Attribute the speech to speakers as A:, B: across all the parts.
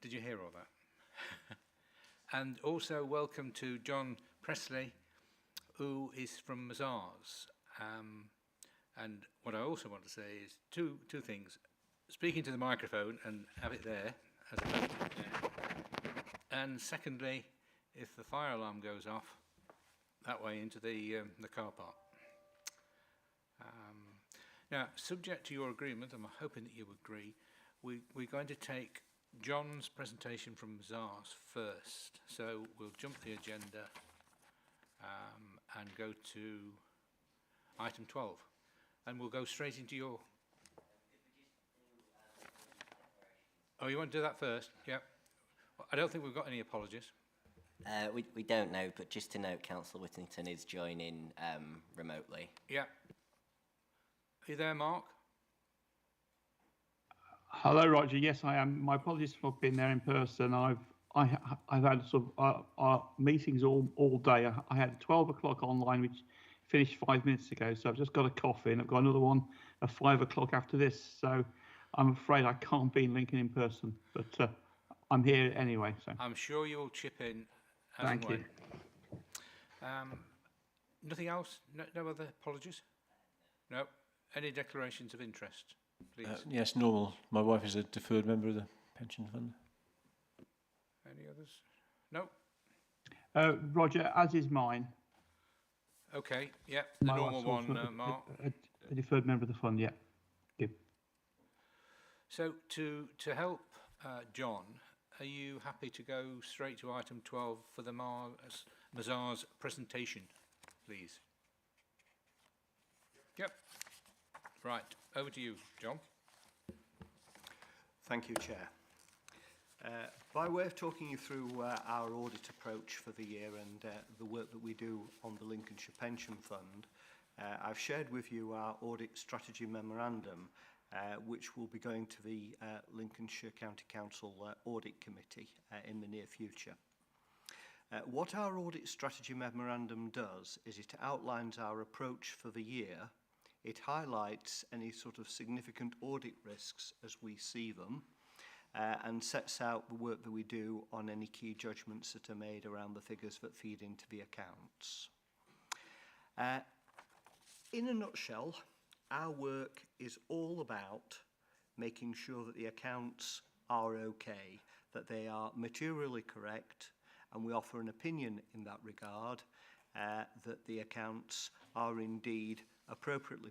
A: Did you hear all that? And also welcome to John Presley, who is from Mazars. And what I also want to say is two things. Speaking to the microphone and have it there as a message. And secondly, if the fire alarm goes off, that way into the car park. Now, subject to your agreement, I'm hoping that you agree, we're going to take John's presentation from Mazars first. So we'll jump the agenda and go to item 12. And we'll go straight into your... Oh, you want to do that first? Yeah. I don't think we've got any apologies.
B: We don't know, but just to note, Councillor Whittington is joining remotely. Yeah.
A: Are you there, Mark?
C: Hello, Roger. Yes, I am. My apologies for being there in person. I've had sort of meetings all day. I had 12 o'clock online, which finished 5 minutes ago. So I've just got a coffee, and I've got another one at 5 o'clock after this. So I'm afraid I can't be in Lincoln in person, but I'm here anyway. So
A: I'm sure you'll chip in.
C: Thank you.
A: Nothing else? No other apologies? No. Any declarations of interest, please?
D: Yes, normal. My wife is a deferred member of the pension fund.
A: Any others? No?
C: Roger, as is mine.
A: Okay, yeah, the
C: My
A: normal
C: wife's
A: one,
C: also
A: Mark.
C: A deferred member of the fund, yeah. Thank you.
A: So to help John, are you happy to go straight to item 12 for the Mazars presentation, please? Yep. Right, over to you, John.
E: Thank you, Chair. By way of talking you through our audit approach for the year and the work that we do on the Lincolnshire Pension Fund, I've shared with you our Audit Strategy Memorandum, which will be going to the Lincolnshire County Council Audit Committee in the near future. What our Audit Strategy Memorandum does is it outlines our approach for the year. It highlights any sort of significant audit risks as we see them, and sets out the work that we do on any key judgments that are made around the figures that feed into the accounts. In a nutshell, our work is all about making sure that the accounts are okay, that they are materially correct, and we offer an opinion in that regard, that the accounts are indeed appropriately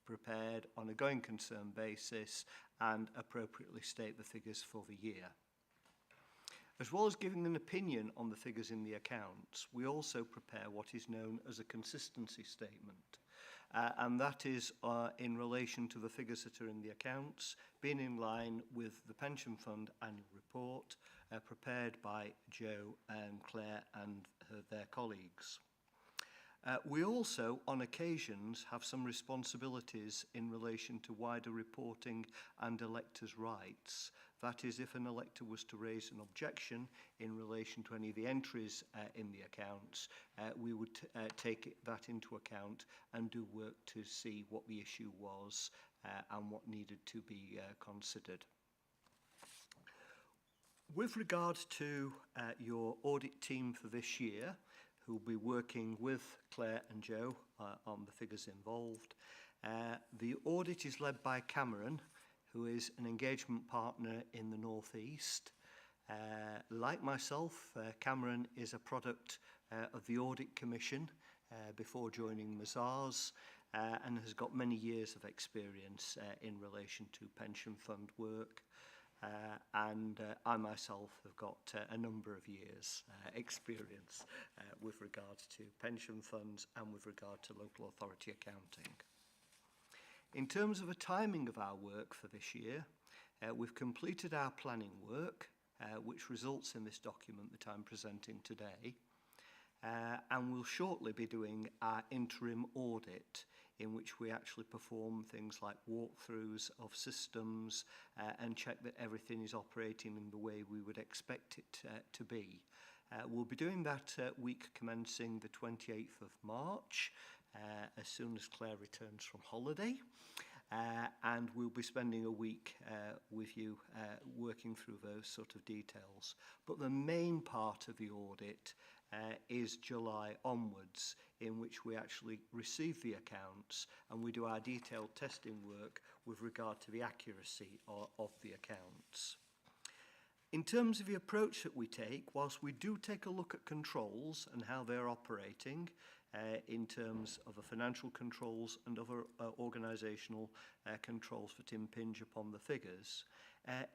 E: prepared on a going concern basis and appropriately state the figures for the year. As well as giving an opinion on the figures in the accounts, we also prepare what is known as a consistency statement. And that is in relation to the figures that are in the accounts, being in line with the Pension Fund annual report prepared by Jo and Claire and their colleagues. We also, on occasions, have some responsibilities in relation to wider reporting and electors' rights. That is, if an elector was to raise an objection in relation to any of the entries in the accounts, we would take that into account and do work to see what the issue was and what needed to be considered. With regard to your audit team for this year, who will be working with Claire and Jo on the figures involved. The audit is led by Cameron, who is an engagement partner in the North East. Like myself, Cameron is a product of the Audit Commission before joining Mazars and has got many years of experience in relation to pension fund work. And I myself have got a number of years experience with regards to pension funds and with regard to local authority accounting. In terms of the timing of our work for this year, we've completed our planning work, which results in this document that I'm presenting today, and we'll shortly be doing our interim audit, in which we actually perform things like walkthroughs of systems and check that everything is operating in the way we would expect it to be. We'll be doing that week commencing the 28th of March, as soon as Claire returns from holiday. and we'll be spending a week with you working through those sort of details. But the main part of the audit is July onwards, in which we actually receive the accounts and we do our detailed testing work with regard to the accuracy of the accounts. In terms of the approach that we take, whilst we do take a look at controls and how they're operating, in terms of the financial controls and other organisational controls that impinge upon the figures,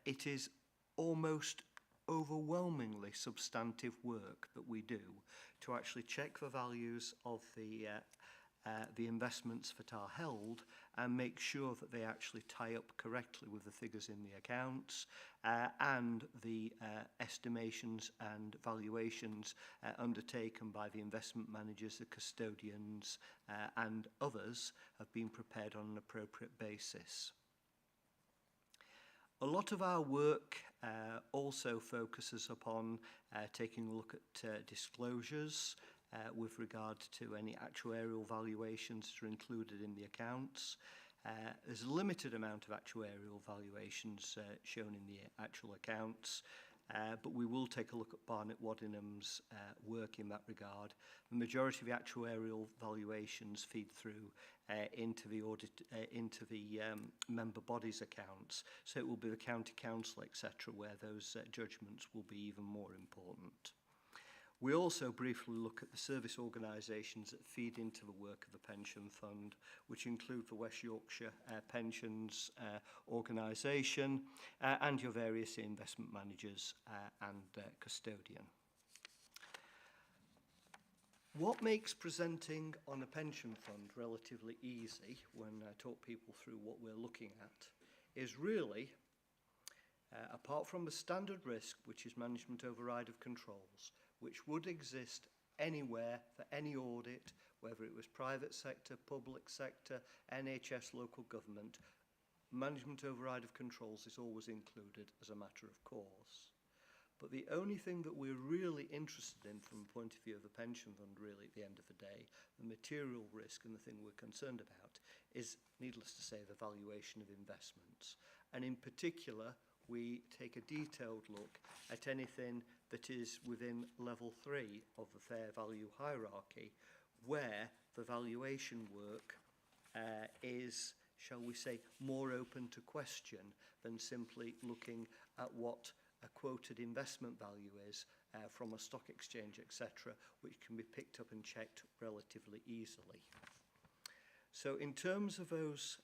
E: it is almost overwhelmingly substantive work that we do to actually check the values of the investments that are held and make sure that they actually tie up correctly with the figures in the accounts and the estimations and valuations undertaken by the investment managers, the custodians and others have been prepared on an appropriate basis. A lot of our work also focuses upon taking a look at disclosures with regard to any actuarial valuations that are included in the accounts. There's a limited amount of actuarial valuations shown in the actual accounts, but we will take a look at Barnett Waddingham's work in that regard. The majority of the actuarial valuations feed through into the audit, into the member bodies accounts, so it will be the county council, etc., where those judgments will be even more important. We also briefly look at the service organisations that feed into the work of the pension fund, which include the West Yorkshire Pensions Organisation and your various investment managers and custodian. What makes presenting on a pension fund relatively easy when I talk people through what we're looking at is really, apart from the standard risk, which is management override of controls, which would exist anywhere for any audit, whether it was private sector, public sector, NHS, local government, management override of controls is always included as a matter of course. But the only thing that we're really interested in from the point of view of the pension fund, really at the end of the day, the material risk and the thing we're concerned about is, needless to say, the valuation of investments. And in particular, we take a detailed look at anything that is within level 3 of the fair value hierarchy, where the valuation work is, shall we say, more open to question than simply looking at what a quoted investment value is from a stock exchange, etc., which can be picked up and checked relatively easily. So in terms of those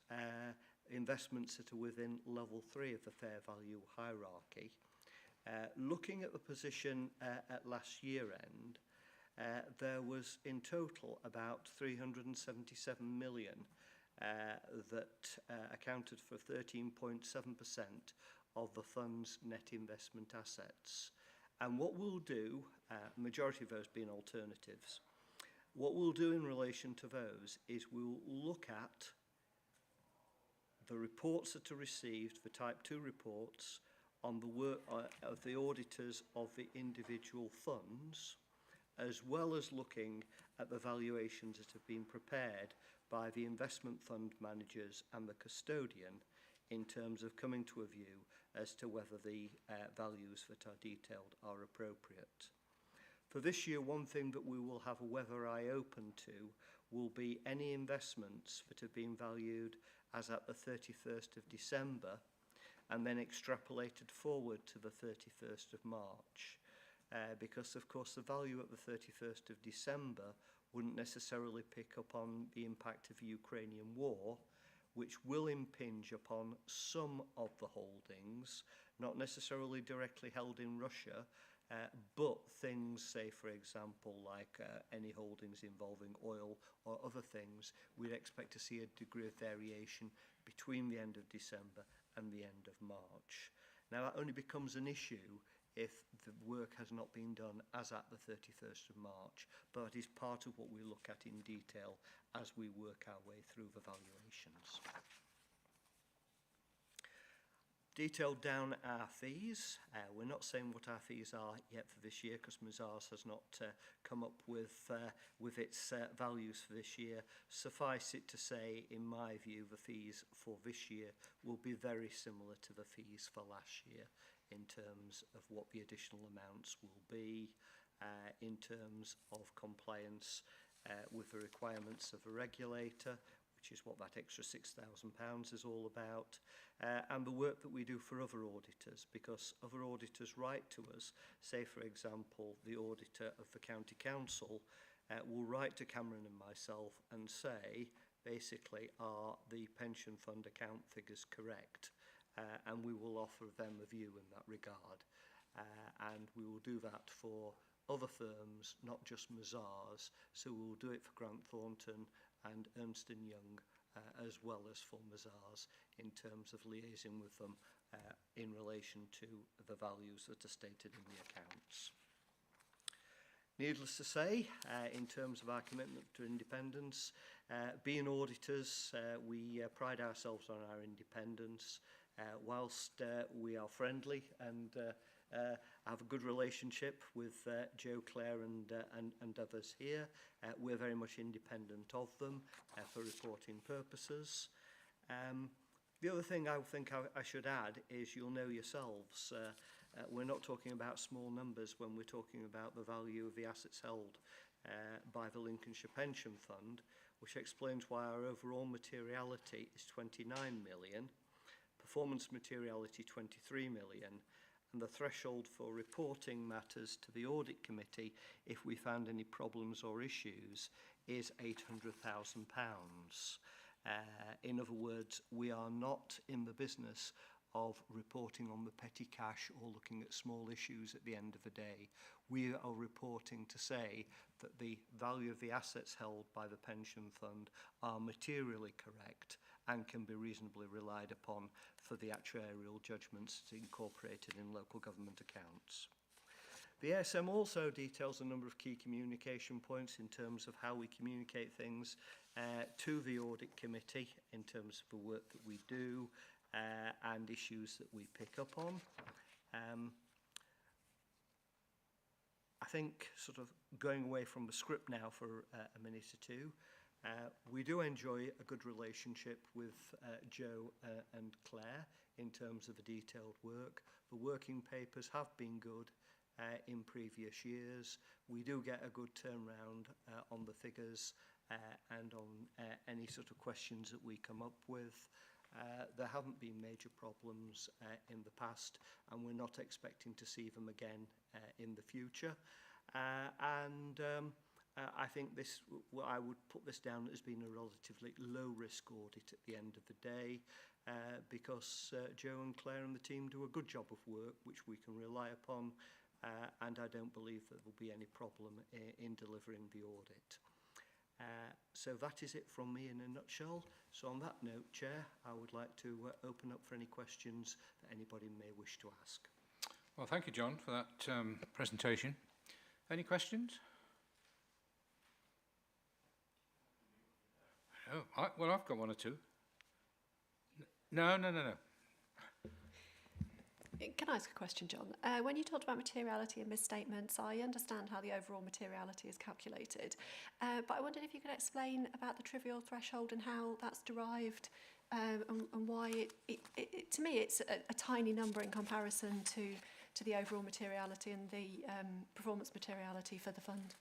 E: investments that are within level 3 of the fair value hierarchy, looking at the position at last year end, there was in total about 377 million that accounted for 13.7% of the fund's net investment assets. And what we'll do, majority of those being alternatives, what we'll do in relation to those is we'll look at the reports that are received, the type 2 reports, on the work of the auditors of the individual funds, as well as looking at the valuations that have been prepared by the investment fund managers and the custodian in terms of coming to a view as to whether the values that are detailed are appropriate. For this year, one thing that we will have a weather eye open to will be any investments that have been valued as at the 31st of December and then extrapolated forward to the 31st of March. Because, of course, the value at the 31st of December wouldn't necessarily pick up on the impact of the Ukrainian war, which will impinge upon some of the holdings, not necessarily directly held in Russia, but things, say, for example, like any holdings involving oil or other things, we'd expect to see a degree of variation between the end of December and the end of March. Now, that only becomes an issue if the work has not been done as at the 31st of March, but it is part of what we look at in detail as we work our way through the valuations. Detailed down our fees. We're not saying what our fees are yet for this year because Mazars has not come up with its values for this year. Suffice it to say, in my view, the fees for this year will be very similar to the fees for last year in terms of what the additional amounts will be, in terms of compliance with the requirements of a regulator, which is what that extra £6,000 is all about, and the work that we do for other auditors, because other auditors write to us, say for example the auditor of the county council will write to Cameron and myself and say, basically, are the pension fund account figures correct? And we will offer them a view in that regard. And we will do that for other firms, not just Mazars. So we will do it for Grant Thornton and Ernst & Young, as well as for Mazars, in terms of liaising with them in relation to the values that are stated in the accounts. Needless to say, in terms of our commitment to independence, being auditors, we pride ourselves on our independence. Whilst we are friendly and have a good relationship with Joe, Claire and others here, we're very much independent of them for reporting purposes. The other thing I think I should add is you'll know yourselves, we're not talking about small numbers when we're talking about the value of the assets held by the Lincolnshire Pension Fund, which explains why our overall materiality is 29 million. Performance materiality 23 million, and the threshold for reporting matters to the audit committee if we found any problems or issues is £800,000. In other words, we are not in the business of reporting on the petty cash or looking at small issues at the end of the day. We are reporting to say that the value of the assets held by the pension fund are materially correct and can be reasonably relied upon for the actuarial judgments incorporated in local government accounts. The ASM also details a number of key communication points in terms of how we communicate things to the audit committee in terms of the work that we do and issues that we pick up on. I think sort of going away from the script now for a minute or two, we do enjoy a good relationship with Joe and Claire in terms of the detailed work. The working papers have been good in previous years. We do get a good turnaround on the figures and on any sort of questions that we come up with. There haven't been major problems in the past, and we're not expecting to see them again in the future. I think this, I would put this down as being a relatively low-risk audit at the end of the day, because Joe and Claire and the team do a good job of work which we can rely upon, and I don't believe that there will be any problem in delivering the audit. So that is it from me in a nutshell. So on that note, Chair, I would like to open up for any questions that anybody may wish to ask.
A: Well, thank you, John, for that presentation. Any questions? Oh, well, I've got one or two. No.
F: Can I ask a question, John? When you talked about materiality and misstatements, I understand how the overall materiality is calculated, but I wondered if you could explain about the trivial threshold and how that's derived, and why to me it's a tiny number in comparison to the overall materiality and the performance materiality for the fund.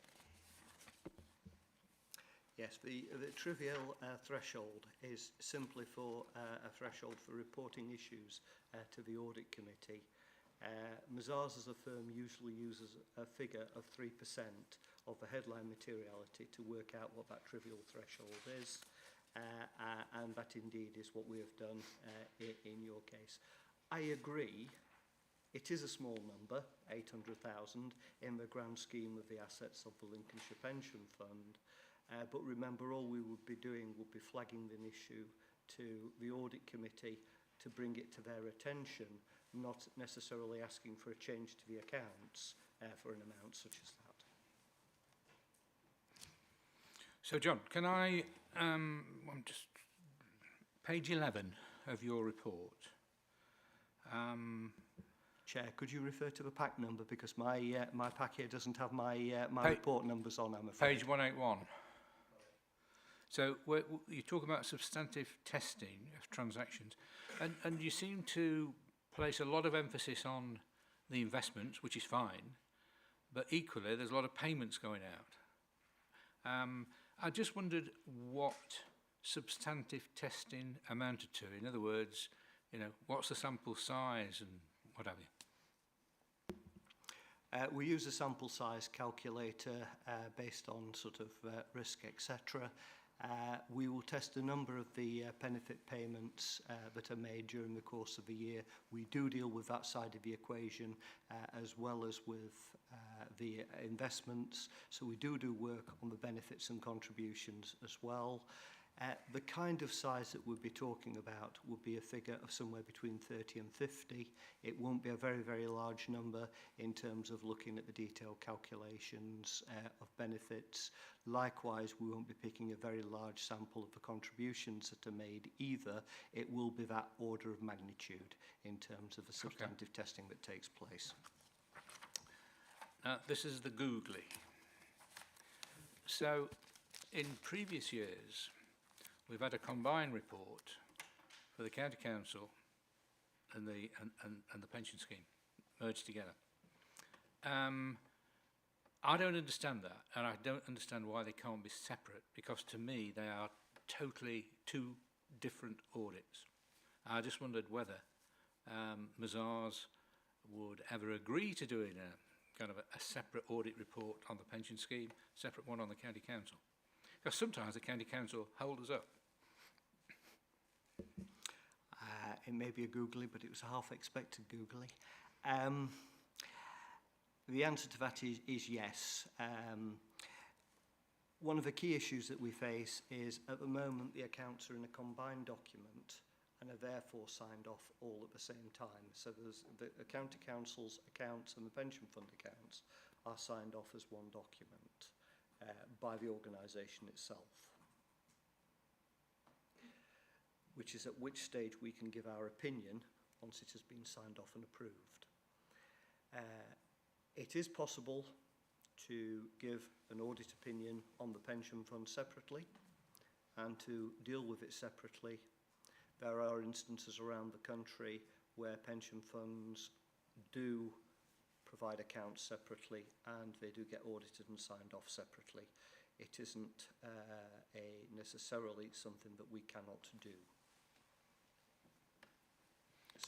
E: Yes, the trivial threshold is simply for a threshold for reporting issues to the audit committee. Mazars as a firm usually uses a figure of 3% of the headline materiality to work out what that trivial threshold is, and that indeed is what we have done in your case. I agree, it is a small number, 800,000, in the grand scheme of the assets of the Lincolnshire Pension Fund. But remember, all we would be doing would be flagging an issue to the audit committee to bring it to their attention, not necessarily asking for a change to the accounts for an amount such as that.
A: So, John, can I, I'm just, page 11 of your report,
E: Chair, could you refer to the pack number, because my pack here doesn't have my report numbers on, I'm afraid.
A: Page 181. So you talk about substantive testing of transactions, and you seem to place a lot of emphasis on the investments, which is fine, but equally there's a lot of payments going out. I just wondered what substantive testing amounted to. In other words, you know, what's the sample size and what have you?
E: We use a sample size calculator based on sort of risk, etc. We will test a number of the benefit payments that are made during the course of the year. We do deal with that side of the equation as well as with the investments. So we do work on the benefits and contributions as well. The kind of size that we'll be talking about would be a figure of somewhere between 30 and 50. It won't be a very, very large number in terms of looking at the detailed calculations of benefits. Likewise, we won't be picking a very large sample of the contributions that are made either. It will be that order of magnitude in terms of the substantive testing that takes place.
A: This is the googly. So in previous years, we've had a combined report for the county council and the pension scheme merged together. I don't understand that, and I don't understand why they can't be separate, because to me they are totally two different audits. I just wondered whether Mazars would ever agree to doing a kind of a separate audit report on the pension scheme, separate one on the county council. Because sometimes the county council hold us up.
E: It may be a googly, but it was a half-expected googly. The answer to that is yes. One of the key issues that we face is, at the moment, the accounts are in a combined document and are therefore signed off all at the same time. So there's the county council's accounts and the pension fund accounts are signed off as one document by the organisation itself, which is at which stage we can give our opinion once it has been signed off and approved. It is possible to give an audit opinion on the pension fund separately and to deal with it separately. There are instances around the country where pension funds do provide accounts separately and they do get audited and signed off separately. It isn't necessarily something that we cannot do.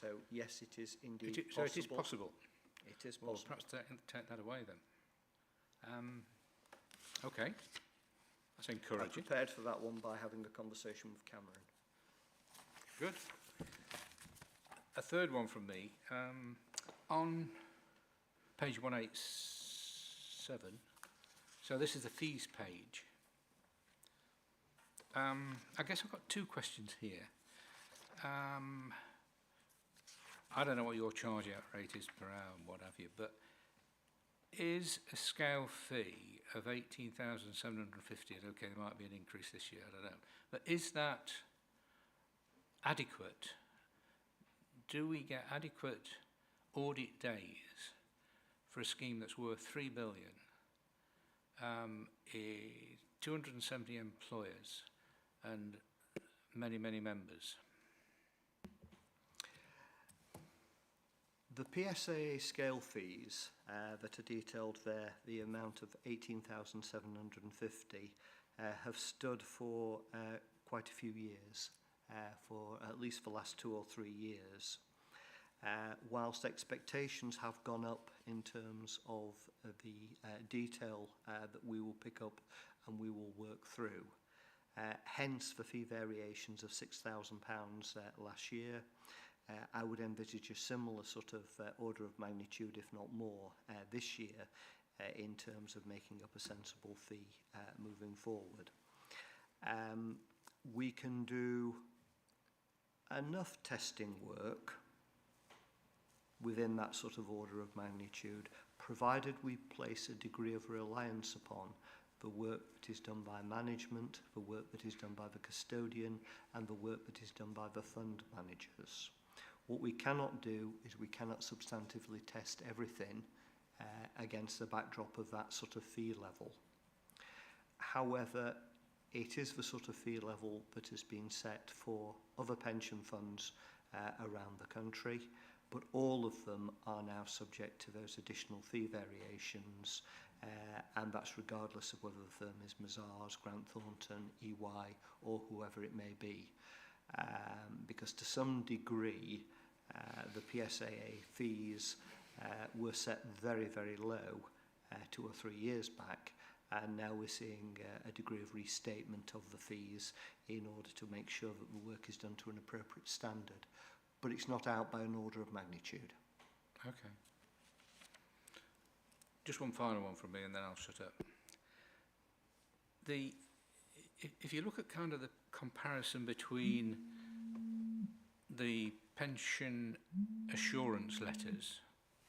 E: So yes, it is indeed possible.
A: So it is possible?
E: It is possible.
A: Well, perhaps take that away then. Okay, that's encouraging.
E: I prepared for that one by having a conversation with Cameron.
A: Good. A third one from me. On page 187, so this is the fees page. I guess I've got two questions here. I don't know what your charge out rate is per hour and what have you, but is a scale fee of 18,750, okay, there might be an increase this year, I don't know, but is that adequate? Do we get adequate audit days for a scheme that's worth 3 billion, 270 employers and many, many members?
E: The PSA scale fees that are detailed there, the amount of 18,750, have stood for quite a few years, for at least the last 2 or 3 years. Whilst expectations have gone up in terms of the detail that we will pick up and we will work through, hence the fee variations of £6,000 last year. I would envisage a similar sort of order of magnitude, if not more, this year in terms of making up a sensible fee moving forward. We can do enough testing work within that sort of order of magnitude, provided we place a degree of reliance upon the work that is done by management, the work that is done by the custodian, and the work that is done by the fund managers. What we cannot do is we cannot substantively test everything against the backdrop of that sort of fee level. However, it is the sort of fee level that has been set for other pension funds around the country, but all of them are now subject to those additional fee variations, and that's regardless of whether the firm is Mazars, Grant Thornton, EY, or whoever it may be. Because to some degree, the PSAA fees were set very, very low 2 or 3 years back, and now we're seeing a degree of restatement of the fees in order to make sure that the work is done to an appropriate standard. But it's not out by an order of magnitude.
A: Okay. Just one final one from me, and then I'll shut up. If you look at kind of the comparison between the pension assurance letters,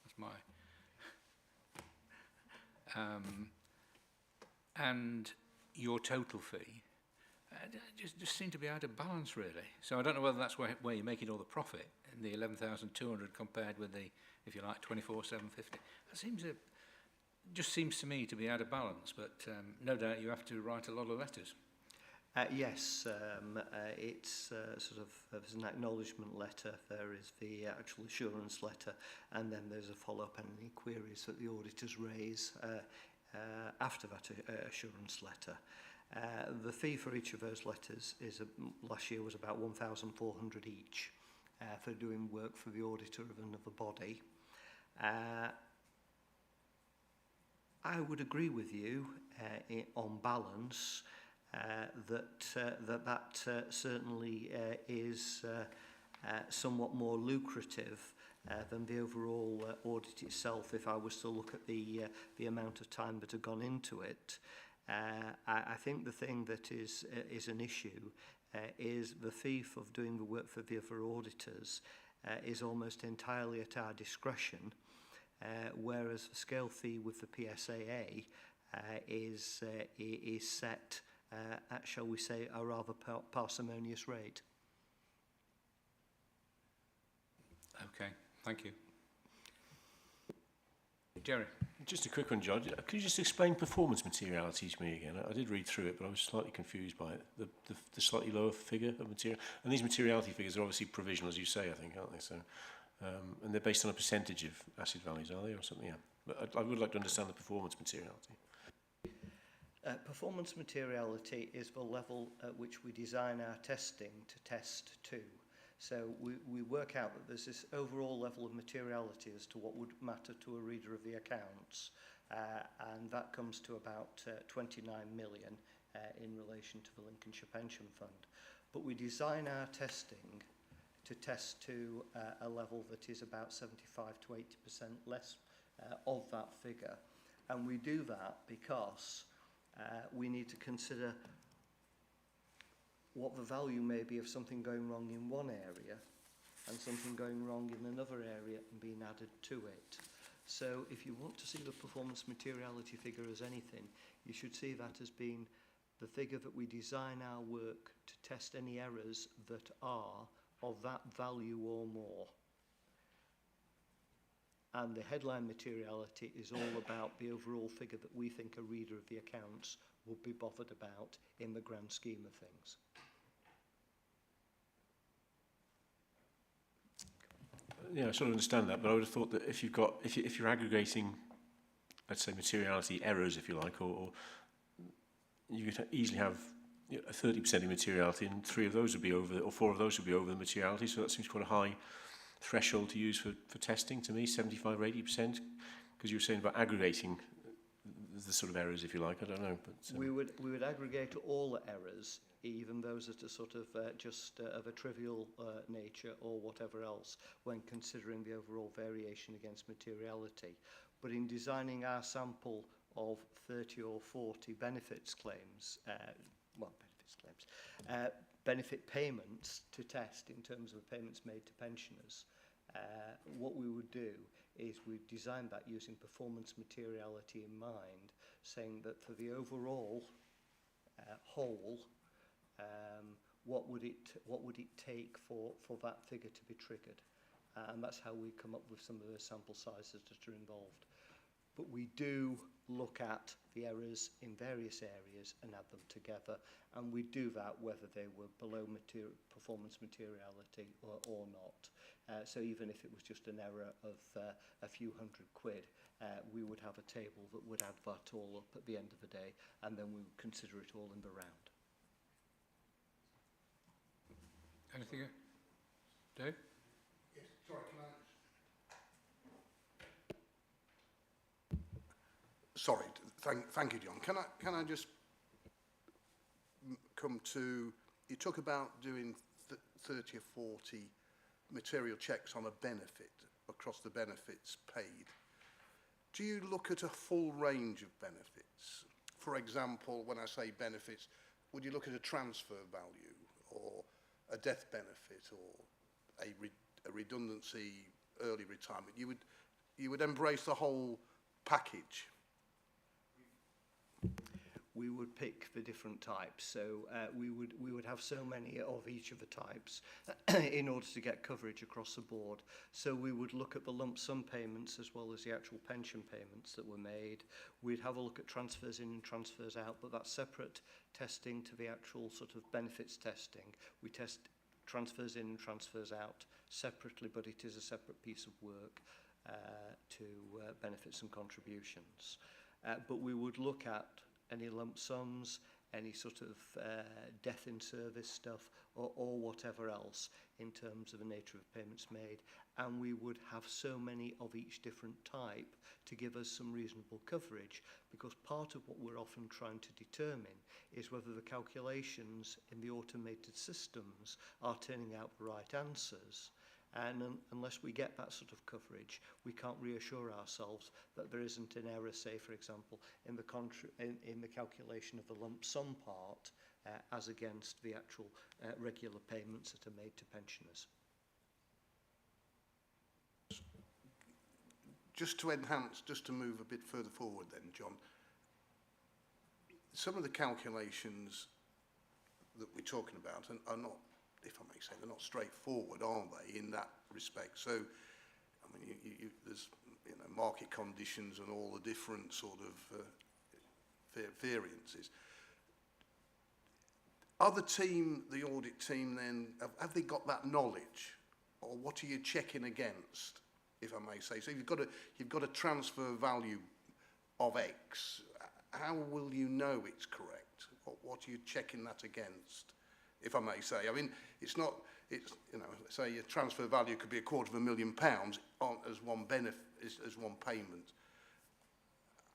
A: that's my, and your total fee, just seem to be out of balance, really. So I don't know whether that's where you're making all the profit in the 11,200 compared with the, if you like, 24,750. That just seems to me to be out of balance, but no doubt you have to write a lot of letters.
E: Yes, it's sort of, there's an acknowledgement letter, there is the actual assurance letter, and then there's a follow-up and any queries that the auditors raise after that assurance letter. The fee for each of those letters is last year was about 1,400 each for doing work for the auditor of another body. I would agree with you on balance that certainly is somewhat more lucrative than the overall audit itself. If I was to look at the amount of time that had gone into it, I think the thing that is an issue is the fee of doing the work for the other auditors is almost entirely at our discretion, whereas the scale fee with the PSAA is set at, shall we say, a rather parsimonious rate.
A: Okay, thank you. Jerry.
D: Just a quick one, John. Could you just explain performance materiality to me again? I did read through it, but I was slightly confused by it. The slightly lower figure of material, and these materiality figures are obviously provisional, as you say, I think, aren't they? So, and they're based on a percentage of asset values, are they, or something? Yeah. But I would like to understand the performance materiality.
E: Performance materiality is the level at which we design our testing to test to. So we work out that there's this overall level of materiality as to what would matter to a reader of the accounts, and that comes to about 29 million in relation to the Lincolnshire Pension Fund. But we design our testing to test to a level that is about 75 to 80% less of that figure. And we do that because we need to consider what the value may be of something going wrong in one area and something going wrong in another area and being added to it. So if you want to see the performance materiality figure as anything, you should see that as being the figure that we design our work to test any errors that are of that value or more. And the headline materiality is all about the overall figure that we think a reader of the accounts would be bothered about in the grand scheme of things.
D: Yeah, I sort of understand that, but I would have thought that if you're aggregating, let's say, materiality errors, if you like, or you could easily have a 30% of materiality, and 3 of those would be over, or 4 of those would be over the materiality. So that seems quite a high threshold to use for testing to me, 75 or 80%, because you were saying about aggregating the sort of errors, if you like. I don't know, but
E: we would aggregate all the errors, even those that are sort of just of a trivial nature or whatever else, when considering the overall variation against materiality. But in designing our sample of 30 or 40 benefits claims, benefit payments to test in terms of payments made to pensioners, what we would do is we'd design that using performance materiality in mind, saying that for the overall whole, what would it take for that figure to be triggered? and that's how we come up with some of the sample sizes that are involved. But we do look at the errors in various areas and add them together, and we do that whether they were below performance materiality or not. So even if it was just an error of a few £100, we would have a table that would add that all up at the end of the day, and then we would consider it all in the round.
A: Anything? Dave?
G: Yes, sorry, can I... Sorry, thank you, John. Can I just come to... You talk about doing 30 or 40 material checks on a benefit, across the benefits paid. Do you look at a full range of benefits? For example, when I say benefits, would you look at a transfer value or a death benefit or a redundancy, early retirement? You would embrace the whole package?
E: We would pick the different types, so we would have so many of each of the types in order to get coverage across the board. So we would look at the lump sum payments as well as the actual pension payments that were made. We'd have a look at transfers in and transfers out, but that's separate testing to the actual sort of benefits testing. We test transfers in and transfers out separately, but it is a separate piece of work to benefits and contributions. But we would look at any lump sums, any sort of death in service stuff, or whatever else in terms of the nature of payments made. And we would have so many of each different type to give us some reasonable coverage, because part of what we're often trying to determine is whether the calculations in the automated systems are turning out the right answers. And unless we get that sort of coverage, we can't reassure ourselves that there isn't an error, say, for example, in the calculation of the lump sum part as against the actual regular payments that are made to pensioners.
G: Just to enhance, just to move a bit further forward then, John, some of the calculations that we're talking about are not, if I may say, they're not straightforward, are they, in that respect? So, I mean, there's market conditions and all the different sort of variances. Are the audit team then, have they got that knowledge, or what are you checking against, if I may say? So you've got a transfer value of X. How will you know it's correct? What are you checking that against, if I may say? I mean, it's say your transfer value could be £250,000 as one benefit, as one payment.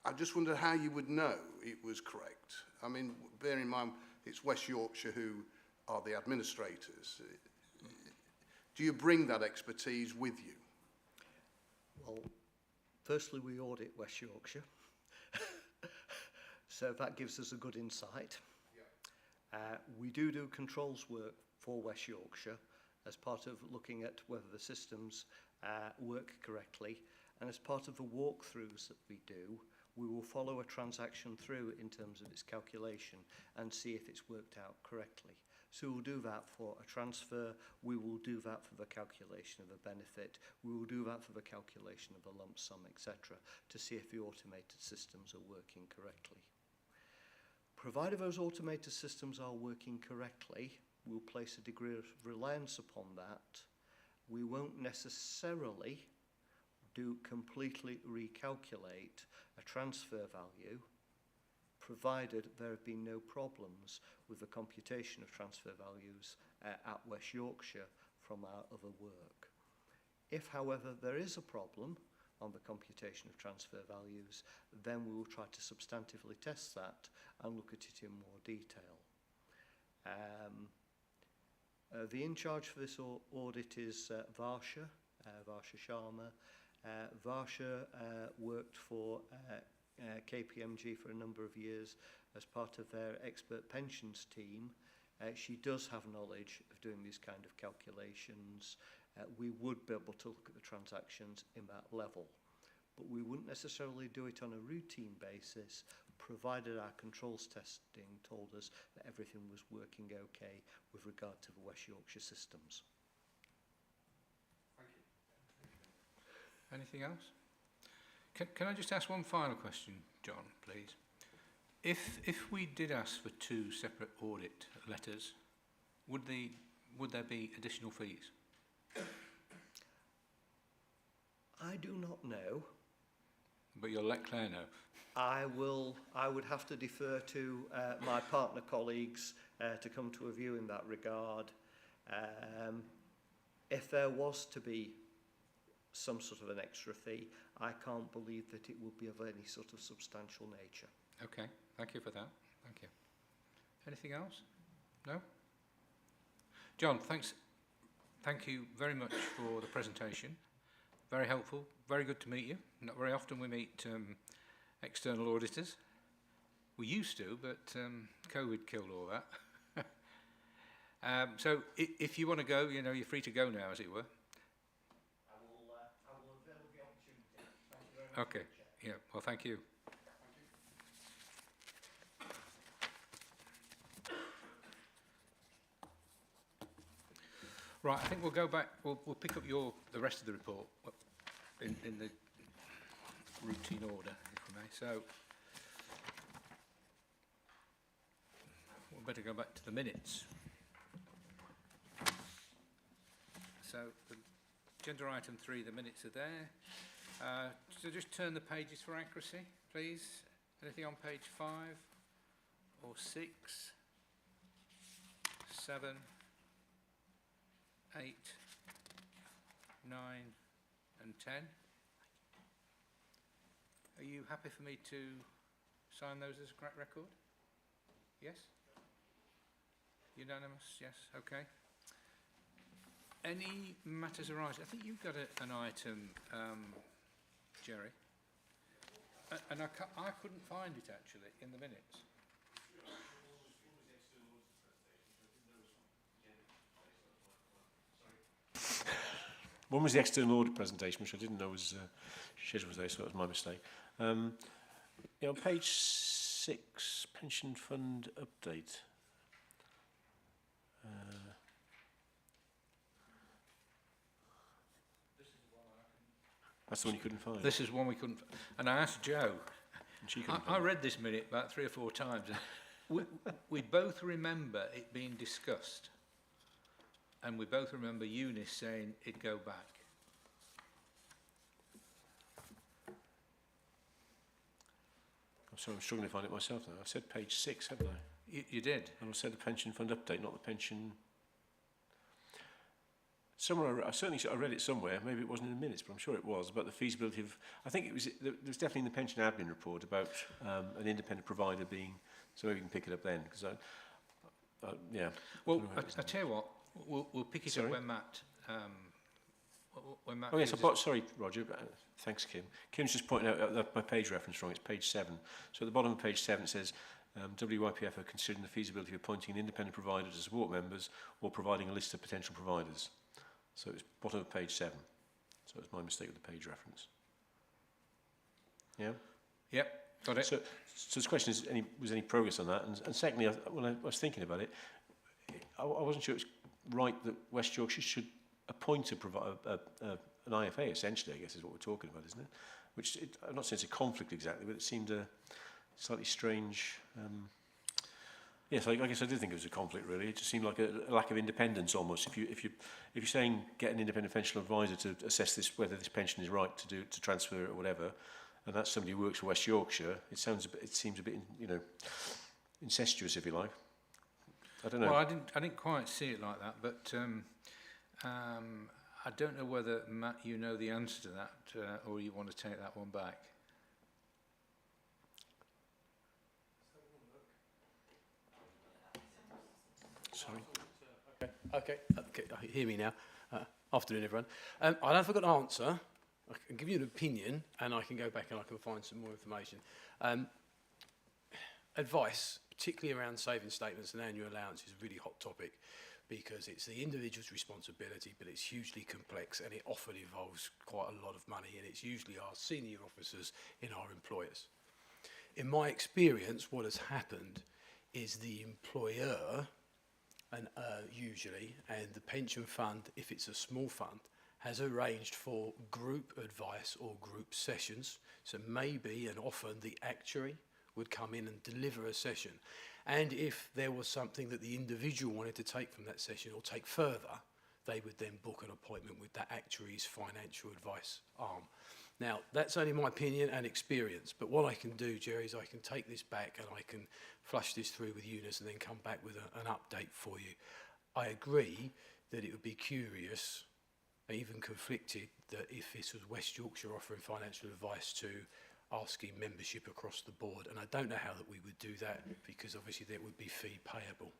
G: I just wonder how you would know it was correct. I mean, bear in mind, it's West Yorkshire who are the administrators. Do you bring that expertise with you?
E: Well, firstly, we audit West Yorkshire. So that gives us a good insight. We do controls work for West Yorkshire as part of looking at whether the systems work correctly, and as part of the walkthroughs that we do, we will follow a transaction through in terms of its calculation and see if it's worked out correctly. So we'll do that for a transfer, we will do that for the calculation of a benefit, we will do that for the calculation of a lump sum, etc., to see if the automated systems are working correctly. Provided those automated systems are working correctly, we'll place a degree of reliance upon that. We won't necessarily completely recalculate a transfer value, provided there have been no problems with the computation of transfer values at West Yorkshire from our other work. If, however, there is a problem on the computation of transfer values, then we will try to substantively test that and look at it in more detail. The in charge for this audit is Varsha Sharma. Varsha worked for KPMG for a number of years as part of their expert pensions team. She does have knowledge of doing these kind of calculations. We would be able to look at the transactions in that level, but we wouldn't necessarily do it on a routine basis, provided our controls testing told us that everything was working okay with regard to the West Yorkshire systems.
G: Thank you.
A: Anything else? Can I just ask one final question, John, please? If we did ask for 2 separate audit letters, would there be additional fees?
E: I do not know.
A: But you'll let Claire know.
E: I would have to defer to my partner colleagues to come to a view in that regard. If there was to be some sort of an extra fee, I can't believe that it would be of any sort of substantial nature.
A: Okay, thank you for that. Thank you. Anything else? No? John, thanks. Thank you very much for the presentation. Very helpful. Very good to meet you. Not very often we meet external auditors. We used to, but COVID killed all that. So if you want to go, you know, you're free to go now, as it were.
E: I will avail of the opportunity. Thank you very much.
A: Okay. Yeah. Well, thank you. Right, I think we'll go back, we'll pick up the rest of the report in the routine order, if we may. So, we'll better go back to the minutes. So, agenda item 3, the minutes are there. So just turn the pages for accuracy, please. Anything on page 5 or 6, 7, 8, 9 and 10. Are you happy for me to sign those as a correct record? Yes? Unanimous? Yes, okay. Any matters arising? I think you've got an item, Jerry. And I couldn't find it actually in the minutes.
D: One was the external audit presentation, which I didn't know was scheduled today, so that was my mistake. Yeah, on page 6, pension fund update. That's the one you couldn't find.
A: This is one we couldn't. And I asked Jo.
D: And she couldn't
A: I
D: find it.
A: read this minute about 3 or 4 times. we both remember it being discussed, and we both remember Eunice saying it'd go back.
D: I'm sorry, I'm struggling to find it myself now. I said page 6, haven't I?
A: You did.
D: And I said the pension fund update, not the pension. Somewhere, I read it somewhere. Maybe it wasn't in the minutes, but I'm sure it was about the feasibility of. I think it was. There was definitely in the pension admin report about an independent provider being. So maybe we can pick it up then, because yeah.
A: Well, I tell you what, we'll pick it
D: Sorry?
A: up when Matt. When Matt.
D: Oh yes,
A: gives us-
D: sorry, Roger. Thanks, Kim. Kim's just pointing out my page reference wrong. It's page 7. So at the bottom of page 7 it says. WYPF are considering the feasibility of appointing an independent provider to support members or providing a list of potential providers. So it's bottom of page 7. So it's my mistake with the page reference. Yeah?
A: Yep, got it.
D: So the question is, was any progress on that? And secondly, when I was thinking about it, I wasn't sure it was right that West Yorkshire should appoint an IFA, essentially, I guess is what we're talking about, isn't it? Which, I'm not saying it's a conflict exactly, but it seemed a slightly strange. Yes, I guess I did think it was a conflict. Really, it just seemed like a lack of independence almost. If you're saying get an independent financial advisor to assess this, whether this pension is right to transfer it or whatever, and that's somebody who works for West Yorkshire, it seems a bit incestuous, if you like. I don't know.
A: Well, I didn't quite see it like that, but I don't know whether Matt, you know the answer to that, or you want to take that one back.
D: Sorry.
H: Okay, hear me now. Afternoon, everyone. I don't know if I've got an answer. I can give you an opinion, and I can go back and I can find some more information. Advice, particularly around saving statements and annual allowance, is a really hot topic because it's the individual's responsibility, but it's hugely complex and it often involves quite a lot of money, and it's usually our senior officers in our employers. In my experience, what has happened is the employer, and usually, and the pension fund, if it's a small fund, has arranged for group advice or group sessions. So maybe and often the actuary would come in and deliver a session. And if there was something that the individual wanted to take from that session or take further, they would then book an appointment with that actuary's financial advice arm. Now, that's only my opinion and experience, but what I can do, Jerry, is I can take this back and I can flush this through with Eunice and then come back with an update for you. I agree that it would be curious, even conflicted, that if this was West Yorkshire offering financial advice to asking membership across the board, and I don't know how that we would do that, because obviously there would be fee payable.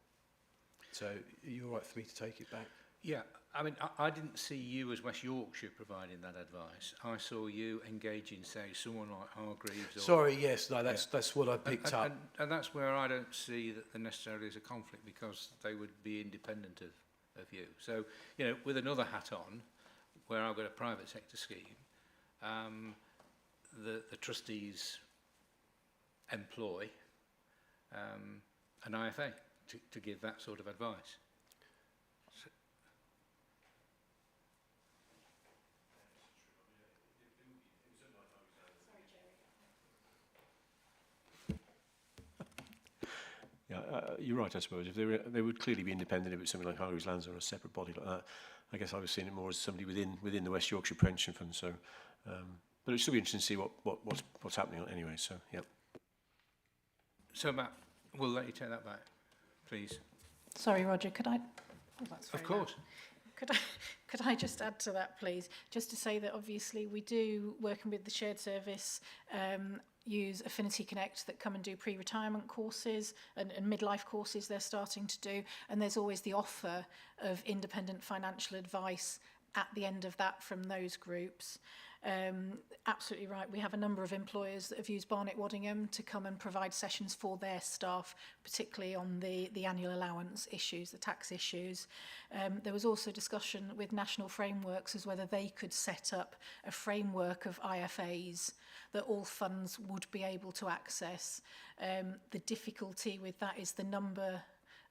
H: So, are you all right for me to take it back?
A: Yeah, I mean, I didn't see you as West Yorkshire providing that advice. I saw you engaging, say, someone like Hargreaves. Or,
H: Sorry, yes, no, that's what I picked up.
A: And that's where I don't see that there necessarily is a conflict, because they would be independent of you. So, you know, with another hat on, where I've got a private sector scheme, the trustees employ an IFA to give that sort of advice. So,
D: Yeah, you're right, I suppose. If they would clearly be independent if it's something like Hargreaves Lands or a separate body like that. I guess I was seeing it more as somebody within the West Yorkshire Pension Fund. So, but it'd still be interesting to see what's happening anyway. So, yeah.
A: So, Matt, we'll let you take that back, please.
I: Sorry, Roger, could I? Oh, that's very
A: Of course.
I: loud. Could I just add to that, please? Just to say that obviously we do, working with the shared service, use Affinity Connect that come and do pre-retirement courses and midlife courses they're starting to do. And there's always the offer of independent financial advice at the end of that from those groups. Absolutely right. We have a number of employers that have used Barnet Waddingham to come and provide sessions for their staff, particularly on the annual allowance issues, the tax issues. There was also discussion with national frameworks as whether they could set up a framework of IFAs that all funds would be able to access. The difficulty with that is the number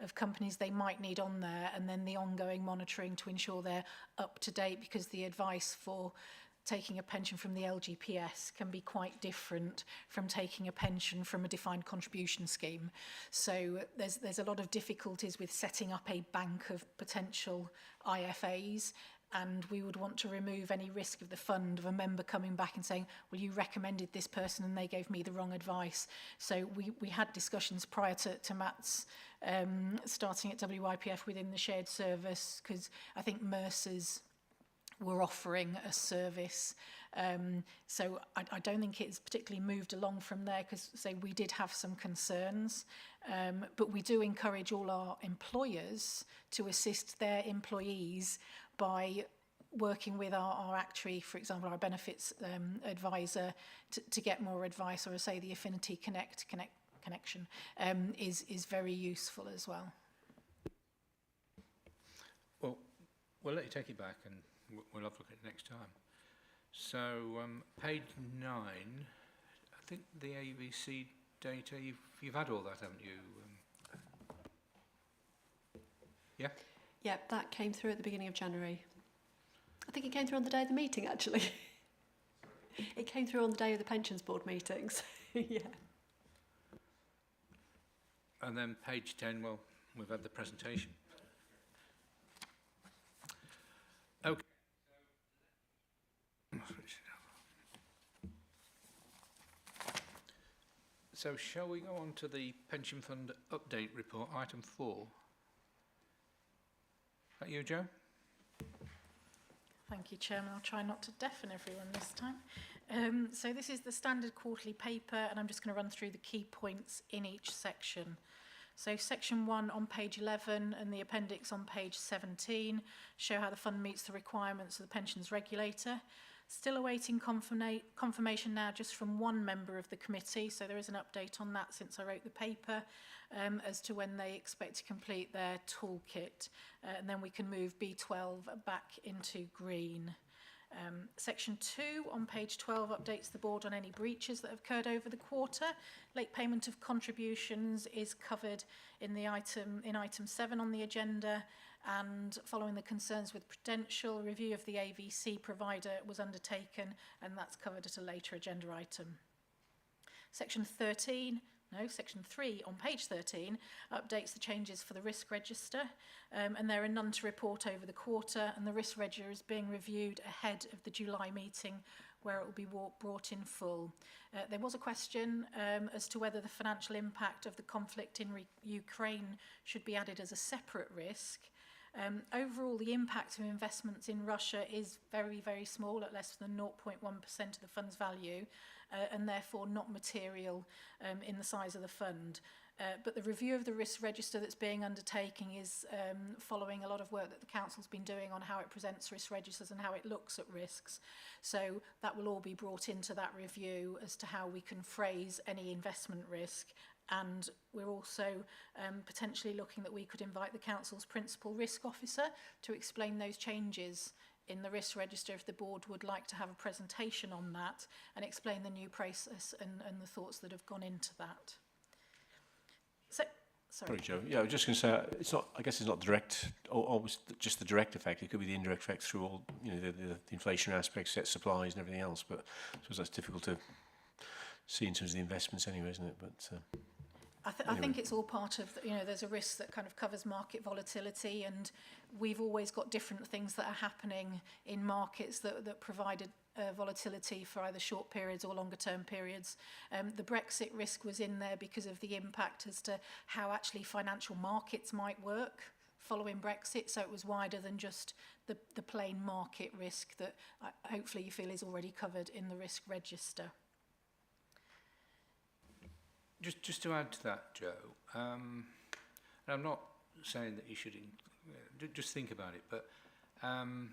I: of companies they might need on there, and then the ongoing monitoring to ensure they're up to date, because the advice for taking a pension from the Lgps can be quite different from taking a pension from a defined contribution scheme. So there's a lot of difficulties with setting up a bank of potential IFAs, and we would want to remove any risk of the fund of a member coming back and saying, well, you recommended this person and they gave me the wrong advice. So we had discussions prior to Matt's starting at WIPF within the shared service, because I think Mercer's were offering a service. So I don't think it's particularly moved along from there, because say we did have some concerns, but we do encourage all our employers to assist their employees by working with our actuary, for example, our benefits advisor, to get more advice, or say the Affinity connection is very useful as well.
A: Well, we'll let you take it back and we'll have a look at it next time. So, page 9, I think the ABC data, you've had all that, haven't you? Yeah?
F: Yep, that came through at the beginning of January. I think it came through on the day of the meeting, actually. It came through on the day of the pensions board meetings. Yeah.
A: And then page 10, well, we've had the presentation. Okay. So shall we go on to the pension fund update report, item 4? Is that you, Joe?
I: Thank you, Chairman. I'll try not to deafen everyone this time. So this is the standard quarterly paper, and I'm just going to run through the key points in each section. So section 1 on page 11 and the appendix on page 17 show how the fund meets the requirements of the pensions regulator. Still awaiting confirmation now just from one member of the committee, so there is an update on that since I wrote the paper, as to when they expect to complete their toolkit, and then we can move B12 back into green. Section 2 on page 12 updates the board on any breaches that have occurred over the quarter. Late payment of contributions is covered in item 7 on the agenda, and following the concerns with Prudential, review of the AVC provider was undertaken, and that's covered at a later agenda item. Section 3 on page 13 updates the changes for the risk register, and there are none to report over the quarter, and the risk register is being reviewed ahead of the July meeting where it will be brought in full. There was a question as to whether the financial impact of the conflict in Ukraine should be added as a separate risk. Overall, the impact of investments in Russia is very, very small, at less than 0.1% of the fund's value, and therefore not material in the size of the fund. But the review of the risk register that's being undertaken is following a lot of work that the Council's been doing on how it presents risk registers and how it looks at risks. So that will all be brought into that review as to how we can phrase any investment risk. And we're also potentially looking that we could invite the Council's Principal Risk Officer to explain those changes in the risk register if the board would like to have a presentation on that and explain the new process and the thoughts that have gone into that. So, sorry,
D: Joe. Yeah, I was just going to say, it's not. I guess it's not direct, always just the direct effect. It could be the indirect effect through all, you know, the inflation aspects, set supplies, and everything else. But I suppose that's difficult to see in terms of the investments, anyway, isn't it? But
I: I think it's all part of, you know, there's a risk that kind of covers market volatility, and we've always got different things that are happening in markets that provided volatility for either short periods or longer term periods. The Brexit risk was in there because of the impact as to how actually financial markets might work following Brexit, so it was wider than just the plain market risk that hopefully you feel is already covered in the risk register.
A: Just to add to that, Joe, and I'm not saying that you should just think about it, but and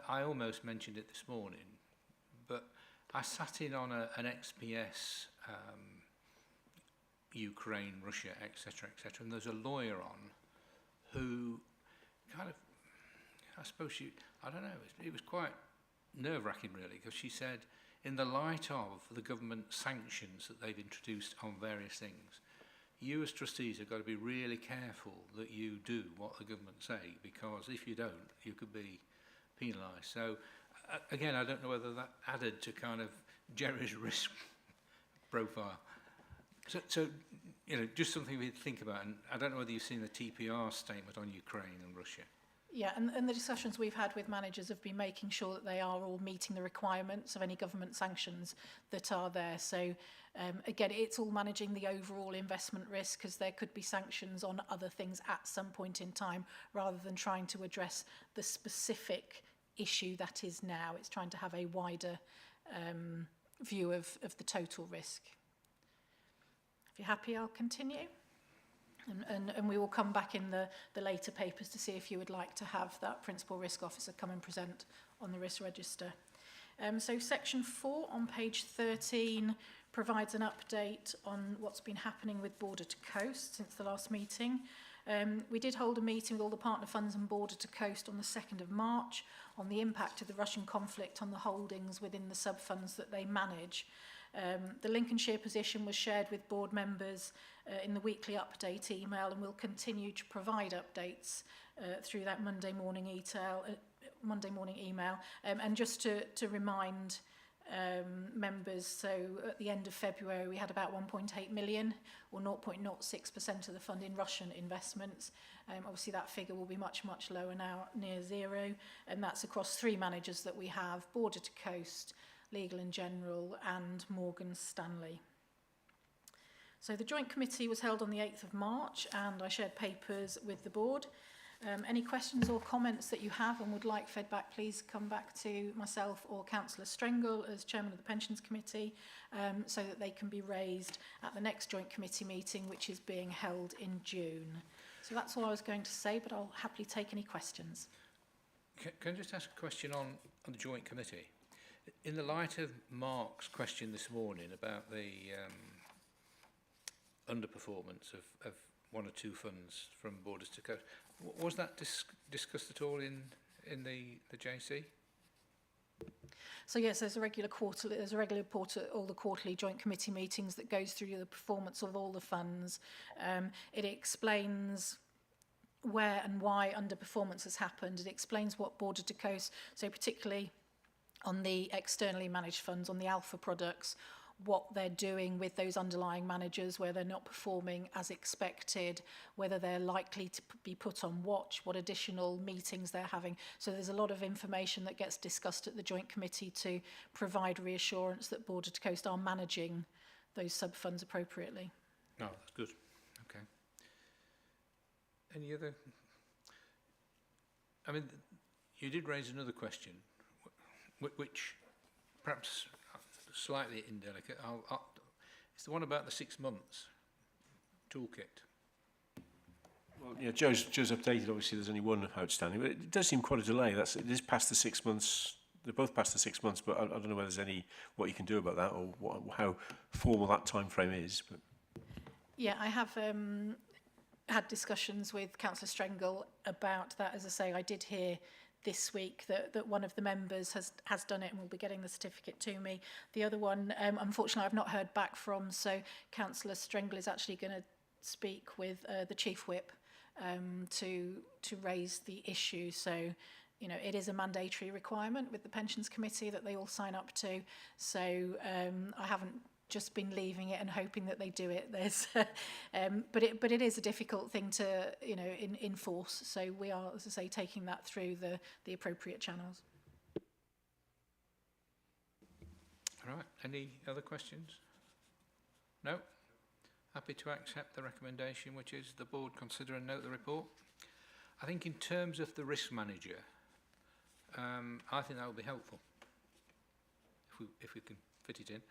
A: I almost mentioned it this morning, but I sat in on an XPS Ukraine, Russia, etc., and there's a lawyer on who kind of, I suppose I don't know, it was quite nerve-wracking really, because she said, in the light of the government sanctions that they've introduced on various things, you as trustees have got to be really careful that you do what the government say, because if you don't, you could be penalised. So, again, I don't know whether that added to kind of Jerry's risk profile. So, you know, just something we think about. And I don't know whether you've seen the TPR statement on Ukraine and Russia.
I: Yeah, and the discussions we've had with managers have been making sure that they are all meeting the requirements of any government sanctions that are there. So, again, it's all managing the overall investment risk, because there could be sanctions on other things at some point in time, rather than trying to address the specific issue that is now. It's trying to have a wider view of the total risk. If you're happy, I'll continue. And we will come back in the later papers to see if you would like to have that Principal Risk Officer come and present on the risk register. So section 4 on page 13 provides an update on what's been happening with Border to Coast since the last meeting. We did hold a meeting with all the partner funds and Border to Coast on the 2nd of March on the impact of the Russian conflict on the holdings within the sub-funds that they manage. The Lincolnshire position was shared with board members in the weekly update email, and we'll continue to provide updates through that Monday morning email. And just to remind members, so at the end of February we had about 1.8 million, or 0.06% of the fund in Russian investments. Obviously that figure will be much lower now, near zero, and that's across 3 managers that we have: Border to Coast, Legal and General, and Morgan Stanley. So the joint committee was held on the 8th of March, and I shared papers with the board. Any questions or comments that you have and would like fed back, please come back to myself or Councillor Strengle as Chairman of the Pensions Committee, so that they can be raised at the next joint committee meeting, which is being held in June. So that's all I was going to say, but I'll happily take any questions.
A: Can I just ask a question on the joint committee? In the light of Mark's question this morning about the underperformance of 1 or 2 funds from Borders to Coast, was that discussed at all in the JC?
I: So yes, there's a regular report at all the quarterly joint committee meetings that goes through the performance of all the funds. It explains where and why underperformance has happened. It explains what Border to Coast, so particularly on the externally managed funds, on the alpha products, what they're doing with those underlying managers, where they're not performing as expected, whether they're likely to be put on watch, what additional meetings they're having. So there's a lot of information that gets discussed at the joint committee to provide reassurance that Border to Coast are managing those sub-funds appropriately.
A: Oh, that's good. Okay. Any other? I mean, you did raise another question, which perhaps slightly indelicate. It's the one about the 6 months toolkit.
D: Well, yeah, Joe's updated. Obviously, there's only one outstanding, but it does seem quite a delay. It is past the 6 months. They're both past the 6 months, but I don't know whether there's what you can do about that, or how formal that time frame is. But
I: yeah, I have had discussions with Councillor Strengle about that. As I say, I did hear this week that one of the members has done it and will be getting the certificate to me. The other one, unfortunately, I've not heard back from, so Councillor Strengle is actually going to speak with the Chief Whip to raise the issue. So, you know, it is a mandatory requirement with the Pensions Committee that they all sign up to. So I haven't just been leaving it and hoping that they do it. There's, but it is a difficult thing to, you know, enforce. So we are, as I say, taking that through the appropriate channels.
A: All right. Any other questions? No? Happy to accept the recommendation, which is the board consider and note the report. I think in terms of the risk manager, I think that would be helpful if we can fit it in.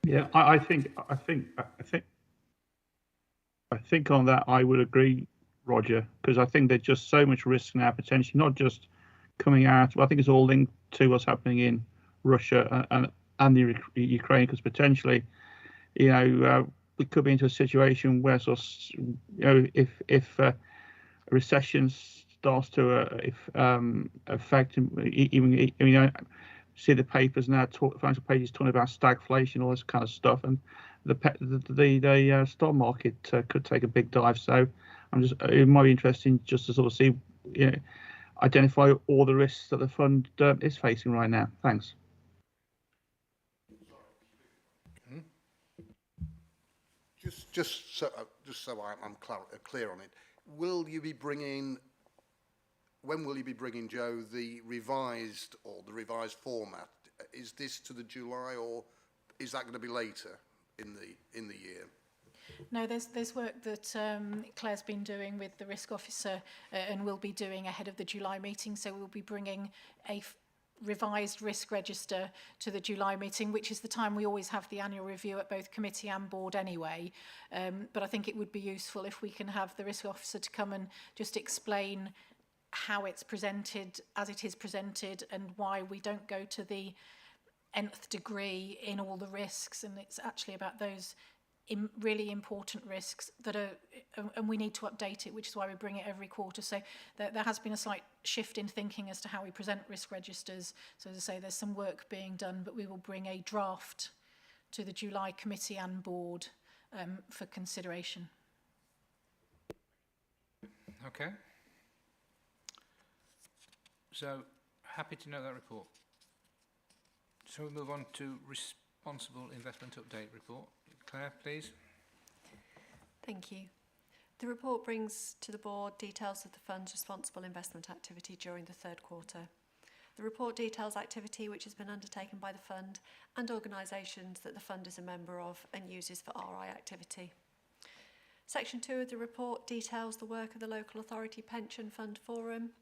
C: Yeah, I think on that I would agree, Roger, because I think there's just so much risk now, potentially not just coming out. I think it's all linked to what's happening in Russia and the Ukraine, because potentially, you know, we could be into a situation where, sort of, you know, if a recession starts to affect, even, you know, see the papers now, financial pages talking about stagflation, all this kind of stuff, and the stock market could take a big dive. So it might be interesting just to sort of see, you know, identify all the risks that the fund is facing right now. Thanks.
G: Just so I'm clear on it, will you be bringing? When will you be bringing, Joe, the revised format? Is this to the July, or is that going to be later in the year?
I: No, there's work that Claire's been doing with the risk officer and will be doing ahead of the July meeting. So we'll be bringing a revised risk register to the July meeting, which is the time we always have the annual review at both committee and board anyway. But I think it would be useful if we can have the risk officer to come and just explain how it's presented, as it is presented, and why we don't go to the nth degree in all the risks. And it's actually about those really important risks that are, and we need to update it, which is why we bring it every quarter. So there has been a slight shift in thinking as to how we present risk registers. So as I say, there's some work being done, but we will bring a draft to the July committee and board for consideration.
A: Okay. So, happy to know that report. So we move on to Responsible Investment Update report. Claire, please.
F: Thank you. The report brings to the board details of the fund's responsible investment activity during the third quarter. The report details activity which has been undertaken by the fund and organisations that the fund is a member of and uses for RI activity. Section 2 of the report details the work of the Local Authority Pension Fund Forum,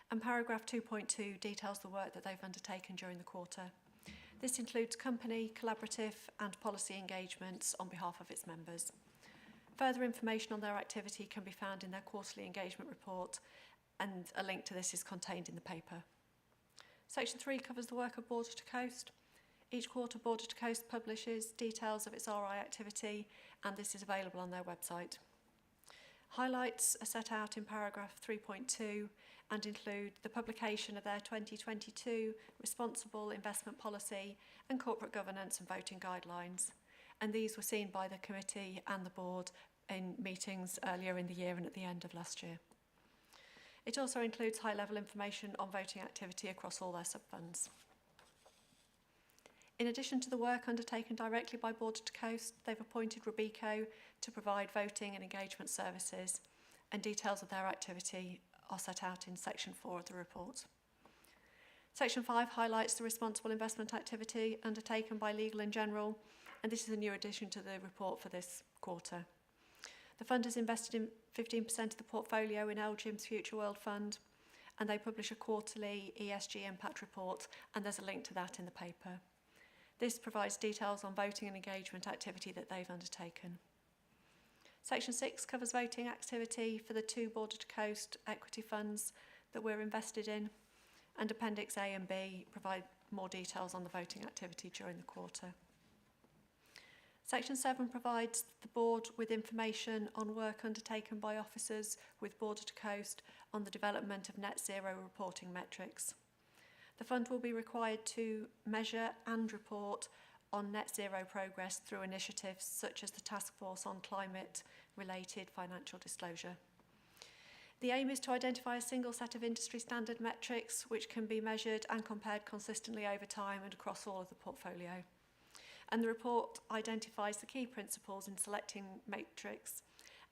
F: and paragraph 2.2 details the work that they've undertaken during the quarter. This includes company, collaborative and policy engagements on behalf of its members. Further information on their activity can be found in their quarterly engagement report, and a link to this is contained in the paper. Section 3 covers the work of Border to Coast. Each quarter, Border to Coast publishes details of its RI activity, and this is available on their website. Highlights are set out in paragraph 3.2 and include the publication of their 2022 Responsible Investment Policy and Corporate Governance and Voting Guidelines. And these were seen by the committee and the board in meetings earlier in the year and at the end of last year. It also includes high-level information on voting activity across all their sub-funds. In addition to the work undertaken directly by Border to Coast, they've appointed Robeco to provide voting and engagement services, and details of their activity are set out in section 4 of the report. Section 5 highlights the responsible investment activity undertaken by Legal & General, and this is a new addition to the report for this quarter. The fund has invested in 15% of the portfolio in Lgps Future World Fund, and they publish a quarterly ESG impact report, and there's a link to that in the paper. This provides details on voting and engagement activity that they've undertaken. Section 6 covers voting activity for the 2 Border to Coast equity funds that we're invested in, and Appendix A and B provide more details on the voting activity during the quarter. Section 7 provides the board with information on work undertaken by officers with Border to Coast on the development of net zero reporting metrics. The fund will be required to measure and report on net zero progress through initiatives such as the Task Force on Climate-related Financial Disclosure. The aim is to identify a single set of industry standard metrics which can be measured and compared consistently over time and across all of the portfolio. And the report identifies the key principles in selecting matrix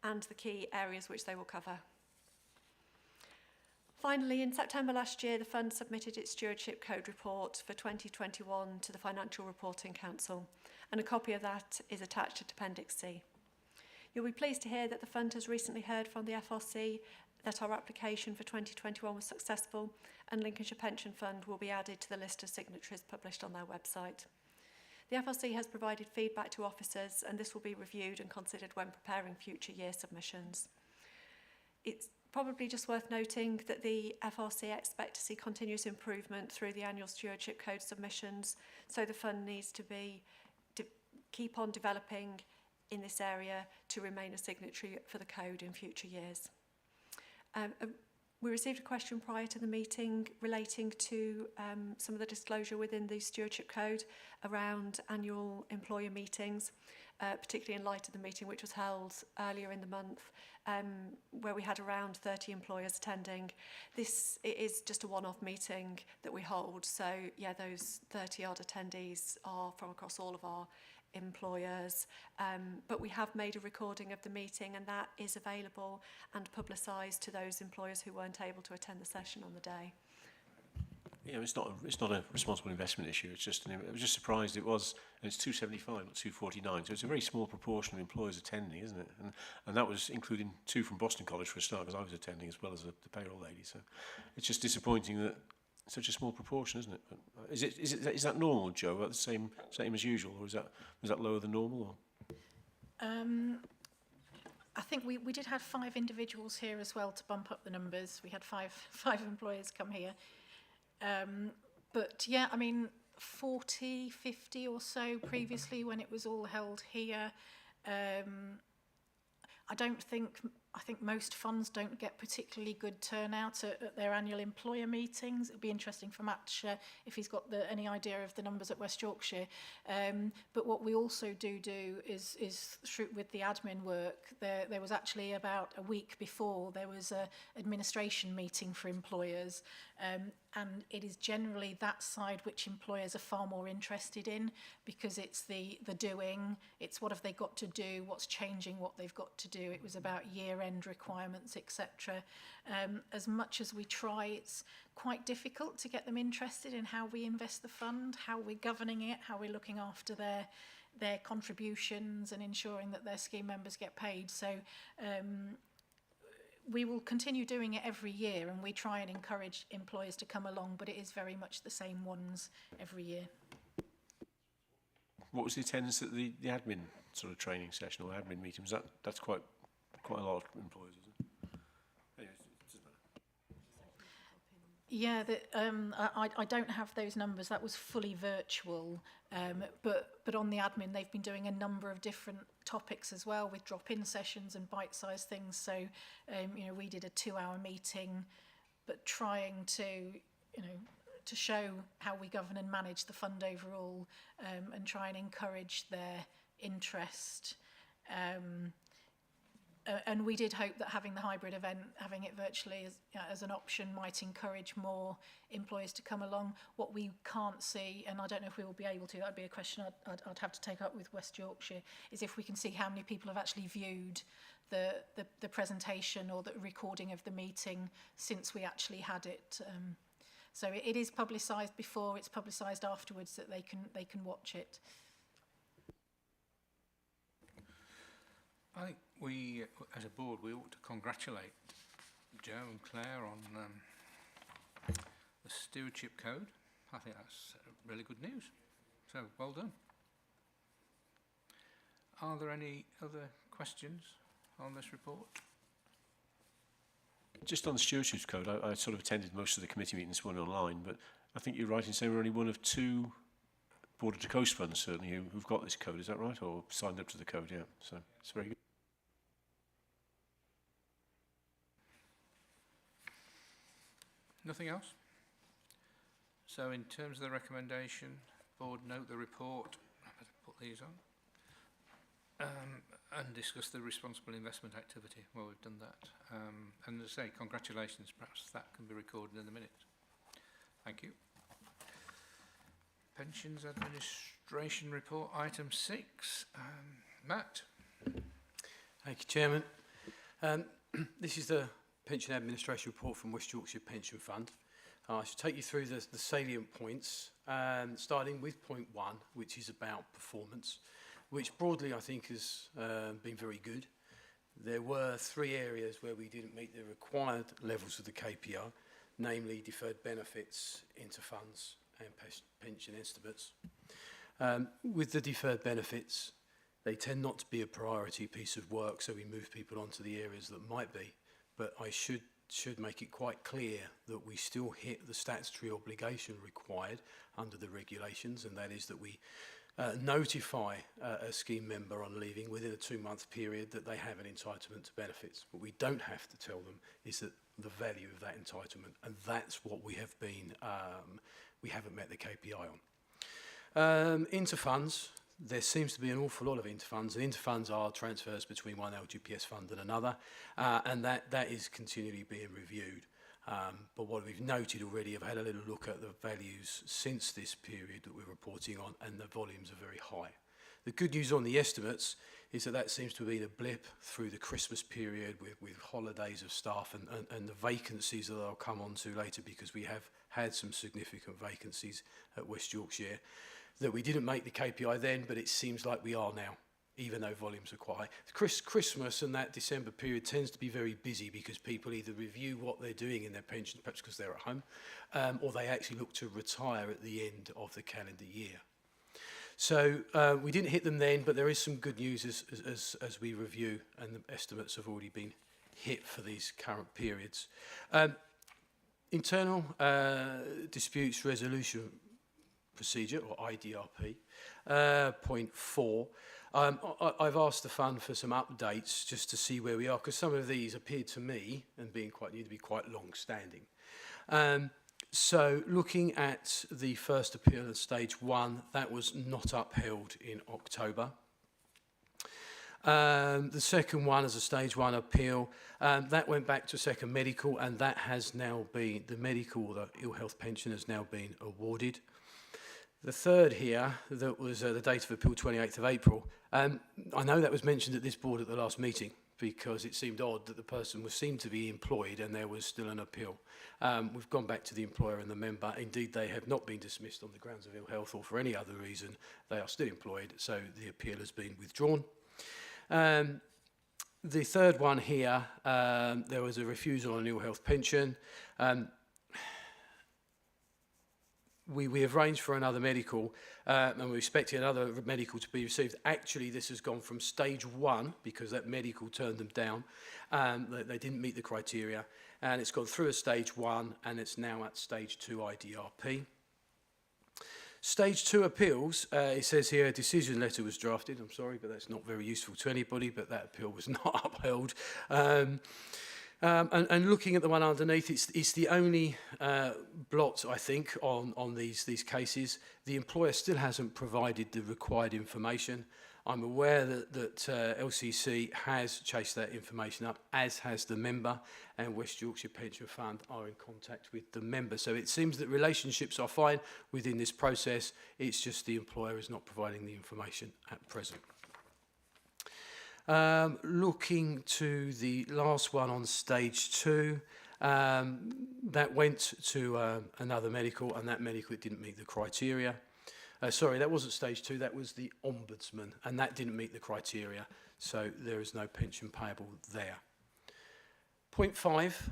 F: and the key areas which they will cover. Finally, in September last year, the fund submitted its Stewardship Code report for 2021 to the Financial Reporting Council, and a copy of that is attached at Appendix C. You'll be pleased to hear that the fund has recently heard from the FRC that our application for 2021 was successful, and Lincolnshire Pension Fund will be added to the list of signatories published on their website. The FRC has provided feedback to officers, and this will be reviewed and considered when preparing future year submissions. It's probably just worth noting that the FRC expect to see continuous improvement through the annual Stewardship Code submissions, so the fund needs to keep on developing in this area to remain a signatory for the code in future years. We received a question prior to the meeting relating to some of the disclosure within the Stewardship Code around annual employer meetings, particularly in light of the meeting which was held earlier in the month, where we had around 30 employers attending. This is just a one-off meeting that we hold, so yeah, those 30-odd attendees are from across all of our employers, but we have made a recording of the meeting, and that is available and publicised to those employers who weren't able to attend the session on the day.
D: Yeah, it's not a responsible investment issue. It's just I was just surprised it was, and it's 275, not 249. So it's a very small proportion of employers attending, isn't it? And that was including 2 from Boston College for a start, because I was attending as well as the payroll lady. So it's just disappointing that such a small proportion, isn't it? But is that normal, Joe? About the same as usual, or was that lower than normal? Or?
I: I think we did have 5 individuals here as well to bump up the numbers. We had five employers come here. But yeah, I mean, 40, 50 or so previously when it was all held here. I think most funds don't get particularly good turnout at their annual employer meetings. It'll be interesting for Matt to share if he's got any idea of the numbers at West Yorkshire. But what we also do is with the admin work, there was actually about a week before, there was a administration meeting for employers. And it is generally that side which employers are far more interested in, because it's the doing, it's what have they got to do, what's changing, what they've got to do. It was about year-end requirements, etc. As much as we try, it's quite difficult to get them interested in how we invest the fund, how we're governing it, how we're looking after their contributions and ensuring that their scheme members get paid. So we will continue doing it every year, and we try and encourage employers to come along, but it is very much the same ones every year.
D: What was the attendance at the admin sort of training session or admin meeting? That's quite a lot of employers, isn't it? Anyway,
I: Yeah, I don't have those numbers. That was fully virtual. But on the admin, they've been doing a number of different topics as well, with drop-in sessions and bite-sized things. So, you know, we did a 2-hour meeting, but trying to, you know, to show how we govern and manage the fund overall, and try and encourage their interest. And we did hope that having the hybrid event, having it virtually as an option, might encourage more employers to come along. What we can't see, and I don't know if we will be able to, that would be a question I'd have to take up with West Yorkshire, is if we can see how many people have actually viewed the presentation or the recording of the meeting since we actually had it. So it is publicised before, it's publicised afterwards, that they can watch it.
A: I think we, as a board, we ought to congratulate Joe and Claire on the stewardship code. I think that's really good news. So, well done. Are there any other questions on this report?
D: Just on the stewardship code, I sort of attended most of the committee meetings, one online, but I think you're right in saying we're only one of 2 border to coast funds, certainly, who've got this code. Is that right? Or signed up to the code, yeah. So it's very good.
A: Nothing else? So in terms of the recommendation, board note the report, I better put these on, and discuss the responsible investment activity. Well, we've done that. And as I say, congratulations, perhaps that can be recorded in the minutes. Thank you. Pensions Administration Report, item 6. Matt.
H: Thank you, Chairman. This is the Pension Administration Report from West Yorkshire Pension Fund. I should take you through the salient points, starting with point 1, which is about performance, which broadly I think has been very good. There were 3 areas where we didn't meet the required levels of the KPI, namely deferred benefits, interfunds and pension estimates. With the deferred benefits, they tend not to be a priority piece of work, so we move people onto the areas that might be. But I should make it quite clear that we still hit the statutory obligation required under the regulations, and that is that we notify a scheme member on leaving within a 2-month period that they have an entitlement to benefits. What we don't have to tell them is that the value of that entitlement, and that's what we have been, we haven't met the KPI on. Interfunds. There seems to be an awful lot of interfunds, and interfunds are transfers between one Lgps fund and another, and that is continually being reviewed. But what we've noted already, I've had a little look at the values since this period that we're reporting on, and the volumes are very high. The good news on the estimates is that seems to have been a blip through the Christmas period with holidays of staff and the vacancies that I'll come on to later, because we have had some significant vacancies at West Yorkshire that we didn't make the KPI then, but it seems like we are now, even though volumes are quite high. Christmas and that December period tends to be very busy because people either review what they're doing in their pensions, perhaps because they're at home, or they actually look to retire at the end of the calendar year. So we didn't hit them then, but there is some good news as we review, and the estimates have already been hit for these current periods. Internal disputes resolution procedure, or IDRP, point 4. I've asked the fund for some updates just to see where we are, because some of these appeared to me, and being need to be quite long-standing. So looking at the first appeal at stage 1, that was not upheld in October. The second one as a stage 1 appeal, that went back to second medical, and that has now been, the medical, the ill health pension has now been awarded. The third here, that was the date of appeal 28th of April. I know that was mentioned at this board at the last meeting, because it seemed odd that the person seemed to be employed and there was still an appeal. We've gone back to the employer and the member. Indeed, they have not been dismissed on the grounds of ill health or for any other reason. They are still employed, so the appeal has been withdrawn. The third one here, there was a refusal on an ill health pension. we have arranged for another medical, and we're expecting another medical to be received. Actually, this has gone from stage 1, because that medical turned them down. They didn't meet the criteria, and it's gone through a stage 1, and it's now at stage 2 IDRP. Stage 2 appeals, it says here a decision letter was drafted. I'm sorry, but that's not very useful to anybody, but that appeal was not upheld. And looking at the one underneath, it's the only blot, I think, on these cases. The employer still hasn't provided the required information. I'm aware that LCC has chased that information up, as has the member, and West Yorkshire Pension Fund are in contact with the member. So it seems that relationships are fine within this process. It's just the employer is not providing the information at present. Looking to the last one on stage 2, that went to another medical, and that medical, it didn't meet the criteria. Sorry, that wasn't stage 2, that was the Ombudsman, and that didn't meet the criteria, so there is no pension payable there. Point 5,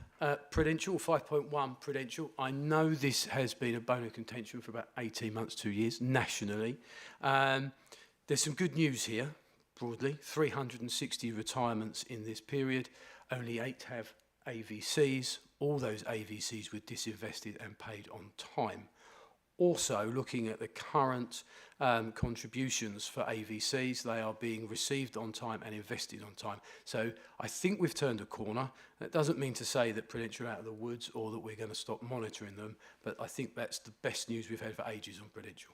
H: Prudential, 5.1 Prudential. I know this has been a bone of contention for about 18 months, 2 years, nationally. There's some good news here. Broadly, 360 retirements in this period, only 8 have AVCs. All those AVCs were disinvested and paid on time. Also, looking at the current contributions for AVCs, they are being received on time and invested on time. So I think we've turned a corner. That doesn't mean to say that Prudential are out of the woods or that we're going to stop monitoring them, but I think that's the best news we've had for ages on Prudential.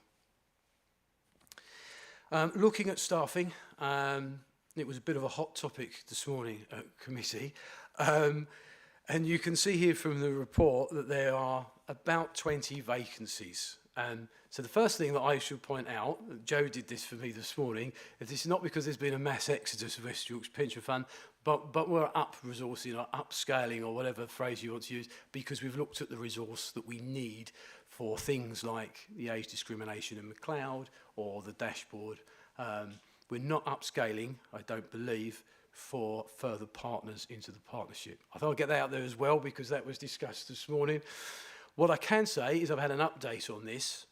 H: Looking at staffing, it was a bit of a hot topic this morning at committee. And you can see here from the report that there are about 20 vacancies. So the first thing that I should point out, Joe did this for me this morning, is this is not because there's been a mass exodus of West Yorkshire Pension Fund, but we're up-resourcing or upscaling or whatever phrase you want to use, because we've looked at the resource that we need for things like the age discrimination in McLeod or the dashboard. We're not upscaling, I don't believe, for further partners into the partnership. I thought I'd get that out there as well, because that was discussed this morning. What I can say is I've had an update on this,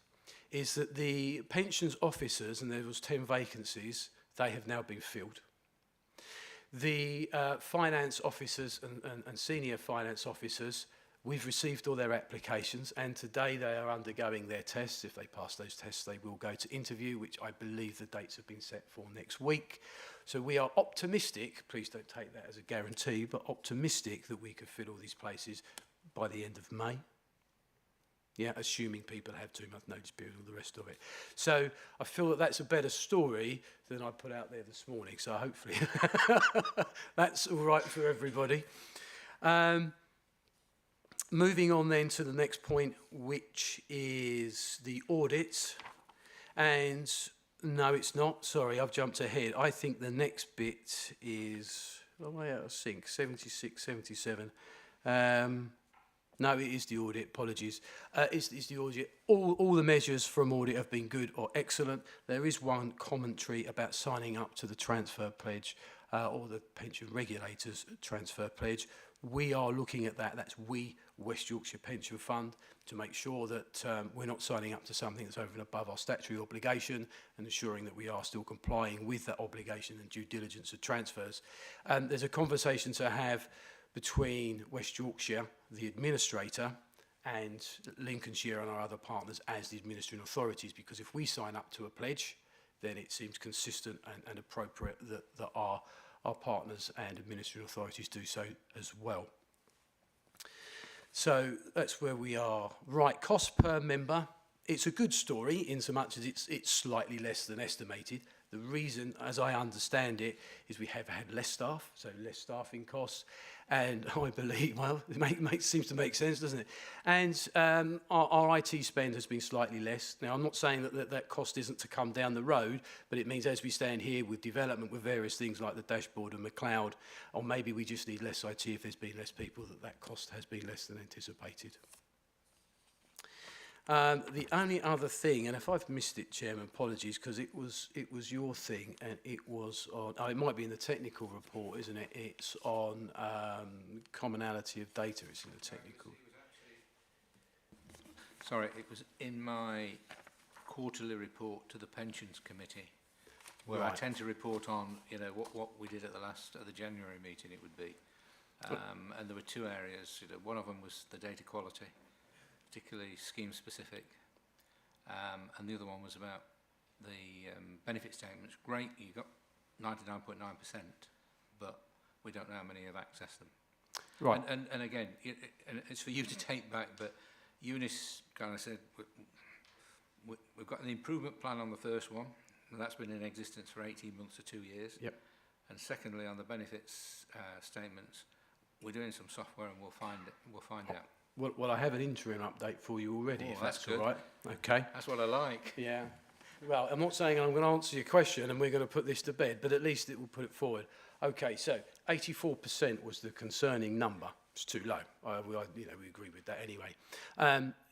H: is that the pensions officers, and there was 10 vacancies, they have now been filled. The finance officers and senior finance officers, we've received all their applications, and today they are undergoing their tests. If they pass those tests, they will go to interview, which I believe the dates have been set for next week. So we are optimistic, please don't take that as a guarantee, but optimistic that we could fill all these places by the end of May. Yeah, assuming people have 2-month notice period and all the rest of it. So I feel that that's a better story than I put out there this morning. So hopefully that's all right for everybody. Moving on then to the next point, which is the audits. And no, it's not. Sorry, I've jumped ahead. I think the next bit is, oh, way out of sync, 76, 77. No, it is the audit, apologies. It's the audit. All the measures from audit have been good or excellent. There is one commentary about signing up to the transfer pledge or the pension regulators transfer pledge. We are looking at that. That's we, West Yorkshire Pension Fund, to make sure that we're not signing up to something that's over and above our statutory obligation, and ensuring that we are still complying with that obligation and due diligence of transfers. There's a conversation to have between West Yorkshire, the administrator, and Lincolnshire and our other partners as the administering authorities, because if we sign up to a pledge, then it seems consistent and appropriate that our partners and administering authorities do so as well. So that's where we are. Right, cost per member. It's a good story in so much as it's slightly less than estimated. The reason, as I understand it, is we have had less staff, so less staffing costs. And I believe, well, it seems to make sense, doesn't it? And our IT spend has been slightly less. Now, I'm not saying that cost isn't to come down the road, but it means as we stand here with development, with various things like the dashboard and McLeod, or maybe we just need less IT if there's been less people, that cost has been less than anticipated. The only other thing, and if I've missed it, Chairman, apologies, because it was your thing, and it was on, it might be in the technical report, isn't it? It's on commonality of data, it's in the technical.
A: Sorry, it was in my quarterly report to the Pensions Committee, where I
H: Right.
A: tend to report on, you know, what we did at the January meeting it would be. And there were two areas. You know, one of them was the data quality, particularly scheme specific. And the other one was about the benefit statements. Great, you got 99.9%, but we don't know how many have accessed them.
H: Right.
A: And again, and it's for you to take back, but Eunice kind of said, we've got an improvement plan on the first one, and that's been in existence for 18 months to 2 years.
H: Yep.
A: And secondly, on the benefits statements, we're doing some software and we'll find out.
H: Well, I have an interim update for you already,
A: Oh,
H: if
A: that's
H: that's all
A: good.
H: right. Okay.
A: That's what I like.
H: Yeah. Well, I'm not saying I'm going to answer your question and we're going to put this to bed, but at least it will put it forward. Okay, so 84% was the concerning number. It's too low. We agree with that anyway.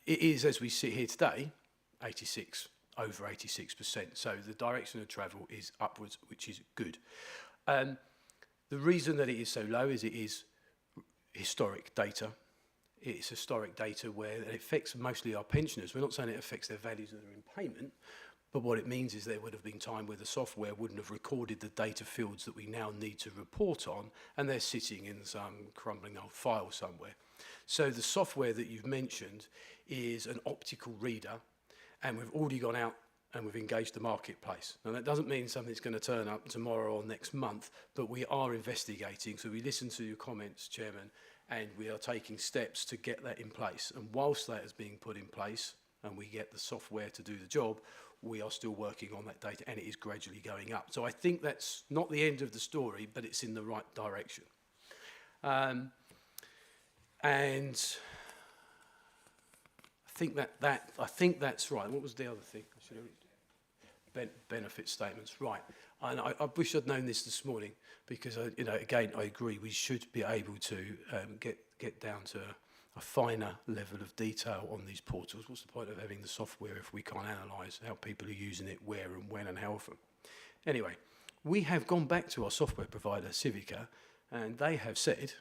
H: It is, as we sit here today, over 86%. So the direction of travel is upwards, which is good. The reason that it is so low is it is historic data. It's historic data where it affects mostly our pensioners. We're not saying it affects their values that are in payment, but what it means is there would have been time where the software wouldn't have recorded the data fields that we now need to report on, and they're sitting in some crumbling old file somewhere. So the software that you've mentioned is an optical reader, and we've already gone out and we've engaged the marketplace. Now that doesn't mean something's going to turn up tomorrow or next month, but we are investigating. So we listen to your comments, Chairman, and we are taking steps to get that in place. And whilst that is being put in place and we get the software to do the job, we are still working on that data and it is gradually going up. So I think that's not the end of the story, but it's in the right direction. And I think that's right. What was the other thing? Benefit statements, right? And I wish I'd known this morning because again, I agree. We should be able to get down to a finer level of detail on these portals. What's the point of having the software if we can't analyse how people are using it, where and when and how often? Anyway, we have gone back to our software provider, Civica, and they have said,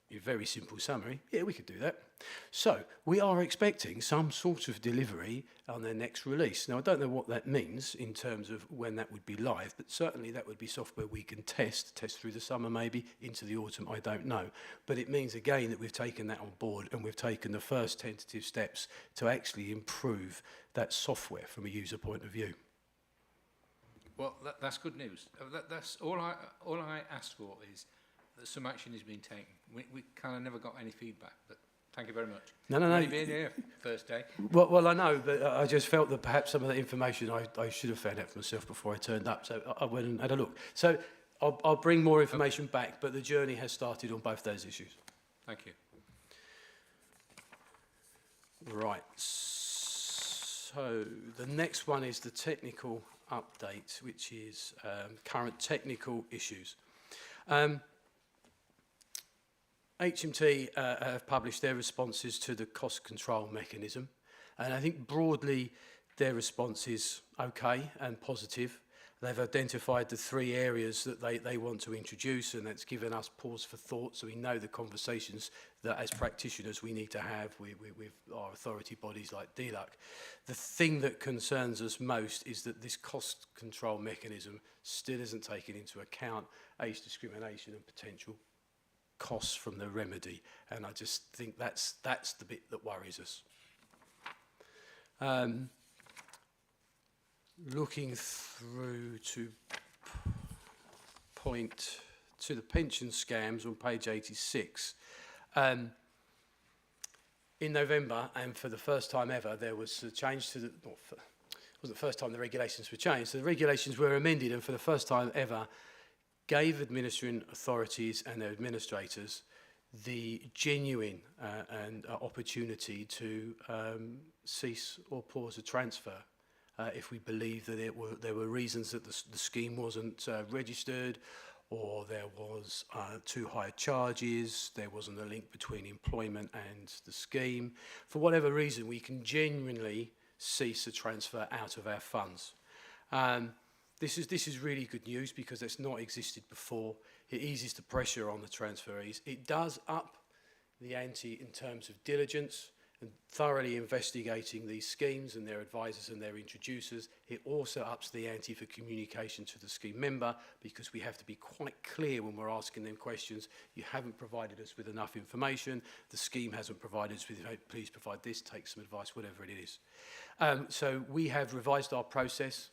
H: a very simple summary, yeah, we could do that. So we are expecting some sort of delivery on their next release. Now, I don't know what that means in terms of when that would be live, but certainly that would be software we can test through the summer, maybe into the autumn, I don't know. But it means again that we've taken that on board and we've taken the first tentative steps to actually improve that software from a user point of view.
A: Well, that's good news. That's all I asked for is that some action is being taken. We kind of never got any feedback, but thank you very much.
H: No.
A: Only been here first day.
H: Well, I know, but I just felt that perhaps some of the information I should have found out for myself before I turned up, so I went and had a look. So I'll bring more information back, but the journey has started on both those issues.
A: Thank you.
H: Right, so the next one is the technical update, which is current technical issues. HMT have published their responses to the cost control mechanism, and I think broadly their response is okay and positive. They've identified the 3 areas that they want to introduce, and that's given us pause for thought, so we know the conversations that as practitioners we need to have with our authority bodies like DLUC. The thing that concerns us most is that this cost control mechanism still isn't taking into account age discrimination and potential costs from the remedy, and I just think that's the bit that worries us. Looking through to point to the pension scams on page 86, in November, and for the first time ever, there was a change to the, it wasn't the first time the regulations were changed, so the regulations were amended, and for the first time ever, gave administering authorities and their administrators the genuine opportunity to cease or pause a transfer if we believe that there were reasons that the scheme wasn't registered, or there was too high charges, there wasn't a link between employment and the scheme. For whatever reason, we can genuinely cease a transfer out of our funds. This is really good news because it's not existed before. It eases the pressure on the transferees. It does up the ante in terms of diligence, and thoroughly investigating these schemes and their advisors and their introducers. It also ups the ante for communication to the scheme member, because we have to be quite clear when we're asking them questions. You haven't provided us with enough information. The scheme hasn't provided us with, hey, please provide this, take some advice, whatever it is. So we have revised our process.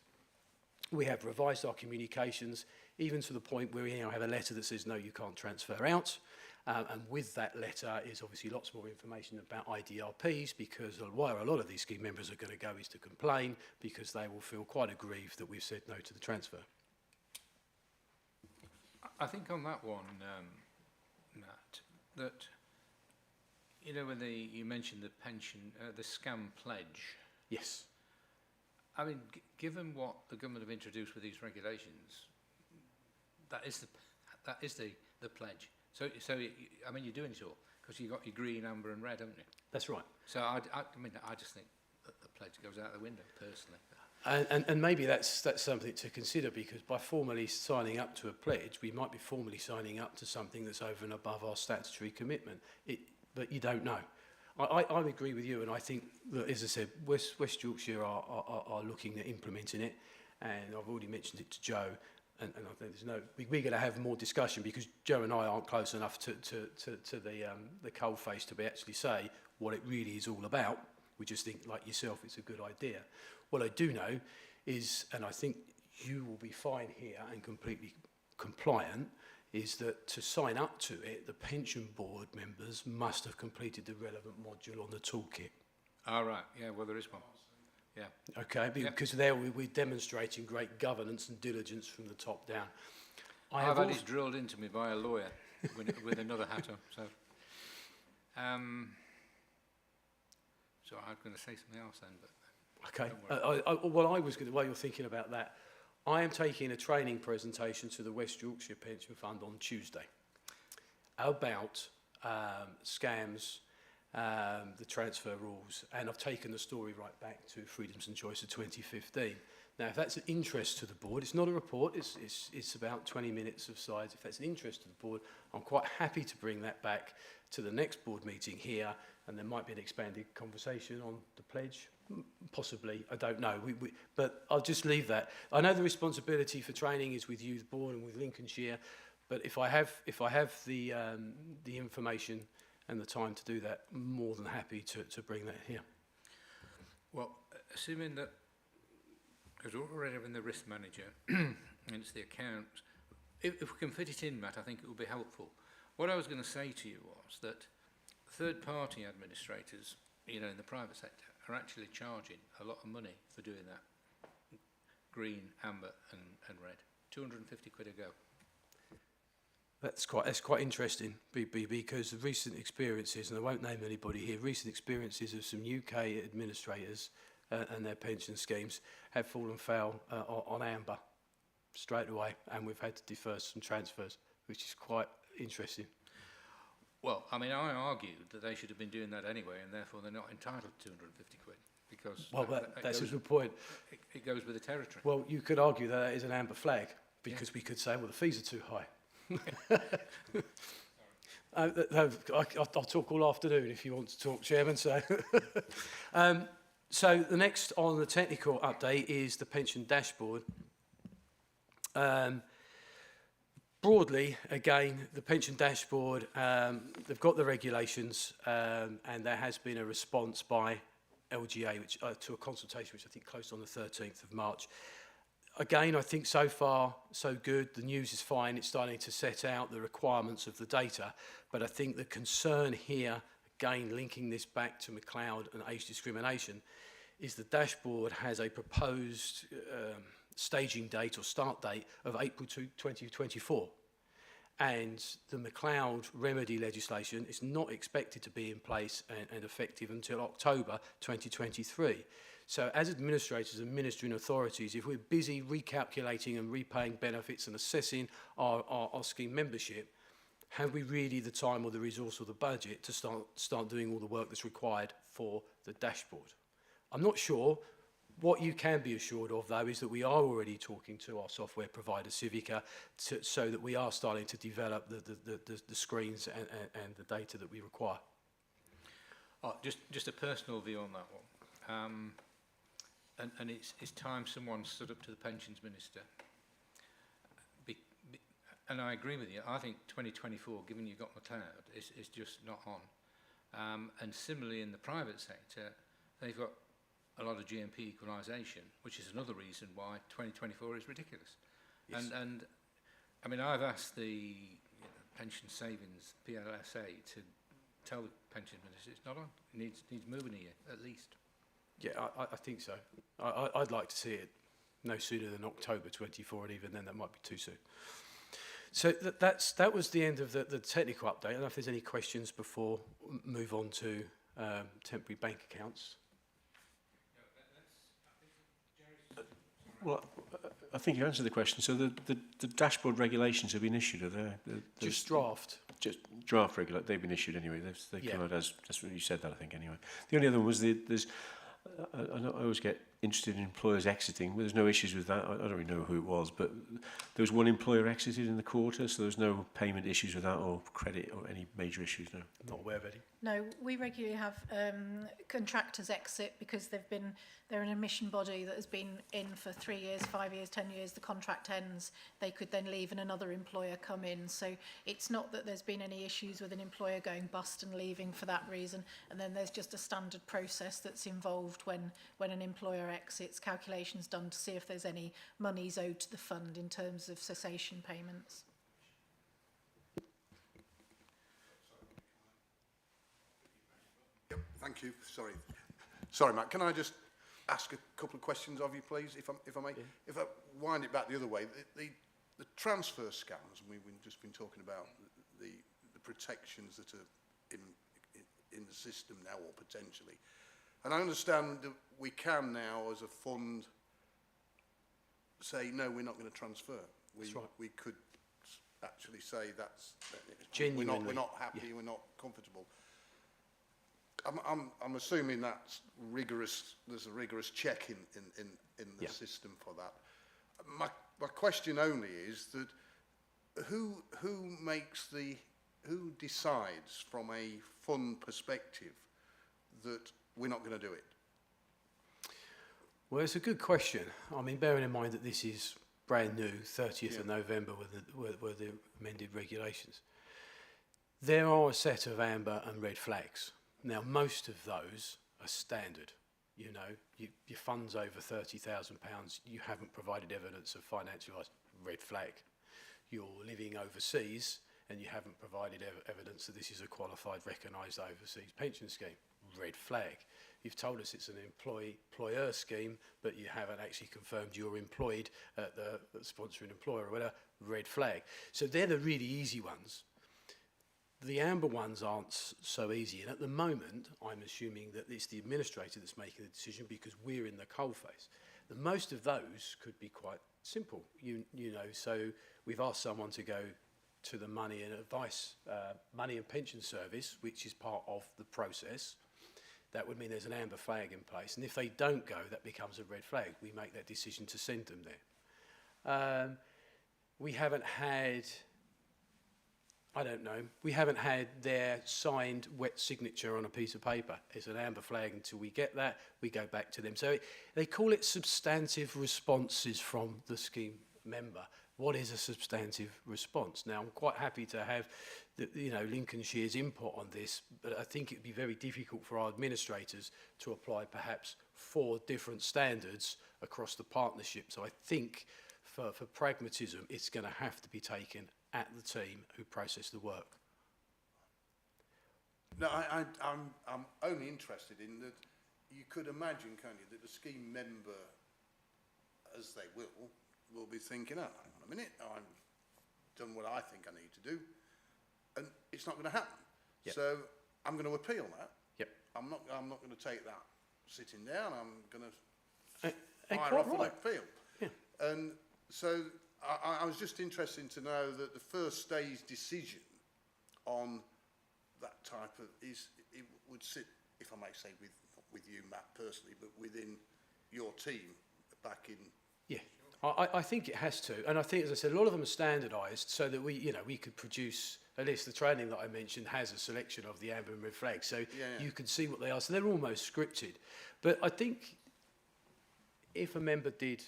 H: We have revised our communications, even to the point where we now have a letter that says, no, you can't transfer out. And with that letter is obviously lots more information about IDRPs, because where a lot of these scheme members are going to go is to complain, because they will feel quite aggrieved that we've said no to the transfer.
A: I think on that one, Matt, that, you know, when you mentioned the pension, the scam pledge.
H: Yes.
A: I mean, given what the government have introduced with these regulations, that is the pledge. So I mean, you're doing it all, because you've got your green, amber and red, haven't you?
H: That's right.
A: So I mean, I just think that the pledge goes out the window, personally.
H: And maybe that's something to consider, because by formally signing up to a pledge, we might be formally signing up to something that's over and above our statutory commitment. But you don't know. I agree with you, and I think that, as I said, West Yorkshire are looking at implementing it, and I've already mentioned it to Joe. And I think we're going to have more discussion, because Joe and I aren't close enough to the coalface to be actually say what it really is all about. We just think, like yourself, it's a good idea. What I do know is, and I think you will be fine here and completely compliant, is that to sign up to it, the pension board members must have completed the relevant module on the toolkit.
A: All right. Yeah. Well, there is one. Yeah.
H: Okay, because there we're demonstrating great governance and diligence from the top down.
A: I've had it drilled into me by a lawyer with another hat on. So I was going to say something else then, but
H: okay. While you're thinking about that, I am taking a training presentation to the West Yorkshire Pension Fund on Tuesday about scams, the transfer rules, and I've taken the story right back to Freedoms and Choice of 2015. Now, if that's an interest to the board, it's not a report, it's about 20 minutes of slides. If that's an interest to the board, I'm quite happy to bring that back to the next board meeting here, and there might be an expanded conversation on the pledge. Possibly, I don't know. But I'll just leave that. I know the responsibility for training is with you, the board, and with Lincolnshire, but if I have the information and the time to do that, I'm more than happy to bring that here.
A: Well, assuming that, because we're already having the risk manager and it's the account, if we can fit it in, Matt, I think it will be helpful. What I was going to say to you was that third-party administrators, you know, in the private sector, are actually charging a lot of money for doing that. Green, amber and red. 250 quid a go.
H: That's quite interesting, because the recent experiences, and I won't name anybody here, recent experiences of some UK administrators and their pension schemes have fallen foul on amber straight away, and we've had to defer some transfers, which is quite interesting.
A: Well, I mean, I argued that they should have been doing that anyway, and therefore they're not entitled to 250 quid, because
H: that's a good point.
A: It goes with the territory.
H: Well, you could argue that is an amber flag, because we could say, well, the fees are too high. I'll talk all afternoon if you want to talk, Chairman. So, so the next on the technical update is the pension dashboard. Broadly, again, the pension dashboard, they've got the regulations, and there has been a response by LGA which, to a consultation which I think closed on the 13th of March. Again, I think so far, so good. The news is fine. It's starting to set out the requirements of the data. But I think the concern here, again, linking this back to McLeod and age discrimination, is the dashboard has a proposed staging date or start date of April 2024. And the McLeod remedy legislation is not expected to be in place and effective until October 2023. So as administrators and ministering authorities, if we're busy recalculating and repaying benefits and assessing our scheme membership, have we really the time or the resource or the budget to start doing all the work that's required for the dashboard? I'm not sure. What you can be assured of, though, is that we are already talking to our software provider, Civica, so that we are starting to develop the screens and the data that we require.
A: Oh, just a personal view on that one. And it's time someone stood up to the pensions minister. And I agree with you. I think 2024, given you've got McLeod, is just not on. And similarly in the private sector, they've got a lot of GMP equalisation, which is another reason why 2024 is ridiculous. Yes. And I mean, I've asked the pension savings PLSA to tell the pension minister it's not on. It needs moving a year at least.
H: Yeah, I think so. I'd like to see it no sooner than October 24, and even then that might be too soon. So that was the end of the technical update. I don't know if there's any questions before move on to temporary bank accounts.
D: Well, I think you answered the question. So the dashboard regulations have been issued, are they?
H: Just draft.
D: Just draft regulations. They've been issued anyway. They come out as, that's what you said that, I think, anyway. The only other one was there's, I always get interested in employers exiting, but there's no issues with that. I don't really know who it was, but there was one employer exited in the quarter, so there's no payment issues with that or credit or any major issues, no?
H: Not aware of any.
I: No, we regularly have contractors exit because they're an admission body that has been in for 3 years, 5 years, 10 years. The contract ends, they could then leave and another employer come in. So it's not that there's been any issues with an employer going bust and leaving for that reason. And then there's just a standard process that's involved when an employer exits, calculations done to see if there's any monies owed to the fund in terms of cessation payments.
G: Thank you. Sorry, Matt. Can I just ask a couple of questions of you, please, if I may? Yeah. If I wind it back the other way, the transfer scams, and we've just been talking about the protections that are in the system now, or potentially. And I understand that we can now, as a fund, say, no, we're not going to transfer.
H: That's right.
G: We could actually say that's
H: genuinely.
G: We're not happy, yeah. We're not comfortable. I'm assuming that's rigorous. There's a rigorous check in the yeah. system for that. My question only is that who decides from a fund perspective that we're not going to do it?
H: Well, it's a good question. I mean, bearing in mind that this is brand new, 30th of November with the amended regulations. There are a set of amber and red flags. Now, most of those are standard. You know, your fund's over £30,000, you haven't provided evidence of financial red flag. You're living overseas and you haven't provided evidence that this is a qualified, recognised overseas pension scheme. Red flag. You've told us it's an employer scheme, but you haven't actually confirmed you're employed at the sponsoring employer or whatever. Red flag. So they're the really easy ones. The amber ones aren't so easy, and at the moment, I'm assuming that it's the administrator that's making the decision because we're in the coalface. The most of those could be quite simple, you know. So we've asked someone to go to the Money and Advice, Money and Pension Service, which is part of the process. That would mean there's an amber flag in place, and if they don't go, that becomes a red flag. We make that decision to send them there. We haven't had... I don't know, we haven't had their signed wet signature on a piece of paper. It's an amber flag until we get that, we go back to them. So they call it substantive responses from the scheme member. What is a substantive response? Now, I'm quite happy to have Lincolnshire's input on this, but I think it'd be very difficult for our administrators to apply perhaps 4 different standards across the partnership. So I think for pragmatism, it's going to have to be taken at the team who process the work.
G: No, I'm only interested in that you could imagine, can't you, that the scheme member, as they will be thinking, oh, hang on a minute, I've done what I think I need to do, and it's not going to happen. Yep. So I'm going to appeal that.
H: Yep.
G: I'm not going to take that sitting down. I'm going to
H: fire
G: off an
H: right.
G: appeal.
H: Yeah.
G: And so I was just interested to know that the first stage decision on that type of it would sit, if I may say, with you, Matt, personally, but within your team back in.
H: Yeah, I think it has to, and I think, as I said, a lot of them are standardised so that we could produce a list. The training that I mentioned has a selection of the amber and red flags, so
G: Yeah.
H: you can see what they are. So they're almost scripted. But I think if a member did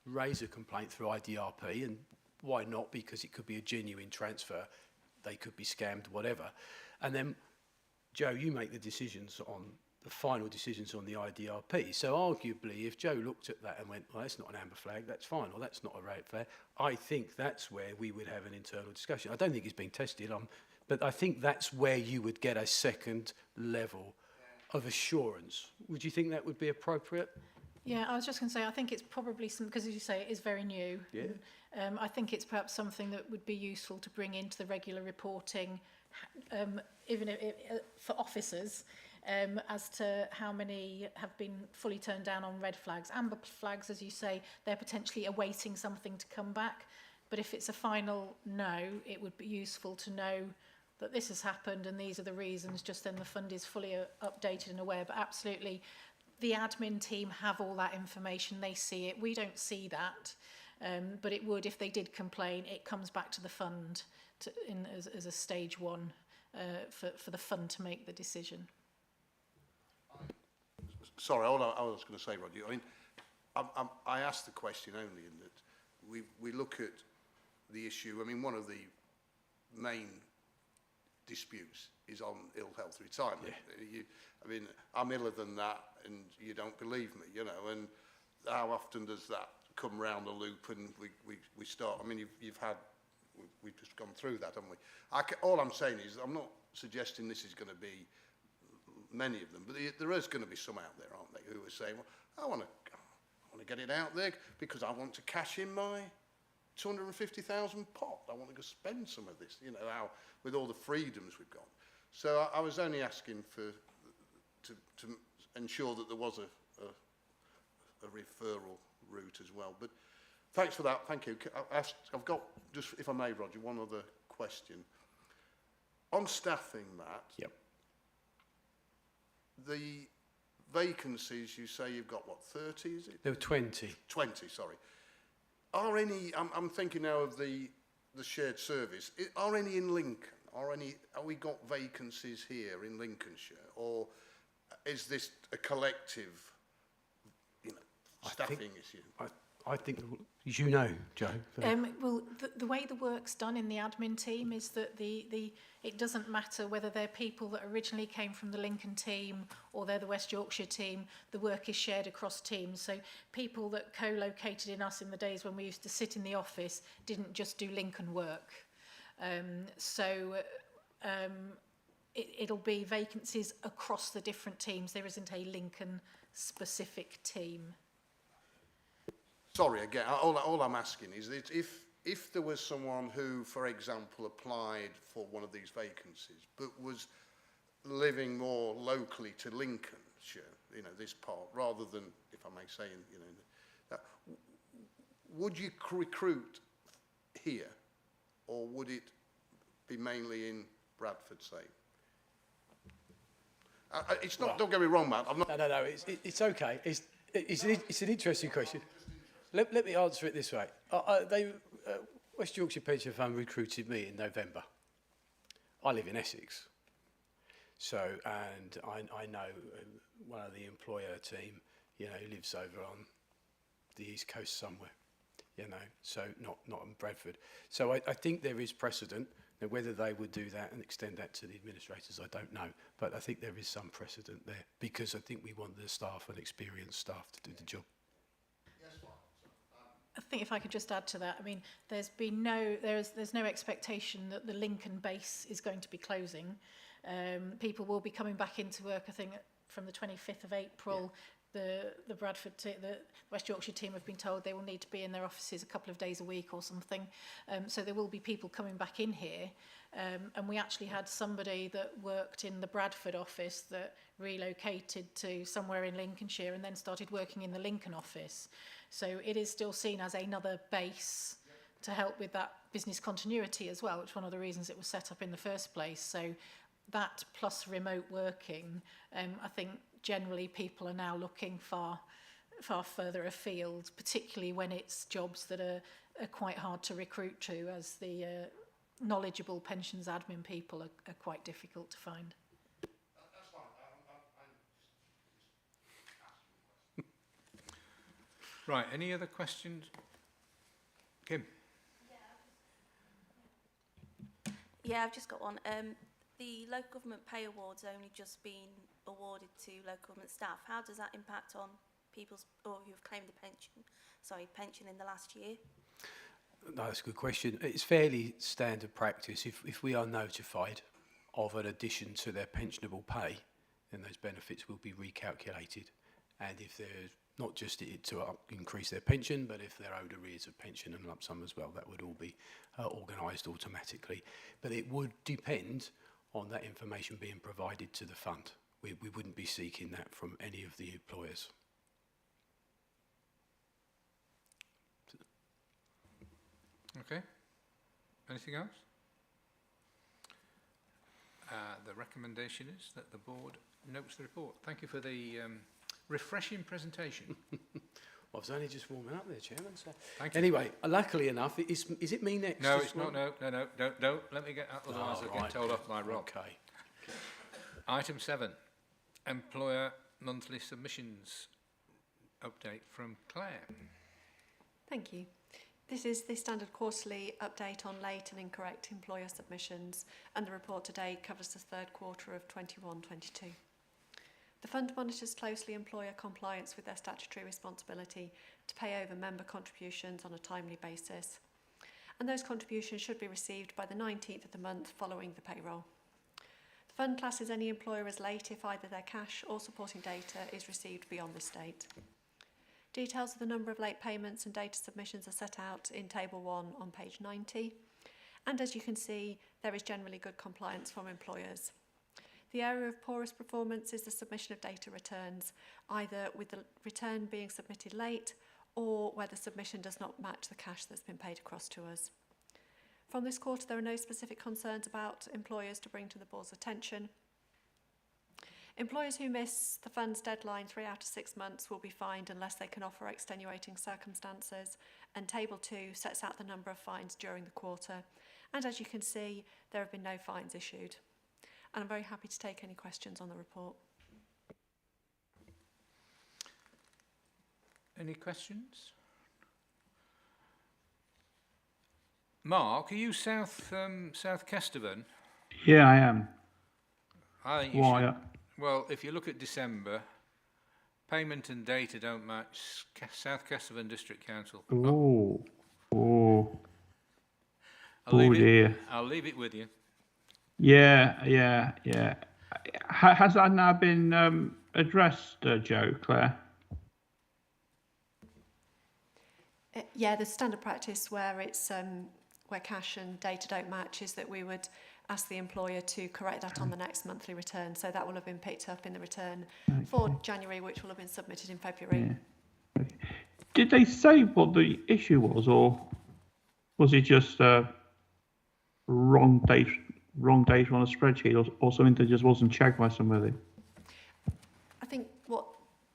H: raise a complaint through IDRP, and why not, because it could be a genuine transfer, they could be scammed, whatever. And then, Joe, you make the decisions on the final decisions on the IDRP. So arguably, if Joe looked at that and went, well, that's not an amber flag, that's fine, or that's not a red flag, I think that's where we would have an internal discussion. I don't think it's been tested, but I think that's where you would get a second level of assurance. Would you think that would be appropriate?
I: Yeah, I was just going to say, I think it's probably some, because as you say, it is very new.
H: Yeah.
I: I think it's perhaps something that would be useful to bring into the regular reporting, even for officers, as to how many have been fully turned down on red flags. Amber flags, as you say, they're potentially awaiting something to come back. But if it's a final no, it would be useful to know that this has happened and these are the reasons, just then the fund is fully updated and aware. But absolutely, the admin team have all that information, they see it. We don't see that, but it would, if they did complain, it comes back to the fund as a stage one for the fund to make the decision.
G: Sorry, all I was going to say, Roger, I mean, I asked the question only in that we look at the issue. I mean, one of the main disputes is on ill health retirement. Yeah. I mean, I'm iller than that, and you don't believe me, you know. And how often does that come round the loop? And we start. I mean, we've just gone through that, haven't we? All I'm saying is, I'm not suggesting this is going to be many of them, but there is going to be some out there, aren't they, who are saying, well, I want to get it out there because I want to cash in my 250,000 pot. I want to go spend some of this, you know, how, with all the freedoms we've got. So I was only asking to ensure that there was a referral route as well. But thanks for that. Thank you. I've got, just if I may, Roger, one other question. On staffing, Matt.
H: Yep.
G: The vacancies, you say you've got, what, 30, is it?
H: There were 20.
G: 20, sorry. Are any, I'm thinking now of the shared service, are any in Lincoln? Are we got vacancies here in Lincolnshire? Or is this a collective, you know, staffing issue?
H: I think, as you know, Joe.
I: Well, the way the work's done in the admin team is that it doesn't matter whether they're people that originally came from the Lincoln team or they're the West Yorkshire team, the work is shared across teams. So people that co-located in us in the days when we used to sit in the office didn't just do Lincoln work. It'll be vacancies across the different teams. There isn't a Lincoln specific team.
G: Sorry, again, all I'm asking is that if there was someone who, for example, applied for one of these vacancies, but was living more locally to Lincolnshire, you know, this part, rather than, if I may say, you know, would you recruit here, or would it be mainly in Bradford, say? It's not. Don't get me wrong, Matt. I'm not.
H: No. It's okay. It's an interesting question. Let me answer it this way. West Yorkshire Pension Fund recruited me in November. I live in Essex, and I know one of the employer team, you know, lives over on the East Coast somewhere, you know, so not in Bradford. So I think there is precedent. Now, whether they would do that and extend that to the administrators, I don't know. But I think there is some precedent there because I think we want the staff and experienced staff to do the job.
I: I think if I could just add to that, I mean, there's no expectation that the Lincoln base is going to be closing. People will be coming back into work, I think, from the 25th of April. Yeah. The Bradford, the West Yorkshire team have been told they will need to be in their offices a couple of days a week or something. So there will be people coming back in here. And we actually had somebody that worked in the Bradford office that relocated to somewhere in Lincolnshire and then started working in the Lincoln office. So it is still seen as another base to help with that business continuity as well, which is one of the reasons it was set up in the first place. So that plus remote working, I think generally people are now looking far further afield, particularly when it's jobs that are quite hard to recruit to, as the knowledgeable pensions admin people are quite difficult to find.
G: That's fine.
A: Right, any other questions? Kim?
J: Yeah, I've just got one. The local government pay award's only just been awarded to local government staff. How does that impact on people's, or who have claimed the pension in the last year?
H: No, that's a good question. It's fairly standard practice. If we are notified of an addition to their pensionable pay, then those benefits will be recalculated. And if there's not just to increase their pension, but if they're owed arrears of pension and lump sum as well, that would all be organised automatically. But it would depend on that information being provided to the fund. We wouldn't be seeking that from any of the employers.
A: Okay. Anything else? The recommendation is that the board notes the report. Thank you for the refreshing presentation.
H: I was only just warming up there, Chairman. So
A: Thank you.
H: anyway, luckily enough, is it me next?
A: No,
H: as
A: it's
H: well?
A: not. No. Don't let me get. Otherwise, I'll get
H: right.
A: told off by Rob.
H: Okay.
A: Item 7, employer monthly submissions update from Claire.
F: Thank you. This is the standard quarterly update on late and incorrect employer submissions, and the report today covers the third quarter of 21-22. The fund monitors closely employer compliance with their statutory responsibility to pay over member contributions on a timely basis, and those contributions should be received by the 19th of the month following the payroll. The fund classes any employer as late if either their cash or supporting data is received beyond this date. Details of the number of late payments and data submissions are set out in Table 1 on page 90, and as you can see, there is generally good compliance from employers. The area of poorest performance is the submission of data returns, either with the return being submitted late or where the submission does not match the cash that's been paid across to us. From this quarter, there are no specific concerns about employers to bring to the board's attention. Employers who miss the fund's deadline 3 out of 6 months will be fined unless they can offer extenuating circumstances, and Table 2 sets out the number of fines during the quarter. And as you can see, there have been no fines issued. And I'm very happy to take any questions on the report.
A: Any questions? Mark, are you South Kesteven?
C: Yeah, I am.
A: I think you
C: Why?
A: should. Well, if you look at December, payment and data don't match South Kesteven District Council.
C: Oh, oh,
A: I'll leave
C: dear.
A: I'll leave it with you.
C: Yeah. Has that now been addressed, Joe, Claire?
F: Yeah, the standard practice where it's where cash and data don't match is that we would ask the employer to correct that on the next monthly return. So that will have been picked up in the return for January, which will have been submitted in February.
C: Yeah. Okay. Did they say what the issue was, or was it just wrong data on a spreadsheet, or something that just wasn't checked by somebody?
F: I think what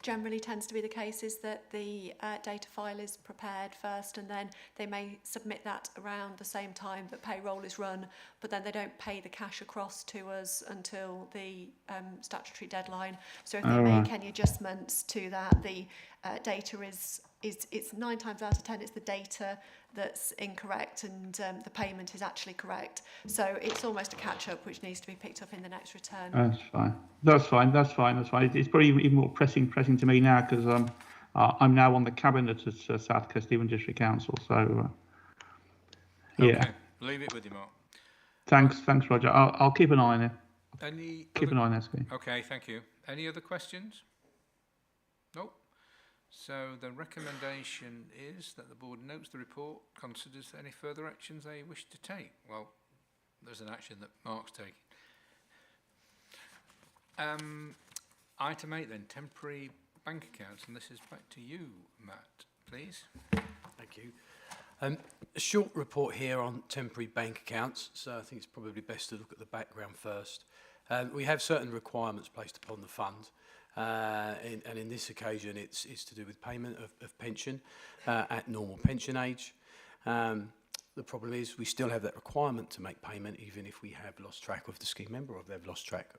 F: generally tends to be the case is that the data file is prepared first, and then they may submit that around the same time that payroll is run, but then they don't pay the cash across to us until the statutory deadline. So if they make any adjustments to that, the data it's 9 times out of 10 it's the data that's incorrect, and the payment is actually correct. So it's almost a catch-up which needs to be picked up in the next return.
C: That's fine. It's probably even more pressing to me now because I'm now on the cabinet at South Kesteven District Council. So yeah.
A: Okay, leave it with you, Mark.
C: Thanks, Roger. I'll keep an eye on it. Keep an eye on that screen.
A: Okay, thank you. Any other questions? Nope. So the recommendation is that the board notes the report, considers any further actions they wish to take. Well, there's an action that Mark's taking. Item 8 then, temporary bank accounts, and this is back to you, Matt, please.
H: Thank you. A short report here on temporary bank accounts, so I think it's probably best to look at the background first. We have certain requirements placed upon the fund, and in this occasion it's to do with payment of pension at normal pension age. the problem is we still have that requirement to make payment even if we have lost track of the scheme member or they've lost track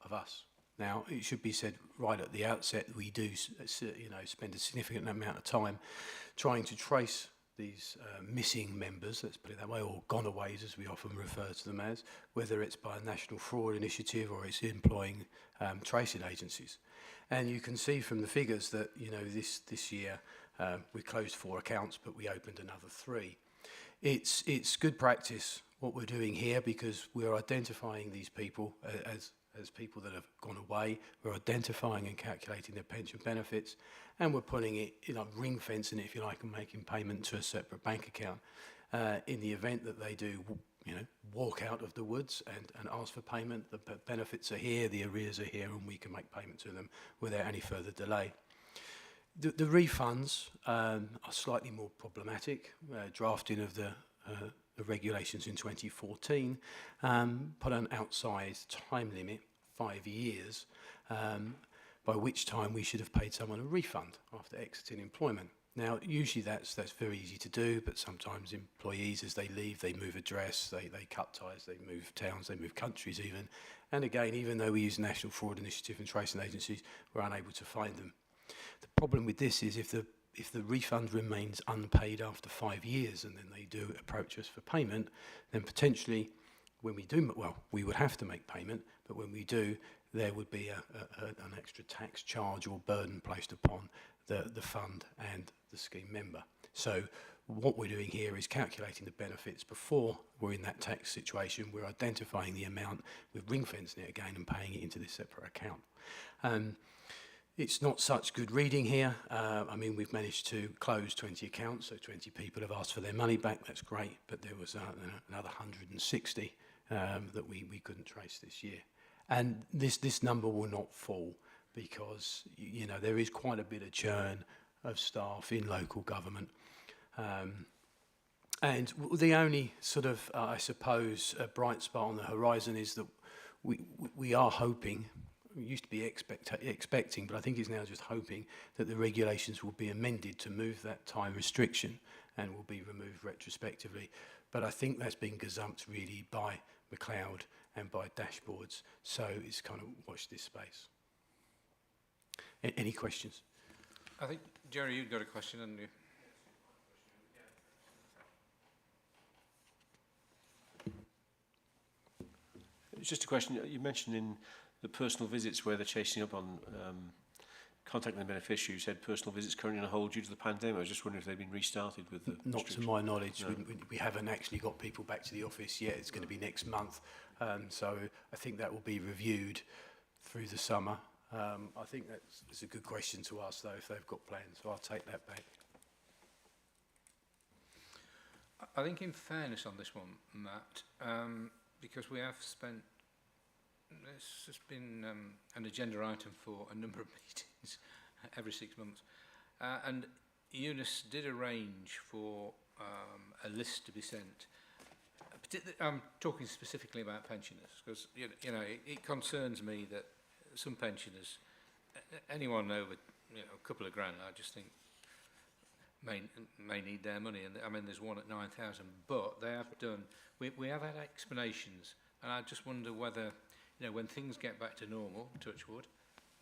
H: of us. Now, it should be said right at the outset, we do spend a significant amount of time trying to trace these missing members, let's put it that way, or gonaways as we often refer to them as, whether it's by a national fraud initiative or it's employing tracing agencies. And you can see from the figures that, this year we closed 4 accounts, but we opened another 3. It's good practice what we're doing here because we're identifying these people as people that have gone away. We're identifying and calculating their pension benefits, and we're putting it, ring fencing it, if you like, and making payment to a separate bank account. In the event that they do, walk out of the woods and ask for payment, the benefits are here, the arrears are here, and we can make payment to them without any further delay. The refunds are slightly more problematic. Drafting of the regulations in 2014 put an outsized time limit, 5 years, by which time we should have paid someone a refund after exiting employment. Now, usually that's very easy to do, but sometimes employees, as they leave, they move address, they cut ties, they move towns, they move countries even. And again, even though we use National Fraud Initiative and tracing agencies, we're unable to find them. The problem with this is if the refund remains unpaid after 5 years and then they do approach us for payment, then potentially when we do, we would have to make payment, but when we do, there would be an extra tax charge or burden placed upon the fund and the scheme member. So what we're doing here is calculating the benefits before we're in that tax situation. We're identifying the amount, we're ring fencing it again and paying it into this separate account. It's not such good reading here. We've managed to close 20 accounts, so 20 people have asked for their money back. That's great, but there was another 160 that we couldn't trace this year. And this number will not fall because, there is quite a bit of churn of staff in local government. And the only sort of, I suppose, bright spot on the horizon is that we are hoping, we used to be expecting, but I think it's now just hoping that the regulations will be amended to move that time restriction and will be removed retrospectively. But I think that's been gazumped really by McLeod and by dashboards. So it's kind of watch this space. Any questions?
A: I think, Jerry, you've got a question, haven't you?
D: It's just a question. You mentioned in the personal visits where they're chasing up on contacting the beneficiary, you said personal visits currently on hold due to the pandemic. I was just wondering if they've been restarted with the
H: Not to my knowledge. No. We haven't actually got people back to the office yet. It's going to be next month. So I think that will be reviewed through the summer. I think that's a good question to ask, though, if they've got plans. So I'll take that back.
A: I think in fairness on this one, Matt, because we have spent, it's just been an agenda item for a number of meetings every 6 months. And Eunice did arrange for a list to be sent. I'm talking specifically about pensioners, because it concerns me that some pensioners, anyone over a couple of grand, I just think may need their money. And there's one at 9,000, but they have done. We have had explanations, and I just wonder whether, when things get back to normal, touch wood,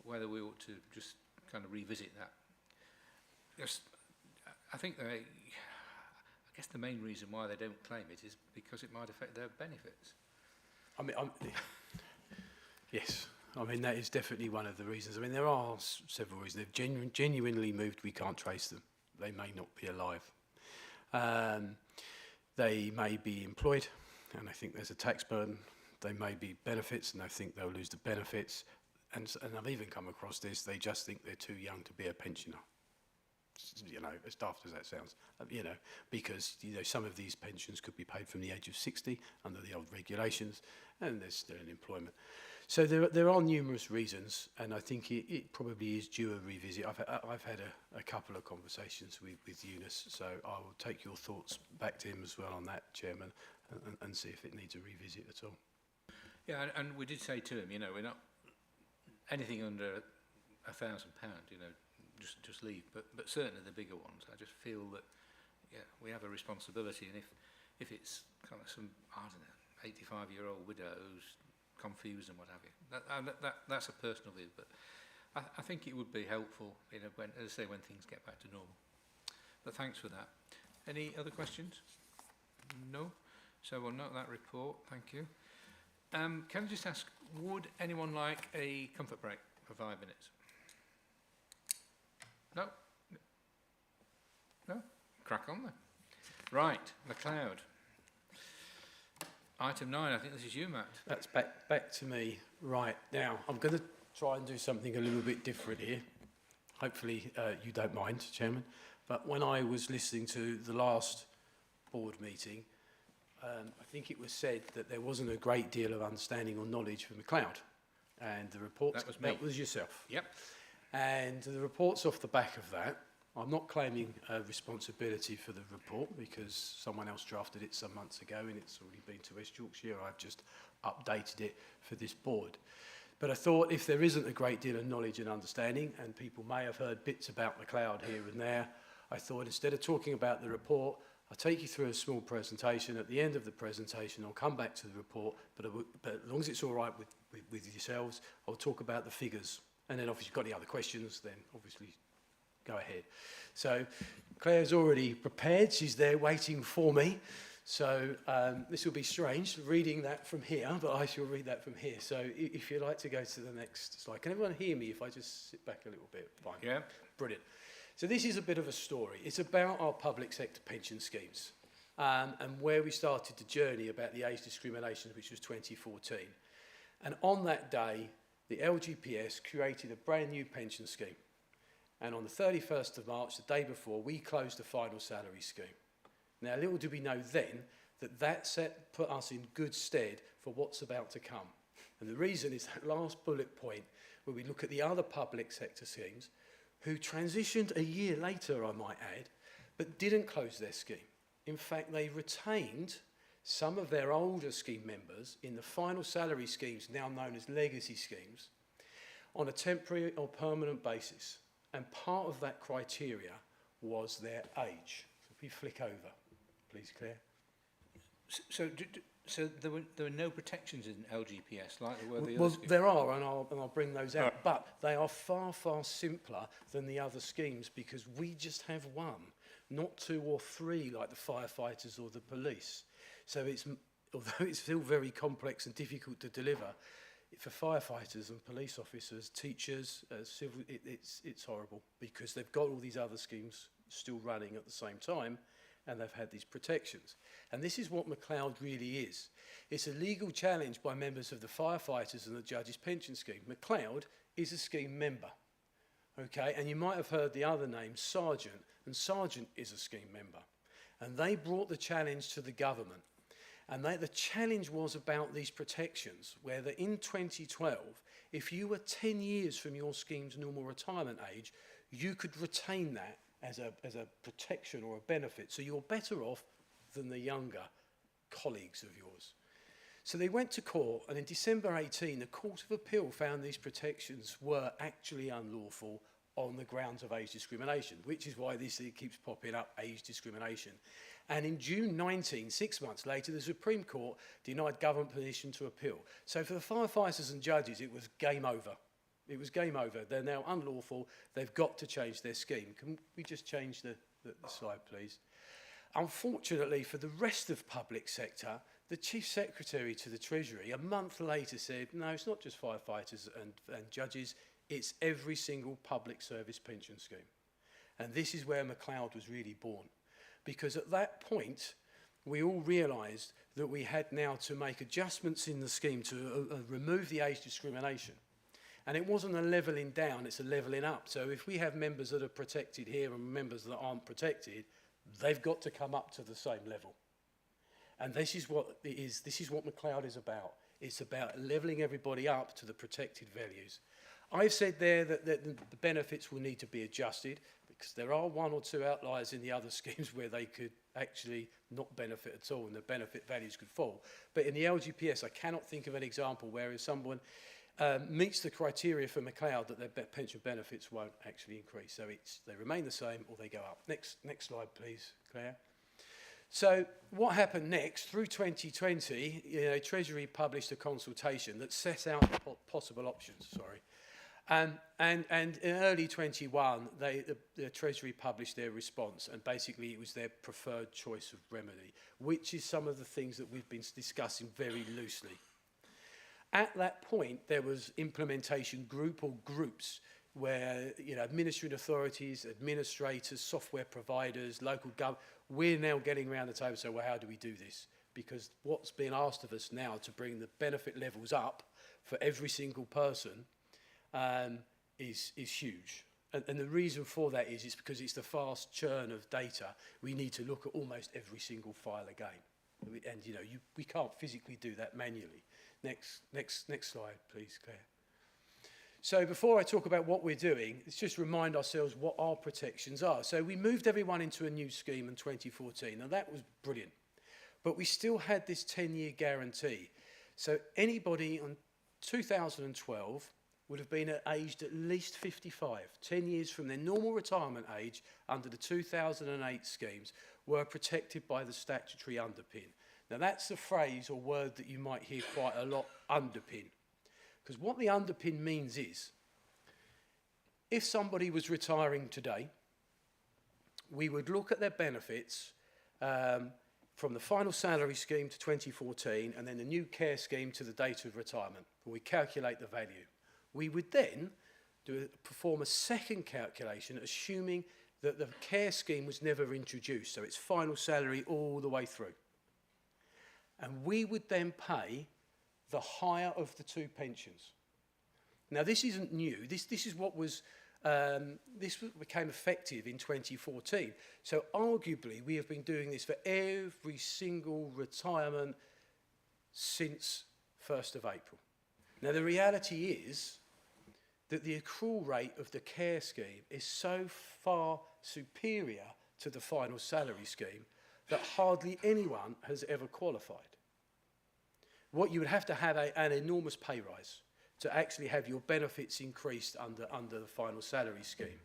A: whether we ought to just kind of revisit that. Just, I guess the main reason why they don't claim it is because it might affect their benefits.
H: Yes. That is definitely one of the reasons. There are several reasons. They've genuinely moved, we can't trace them. They may not be alive. They may be employed, and I think there's a tax burden. They may be benefits, and I think they'll lose the benefits. And I've even come across this, they just think they're too young to be a pensioner. As daft as that sounds, because some of these pensions could be paid from the age of 60 under the old regulations, and they're still in employment. So there are numerous reasons, and I think it probably is due a revisit. I've had a couple of conversations with Eunice, so I will take your thoughts back to him as well on that, Chairman, and see if it needs a revisit at all.
A: Yeah, and we did say to him, we're not anything under £1,000, just leave. But certainly the bigger ones, I just feel that we have a responsibility, and if it's kind of some, I don't know, 85-year-old widow who's confused and what have you. That's a personal view, but I think it would be helpful, you know, when, as I say, when things get back to normal. But thanks for that. Any other questions? No? So we'll note that report. Thank you. Can I just ask, would anyone like a comfort break for 5 minutes? No? No? Crack on then. Right, McLeod. Item 9, I think this is you, Matt.
H: That's back to me. Right, now, I'm going to try and do something a little bit different here. Hopefully you don't mind, Chairman. But when I was listening to the last board meeting, I think it was said that there wasn't a great deal of understanding or knowledge from McLeod. And the report...
A: That was me.
H: That was yourself.
A: Yep.
H: And the report's off the back of that. I'm not claiming responsibility for the report because someone else drafted it some months ago and it's already been to West Yorkshire. I've just updated it for this board. But I thought if there isn't a great deal of knowledge and understanding, and people may have heard bits about McLeod here and there, I thought instead of talking about the report, I'll take you through a small presentation. At the end of the presentation, I'll come back to the report, but as long as it's all right with yourselves, I'll talk about the figures. And then obviously, if you've got any other questions, then obviously go ahead. So Claire's already prepared. She's there waiting for me. So this will be strange, reading that from here, but I shall read that from here. So if you'd like to go to the next slide. Can everyone hear me if I just sit back a little bit? Fine.
A: Yeah.
H: Brilliant. So this is a bit of a story. It's about our public sector pension schemes and where we started the journey about the age discrimination, which was 2014. And on that day, the Lgps created a brand new pension scheme. And on the 31st of March, the day before, we closed the final salary scheme. Now, little do we know then that put us in good stead for what's about to come. And the reason is that last bullet point, where we look at the other public sector schemes, who transitioned a year later, I might add, but didn't close their scheme. In fact, they retained some of their older scheme members in the final salary schemes, now known as legacy schemes, on a temporary or permanent basis. And part of that criteria was their age. So if we flick over, please, Claire.
A: So there were no protections in LGPS like there were the
H: Well,
A: other schemes?
H: there are, and I'll bring those out. But they are far, far simpler than the other schemes because we just have one, not two or three like the firefighters or the police. So although it's still very complex and difficult to deliver, for firefighters and police officers, teachers, civil, it's horrible because they've got all these other schemes still running at the same time and they've had these protections. And this is what McLeod really is. It's a legal challenge by members of the firefighters and the judges' pension scheme. McLeod is a scheme member, okay? And you might have heard the other name, Sargent, and Sargent is a scheme member. And they brought the challenge to the government. And the challenge was about these protections, where in 2012, if you were 10 years from your scheme's normal retirement age, you could retain that as a protection or a benefit. So you're better off than the younger colleagues of yours. So they went to court, and in December 18, the Court of Appeal found these protections were actually unlawful on the grounds of age discrimination, which is why it keeps popping up, age discrimination. And in June 19, 6 months later, the Supreme Court denied government permission to appeal. So for the firefighters and judges, it was game over. It was game over. They're now unlawful. They've got to change their scheme. Can we just change the slide, please? Unfortunately, for the rest of public sector, the Chief Secretary to the Treasury a month later said, no, it's not just firefighters and judges, it's every single public service pension scheme. And this is where McLeod was really born. Because at that point, we all realised that we had now to make adjustments in the scheme to remove the age discrimination. And it wasn't a levelling down, it's a levelling up. So if we have members that are protected here and members that aren't protected, they've got to come up to the same level. And this is what it is. This is what McLeod is about. It's about levelling everybody up to the protected values. I've said there that the benefits will need to be adjusted because there are one or two outliers in the other schemes where they could actually not benefit at all and the benefit values could fall. But in the LGPS, I cannot think of an example where if someone meets the criteria for McLeod that their pension benefits won't actually increase. So they remain the same or they go up. Next slide, please, Claire. So what happened next? Through 2020, Treasury published a consultation that set out the possible options. And in early 21, the Treasury published their response, and basically it was their preferred choice of remedy, which is some of the things that we've been discussing very loosely. At that point, there was implementation group or groups where administrative authorities, administrators, software providers, local government, we're now getting around the table and saying, well, how do we do this? Because what's being asked of us now to bring the benefit levels up for every single person is huge. And the reason for that is because it's the fast churn of data. We need to look at almost every single file again. And we can't physically do that manually. Next slide, please, Claire. So before I talk about what we're doing, let's just remind ourselves what our protections are. So we moved everyone into a new scheme in 2014, and that was brilliant. But we still had this 10-year guarantee. So anybody on 2012 would have been aged at least 55, 10 years from their normal retirement age under the 2008 schemes, were protected by the statutory underpin. Now that's a phrase or word that you might hear quite a lot, underpin. Because what the underpin means is, if somebody was retiring today, we would look at their benefits from the final salary scheme to 2014, and then the new care scheme to the date of retirement. We calculate the value. We would then perform a second calculation, assuming that the care scheme was never introduced, so it's final salary all the way through. And we would then pay the higher of the two pensions. Now, this isn't new. This is what was became effective in 2014. So arguably, we have been doing this for every single retirement since 1st of April. Now, the reality is that the accrual rate of the care scheme is so far superior to the final salary scheme that hardly anyone has ever qualified. What you would have to have an enormous pay rise to actually have your benefits increased under the final salary scheme.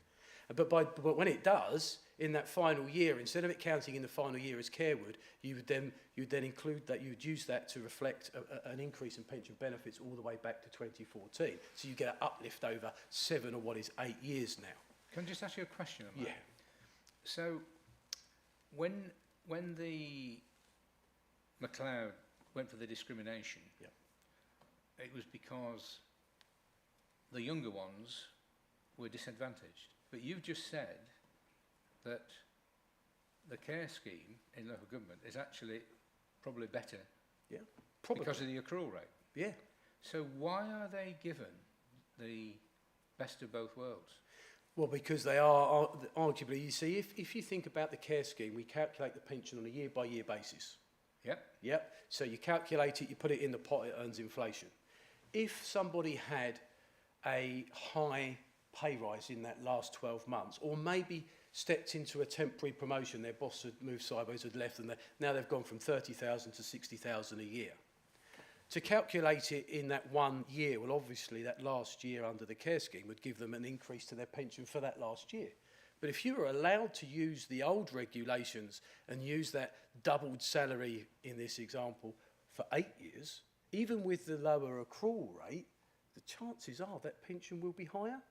H: But when it does, in that final year, instead of it counting in the final year as care would, you'd then include that, you'd use that to reflect an increase in pension benefits all the way back to 2014. So you get an uplift over 7 or what is 8 years now.
A: Can I just ask you a question on that?
H: Yeah.
A: So when the McLeod went for the discrimination,
H: yeah,
A: it was because the younger ones were disadvantaged. But you've just said that the care scheme in local government is actually probably better,
H: yeah, probably,
A: because of the accrual rate.
H: Yeah.
A: So why are they given the best of both worlds?
H: Well, because they are arguably, you see, if you think about the care scheme, we calculate the pension on a year-by-year basis.
A: Yep.
H: Yep. So you calculate it, you put it in the pot, it earns inflation. If somebody had a high pay rise in that last 12 months, or maybe stepped into a temporary promotion, their boss had moved sideways, had left, and now they've gone from 30,000 to 60,000 a year. To calculate it in that 1 year, well, obviously that last year under the care scheme would give them an increase to their pension for that last year. But if you were allowed to use the old regulations and use that doubled salary in this example for 8 years, even with the lower accrual rate, the chances are that pension will be higher.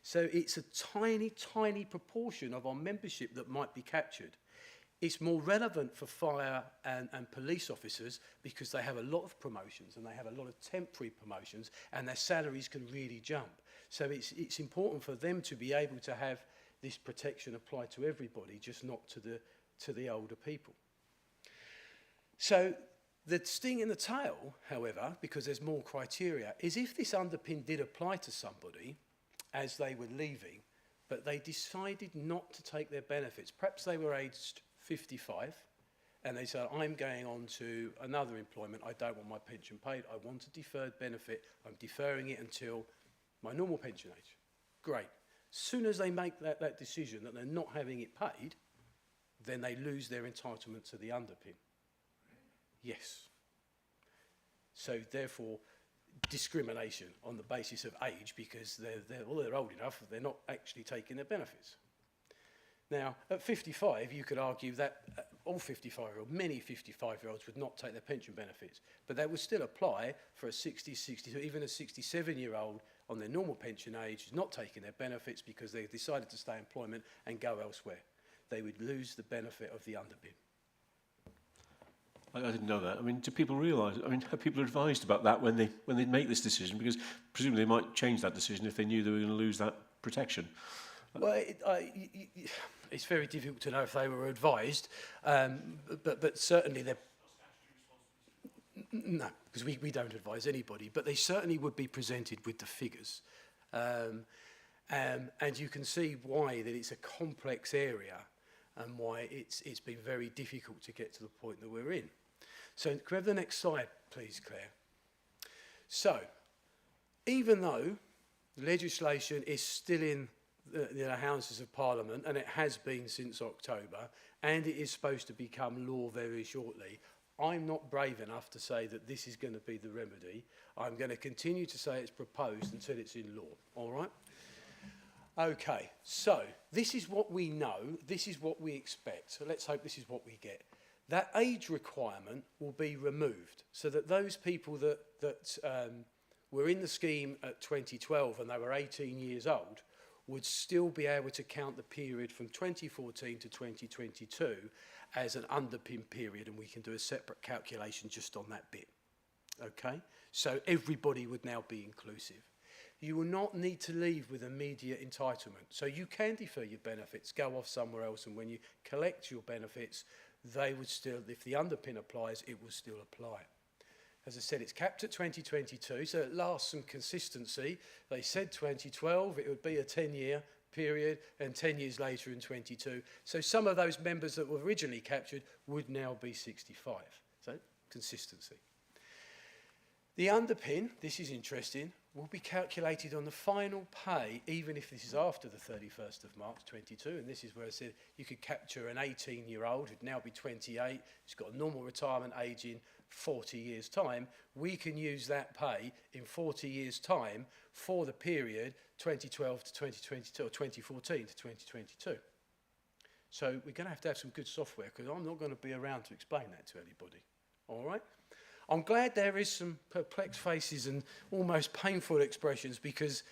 H: So it's a tiny, tiny proportion of our membership that might be captured. It's more relevant for fire and police officers because they have a lot of promotions and they have a lot of temporary promotions and their salaries can really jump. So it's important for them to be able to have this protection applied to everybody, just not to the older people. So the sting in the tail, however, because there's more criteria, is if this underpin did apply to somebody as they were leaving, but they decided not to take their benefits. Perhaps they were aged 55, and they said, I'm going on to another employment, I don't want my pension paid, I want a deferred benefit, I'm deferring it until my normal pension age. Great. As soon as they make that decision that they're not having it paid, then they lose their entitlement to the underpin. Yes. So therefore, discrimination on the basis of age, because they're old enough, they're not actually taking their benefits. Now, at 55, you could argue that all 55-year-olds, many 55-year-olds would not take their pension benefits, but they would still apply for a 60, 62, even a 67-year-old on their normal pension age who's not taking their benefits because they decided to stay in employment and go elsewhere. They would lose the benefit of the underpin.
D: I didn't know that. I mean, do people realise? I mean, are people advised about that when they make this decision? Because presumably they might change that decision if they knew they were going to lose that protection.
H: Well, it's very difficult to know if they were advised, but certainly they're... No, because we don't advise anybody, but they certainly would be presented with the figures. And you can see why that it's a complex area and why it's been very difficult to get to the point that we're in. So can we have the next slide, please, Claire? So, even though legislation is still in the Houses of Parliament, and it has been since October, and it is supposed to become law very shortly, I'm not brave enough to say that this is going to be the remedy. I'm going to continue to say it's proposed until it's in law, all right? Okay, so this is what we know, this is what we expect, so let's hope this is what we get. That age requirement will be removed so that those people that were in the scheme at 2012 and they were 18 years old would still be able to count the period from 2014 to 2022 as an underpin period, and we can do a separate calculation just on that bit. Okay? So everybody would now be inclusive. You will not need to leave with immediate entitlement. So you can defer your benefits, go off somewhere else, and when you collect your benefits, they would still, if the underpin applies, it will still apply. As I said, it's capped at 2022, so it lasts some consistency. They said 2012, it would be a 10-year period, and 10 years later in 22. So some of those members that were originally captured would now be 65. So consistency. The underpin, this is interesting, will be calculated on the final pay, even if this is after the 31st of March 22, and this is where I said you could capture an 18-year-old who'd now be 28, who's got a normal retirement age in 40 years' time. We can use that pay in 40 years' time for the period 2012 to 2022, or 2014 to 2022. So we're going to have some good software, because I'm not going to be around to explain that to anybody. All right? I'm glad there is some perplexed faces and almost painful expressions, because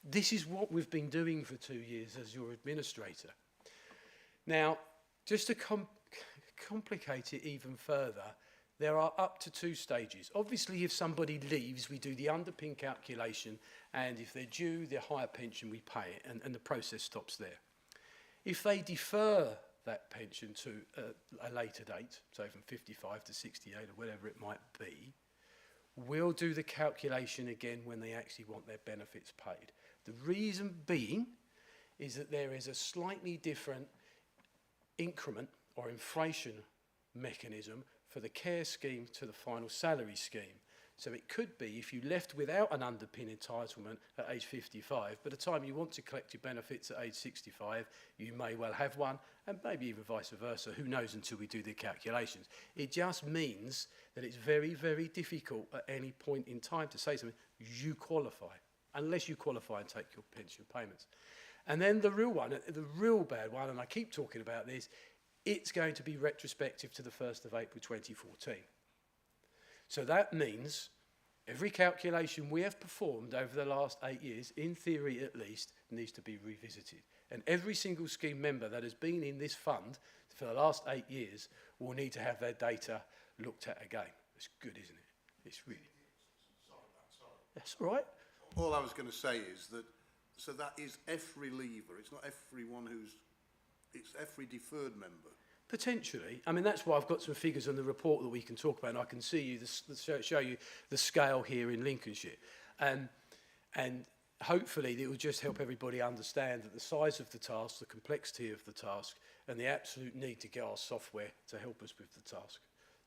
H: this is what we've been doing for 2 years as your administrator. Now, just to complicate it even further, there are up to 2 stages. Obviously, if somebody leaves, we do the underpin calculation, and if they're due their higher pension, we pay it, and the process stops there. If they defer that pension to a later date, so from 55 to 68 or whatever it might be, we'll do the calculation again when they actually want their benefits paid. The reason being is that there is a slightly different increment or inflation mechanism for the care scheme to the final salary scheme. So it could be if you left without an underpin entitlement at age 55, by the time you want to collect your benefits at age 65, you may well have one, and maybe even vice versa. Who knows until we do the calculations. It just means that it's very, very difficult at any point in time to say something, you qualify, unless you qualify and take your pension payments. And then the real one, the real bad one, and I keep talking about this, it's going to be retrospective to the 1st of April 2014. So that means every calculation we have performed over the last 8 years, in theory at least, needs to be revisited. And every single scheme member that has been in this fund for the last 8 years will need to have their data looked at again. It's good, isn't it? It's really... Sorry. That's all right.
G: All I was going to say is that, so that is every leaver. It's not everyone who's, it's every deferred member.
H: Potentially. I mean, that's why I've got some figures on the report that we can talk about, and I can see you show you the scale here in Lincolnshire. And hopefully it will just help everybody understand that the size of the task, the complexity of the task, and the absolute need to get our software to help us with the task.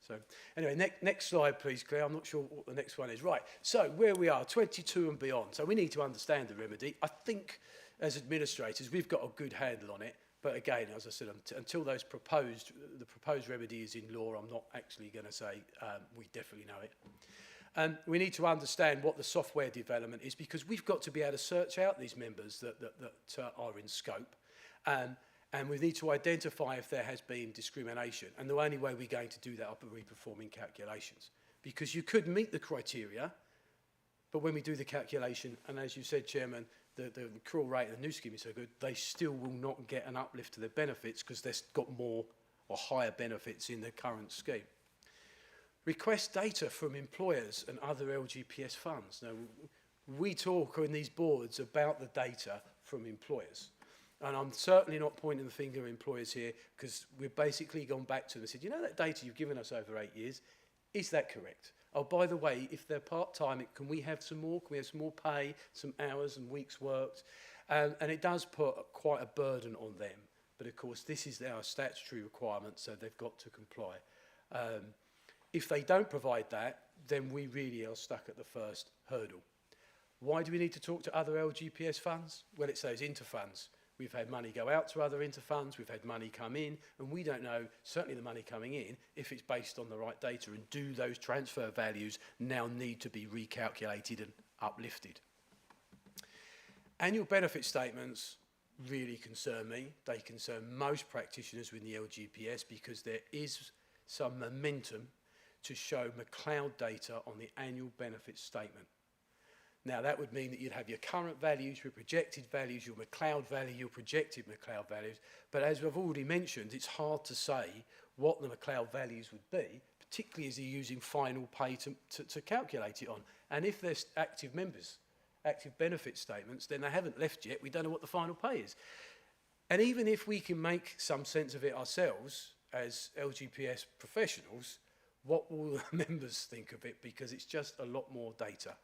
H: So anyway, next slide, please, Claire. I'm not sure what the next one is. Right, so where we are, 22 and beyond. So we need to understand the remedy. I think as administrators, we've got a good handle on it. But again, as I said, until the proposed remedy is in law, I'm not actually going to say we definitely know it. We need to understand what the software development is, because we've got to be able to search out these members that are in scope. And we need to identify if there has been discrimination. And the only way we're going to do that are by reperforming calculations. Because you could meet the criteria, but when we do the calculation, and as you said, Chairman, the accrual rate of the new scheme is so good, they still will not get an uplift to their benefits because they've got more or higher benefits in the current scheme. Request data from employers and other LGPS funds. Now, we talk in these boards about the data from employers. And I'm certainly not pointing the finger at employers here because we've basically gone back to them and said, you know that data you've given us over 8 years, is that correct? Oh, by the way, if they're part-time, can we have some more? Can we have some more pay, some hours and weeks worked? And it does put quite a burden on them. But of course, this is our statutory requirement, so they've got to comply. If they don't provide that, then we really are stuck at the first hurdle. Why do we need to talk to other LGPS funds? Well, it's those interfunds. We've had money go out to other interfunds, we've had money come in, and we don't know, certainly the money coming in, if it's based on the right data, and do those transfer values now need to be recalculated and uplifted. Annual benefit statements really concern me. They concern most practitioners within the LGPS because there is some momentum to show McLeod data on the annual benefit statement. Now, that would mean that you'd have your current values, your projected values, your McLeod value, your projected McLeod values. But as I've already mentioned, it's hard to say what the McLeod values would be, particularly as you're using final pay to calculate it on. And if there's active members, active benefit statements, then they haven't left yet. We don't know what the final pay is. And even if we can make some sense of it ourselves as LGPS professionals, what will the members think of it? Because it's just a lot more data.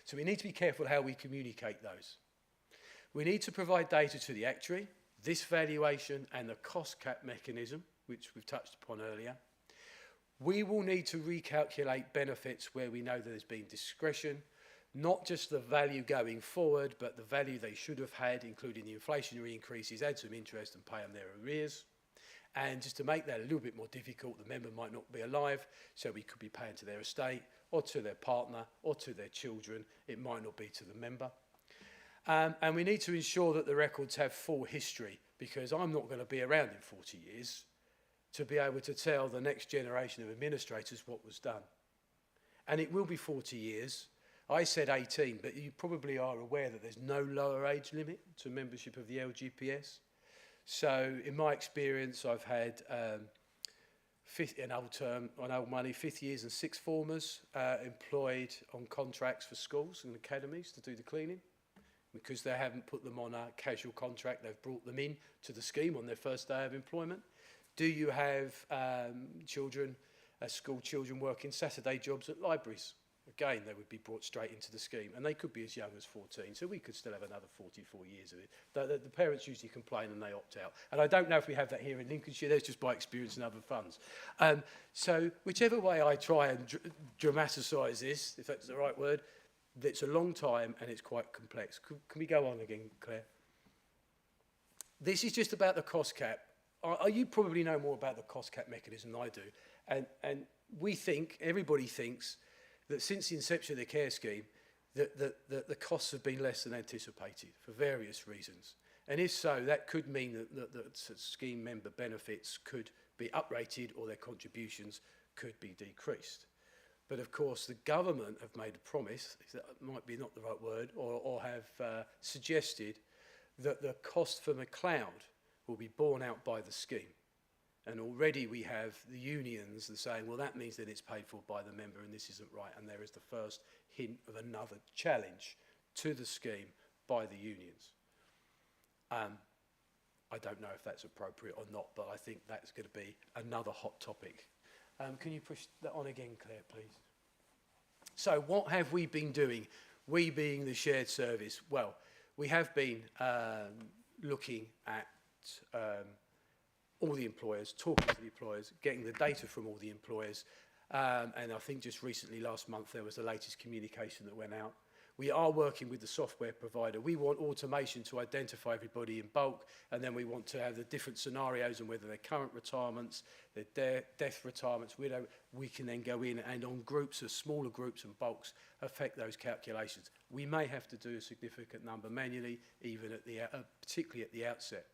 H: So we need to be careful how we communicate those. We need to provide data to the actuary, this valuation and the cost cap mechanism, which we've touched upon earlier. We will need to recalculate benefits where we know there's been discretion, not just the value going forward, but the value they should have had, including the inflationary increases, add some interest and pay them their arrears. And just to make that a little bit more difficult, the member might not be alive, so we could be paying to their estate, or to their partner, or to their children. It might not be to the member. And we need to ensure that the records have full history, because I'm not going to be around in 40 years to be able to tell the next generation of administrators what was done. And it will be 40 years. I said 18, but you probably are aware that there's no lower age limit to membership of the LGPS. So in my experience, I've had on old money, 5th years and 6th formers employed on contracts for schools and academies to do the cleaning. Because they haven't put them on a casual contract, they've brought them in to the scheme on their first day of employment. Do you have school children working Saturday jobs at libraries? Again, they would be brought straight into the scheme, and they could be as young as 14, so we could still have another 44 years of it. The parents usually complain and they opt out. And I don't know if we have that here in Lincolnshire, that's just by experience in other funds. So whichever way I try and dramatise this, if that's the right word, it's a long time and it's quite complex. Can we go on again, Claire? This is just about the cost cap. You probably know more about the cost cap mechanism than I do. And we think, everybody thinks, that since the inception of the care scheme, that the costs have been less than anticipated for various reasons. And if so, that could mean that scheme member benefits could be uprated or their contributions could be decreased. But of course, the government have made a promise, that might be not the right word, or have suggested that the cost for McLeod will be borne out by the scheme. And already we have the unions that saying, well, that means that it's paid for by the member and this isn't right. And there is the first hint of another challenge to the scheme by the unions. I don't know if that's appropriate or not, but I think that's going to be another hot topic. Can you push that on again, Claire, please? So what have we been doing? We being the shared service. Well, we have been looking at all the employers, talking to the employers, getting the data from all the employers. And I think just recently, last month, there was the latest communication that went out. We are working with the software provider. We want automation to identify everybody in bulk, and then we want to have the different scenarios and whether they're current retirements, they're death retirements. We can then go in and on groups of smaller groups and bulks affect those calculations. We may have to do a significant number manually, even at the particularly at the outset.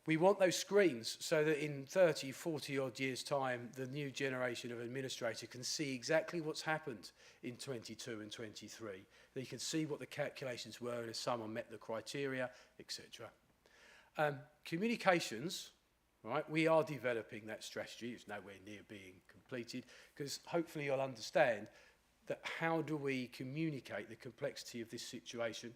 H: We want those screens so that in 30, 40 odd years' time, the new generation of administrator can see exactly what's happened in 22 and 23. They can see what the calculations were and if someone met the criteria, etc. Communications, right? We are developing that strategy. It's nowhere near being completed because hopefully you'll understand that how do we communicate the complexity of this situation,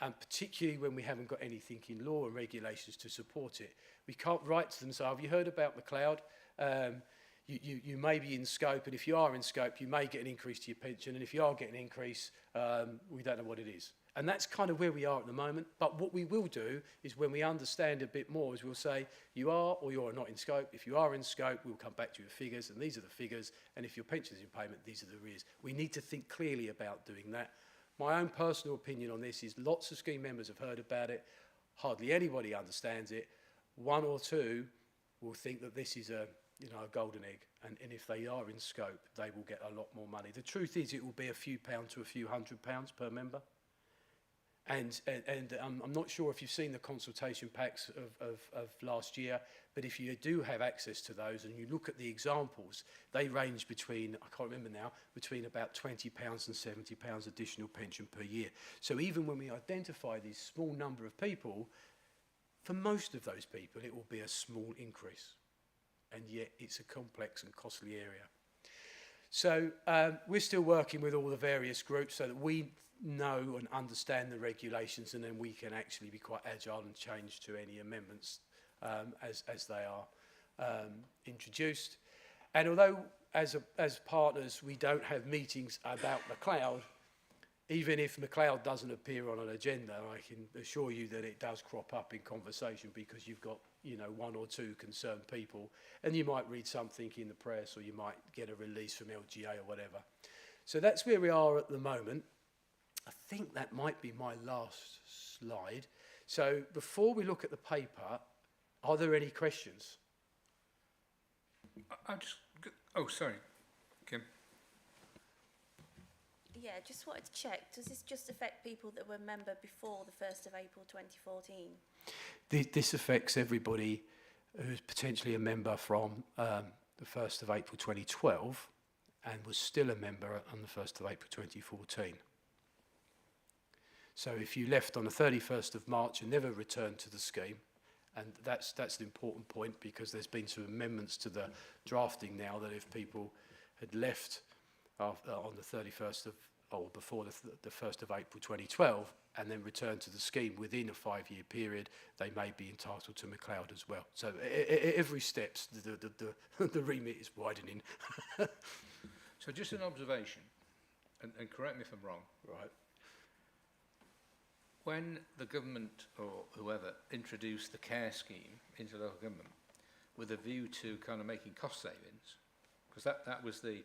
H: and particularly when we haven't got anything in law and regulations to support it. We can't write to them and say, have you heard about McLeod? You may be in scope, and if you are in scope, you may get an increase to your pension, and if you are getting an increase, we don't know what it is. And that's kind of where we are at the moment. But what we will do is when we understand a bit more is we'll say, you are or you are not in scope. If you are in scope, we'll come back to you with figures, and these are the figures. And if your pension's in payment, these are the arrears. We need to think clearly about doing that. My own personal opinion on this is lots of scheme members have heard about it. Hardly anybody understands it. One or two will think that this is a golden egg. And if they are in scope, they will get a lot more money. The truth is it will be a few pounds to a few £100 per member. And I'm not sure if you've seen the consultation packs of last year, but if you do have access to those and you look at the examples, they range between, I can't remember now, between about £20 and £70 additional pension per year. So even when we identify this small number of people, for most of those people, it will be a small increase. And yet it's a complex and costly area. So we're still working with all the various groups so that we know and understand the regulations, and then we can actually be quite agile and change to any amendments as they are introduced. And although as partners we don't have meetings about McLeod, even if McLeod doesn't appear on an agenda, I can assure you that it does crop up in conversation because you've got one or two concerned people, and you might read something in the press or you might get a release from LGA or whatever. So that's where we are at the moment. I think that might be my last slide. So before we look at the paper, are there any questions?
A: Oh, sorry, Kim.
J: Yeah, just wanted to check, does this just affect people that were a member before the 1st of April 2014?
H: This affects everybody who's potentially a member from the 1st of April 2012 and was still a member on the 1st of April 2014. So if you left on the 31st of March and never returned to the scheme, and that's an important point because there's been some amendments to the drafting now that if people had left on the 31st of, or before the 1st of April 2012 and then returned to the scheme within a 5-year period, they may be entitled to McLeod as well. So every step, the remit is widening.
A: So just an observation, and correct me if I'm wrong.
H: Right.
A: When the government or whoever introduced the care scheme into local government with a view to kind of making cost savings, because that was the,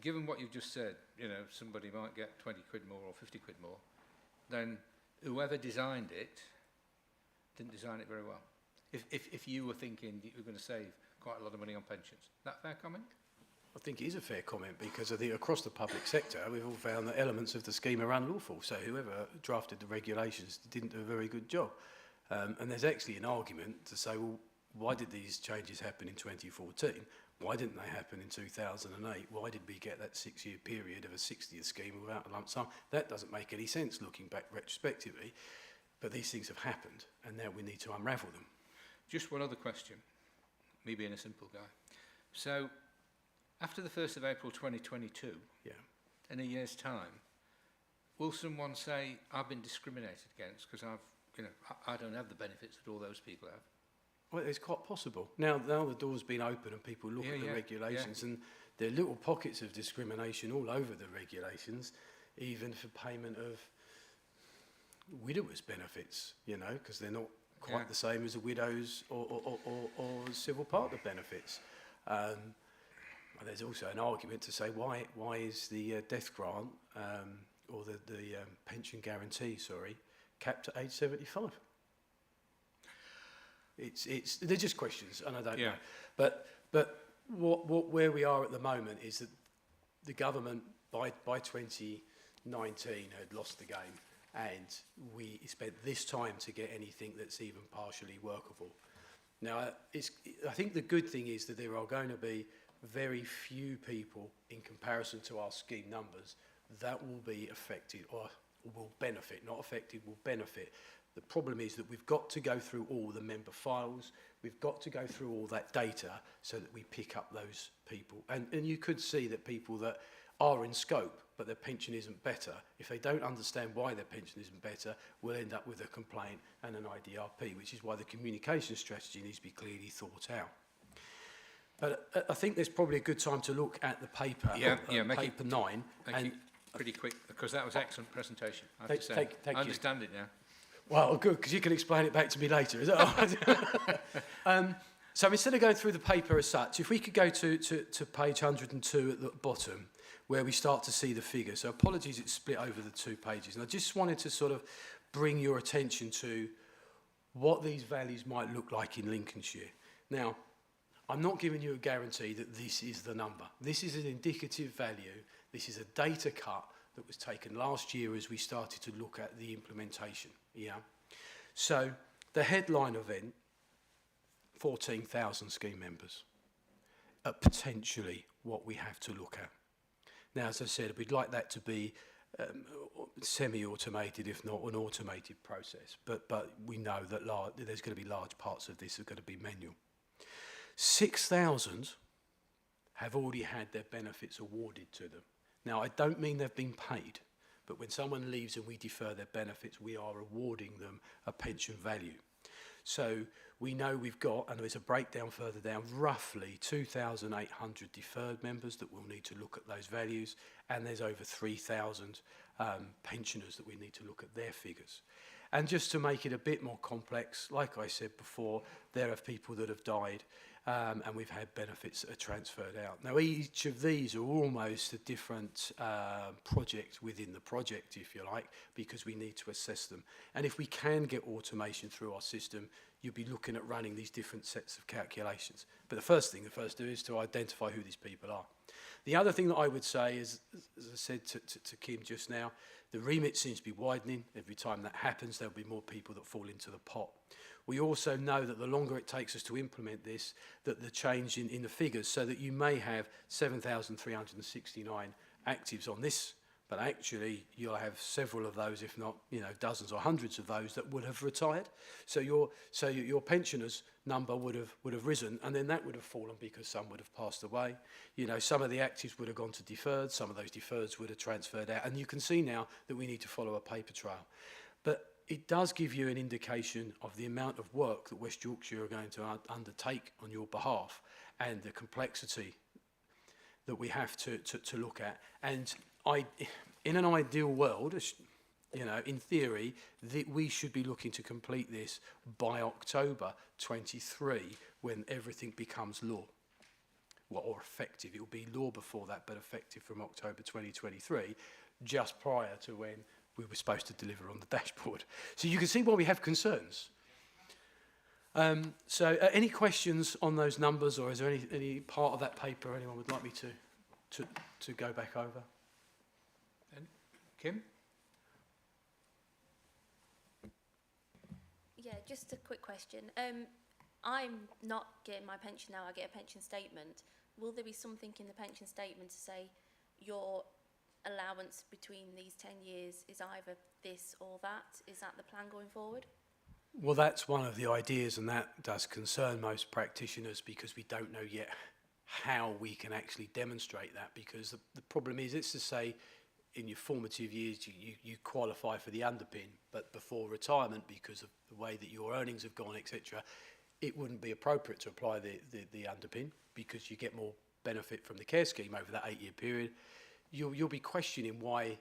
A: given what you've just said, somebody might get 20 quid more or 50 quid more, then whoever designed it didn't design it very well. If you were thinking you were going to save quite a lot of money on pensions. That fair comment?
H: I think it is a fair comment because I think across the public sector we've all found that elements of the scheme are unlawful. So whoever drafted the regulations didn't do a very good job. And there's actually an argument to say, well, why did these changes happen in 2014? Why didn't they happen in 2008? Why did we get that 6-year period of a 60-year scheme without a lump sum? That doesn't make any sense looking back retrospectively. But these things have happened and now we need to unravel them.
A: Just one other question, me being a simple guy. So after the 1st of April 2022, in a year's time, will someone say, I've been discriminated against because I don't have the benefits that all those people have?
H: Well, it's quite possible. Now the door's been open and people look at the regulations and there are little pockets of discrimination all over the regulations, even for payment of widowers' benefits, because they're not quite the same as a widow's or civil partner benefits. There's also an argument to say why is the death grant or the pension guarantee, capped at age 75? They're just questions, and I don't know. But where we are at the moment is that the government by 2019 had lost the game, and we spent this time to get anything that's even partially workable. Now, I think the good thing is that there are going to be very few people in comparison to our scheme numbers that will be affected or will benefit, not affected, will benefit. The problem is that we've got to go through all the member files, we've got to go through all that data so that we pick up those people. And you could see that people that are in scope but their pension isn't better, if they don't understand why their pension isn't better, will end up with a complaint and an IDRP, which is why the communication strategy needs to be clearly thought out. But I think there's probably a good time to look at the paper, paper 9.
A: Make it pretty quick, because that was excellent presentation, I have to say.
H: Thank
A: I understand it now.
H: Well, good, because you can explain it back to me later, is that all right? So instead of going through the paper as such, if we could go to page 102 at the bottom, where we start to see the figures. So apologies, it's split over the 2 pages. And I just wanted to sort of bring your attention to what these values might look like in Lincolnshire. Now, I'm not giving you a guarantee that this is the number. This is an indicative value. This is a data cut that was taken last year as we started to look at the implementation. Yeah. So the headline event, 14,000 scheme members, are potentially what we have to look at. Now, as I said, we'd like that to be semi-automated, if not an automated process. But we know that there's going to be large parts of this that are going to be manual. 6,000 have already had their benefits awarded to them. Now, I don't mean they've been paid, but when someone leaves and we defer their benefits, we are awarding them a pension value. So we know we've got, and there's a breakdown further down, roughly 2,800 deferred members that will need to look at those values, and there's over 3,000 pensioners that we need to look at their figures. And just to make it a bit more complex, like I said before, there are people that have died, and we've had benefits that are transferred out. Now, each of these are almost a different project within the project, if you like, because we need to assess them. And if we can get automation through our system, you'll be looking at running these different sets of calculations. But the first thing do is to identify who these people are. The other thing that I would say is, as I said to Kim just now, the remit seems to be widening. Every time that happens, there'll be more people that fall into the pot. We also know that the longer it takes us to implement this, that the change in the figures, so that you may have 7,369 actives on this, but actually you'll have several of those, if not dozens or hundreds of those that would have retired. So your pensioners number would have risen, and then that would have fallen because some would have passed away. Some of the actives would have gone to deferred, some of those deferreds would have transferred out, and you can see now that we need to follow a paper trail. But it does give you an indication of the amount of work that West Yorkshire are going to undertake on your behalf, and the complexity that we have to look at. And in an ideal world, in theory, we should be looking to complete this by October 23, when everything becomes law. Or effective. It will be law before that, but effective from October 2023, just prior to when we were supposed to deliver on the dashboard. So you can see why we have concerns. Any questions on those numbers, or is there any part of that paper anyone would like me to go back over? And Kim?
J: Yeah, just a quick question. I'm not getting my pension now, I get a pension statement. Will there be something in the pension statement to say your allowance between these 10 years is either this or that? Is that the plan going forward?
H: Well, that's one of the ideas, and that does concern most practitioners, because we don't know yet how we can actually demonstrate that, because the problem is, it's to say in your formative years you qualify for the underpin, but before retirement, because of the way that your earnings have gone, etc., it wouldn't be appropriate to apply the underpin, because you get more benefit from the care scheme over that 8-year period. You'll be questioning why